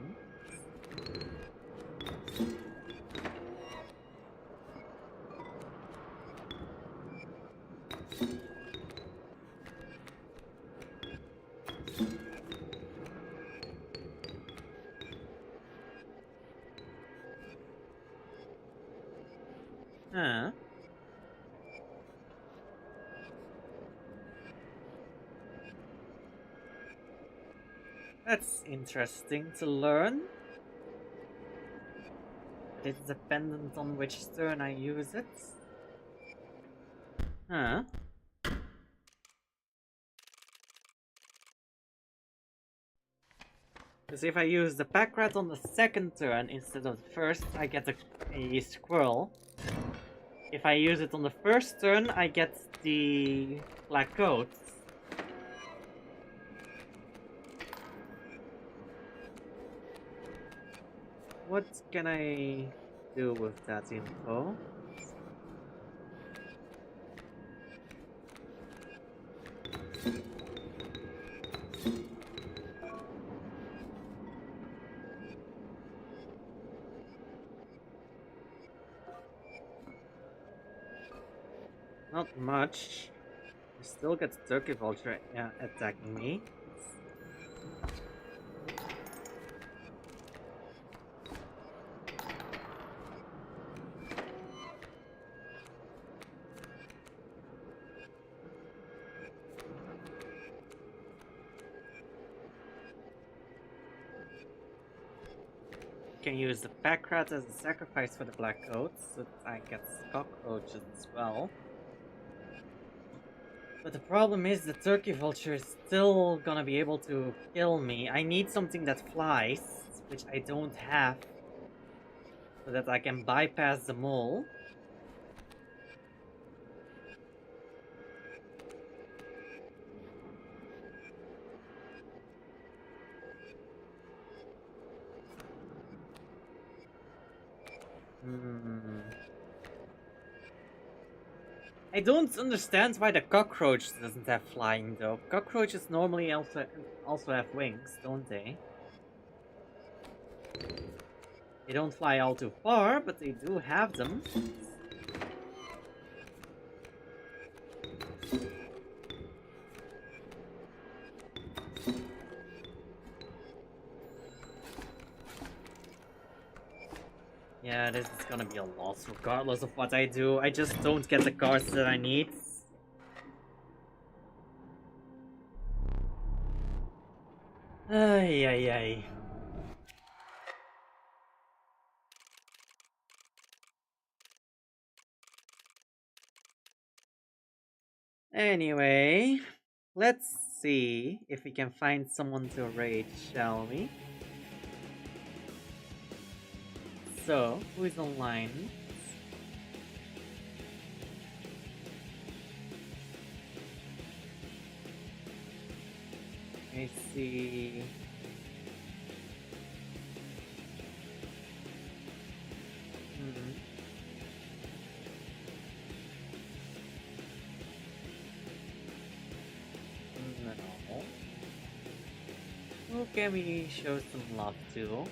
Huh. That's interesting to learn. But it's dependent on which turn I use it. Huh. Because if I use the pack rat on the second turn instead of the first, I get a squirrel. If I use it on the first turn, I get the black coat. What can I do with that info? Not much. I still get the turkey vulture attacking me. Can use the pack rat as a sacrifice for the black coats, so that I get cockroaches as well. But the problem is the turkey vulture is still gonna be able to kill me. I need something that flies, which I don't have, so that I can bypass the mole. Hmm. I don't understand why the cockroach doesn't have flying though. Cockroaches normally also have wings, don't they? They don't fly all too far, but they do have them. Yeah, this is gonna be a loss regardless of what I do. I just don't get the cards that I need. Ay, ay, ay. Anyway, let's see if we can find someone to raid, shall we? So, who is online? I see. Hmm. No. Who can we show some love to?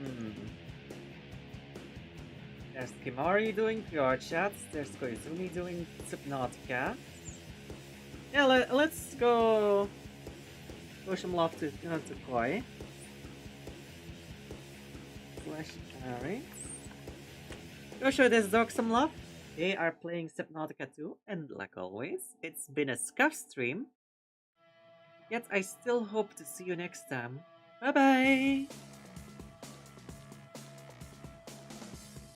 Hmm. There's Kimari doing PR chats. There's Koizumi doing Subnautica. Yeah, let's go show some love to Koi. Slash Harry. Go show this dog some love. They are playing Subnautica 2, and like always, it's been a scuff stream. Yet I still hope to see you next time. Bye bye!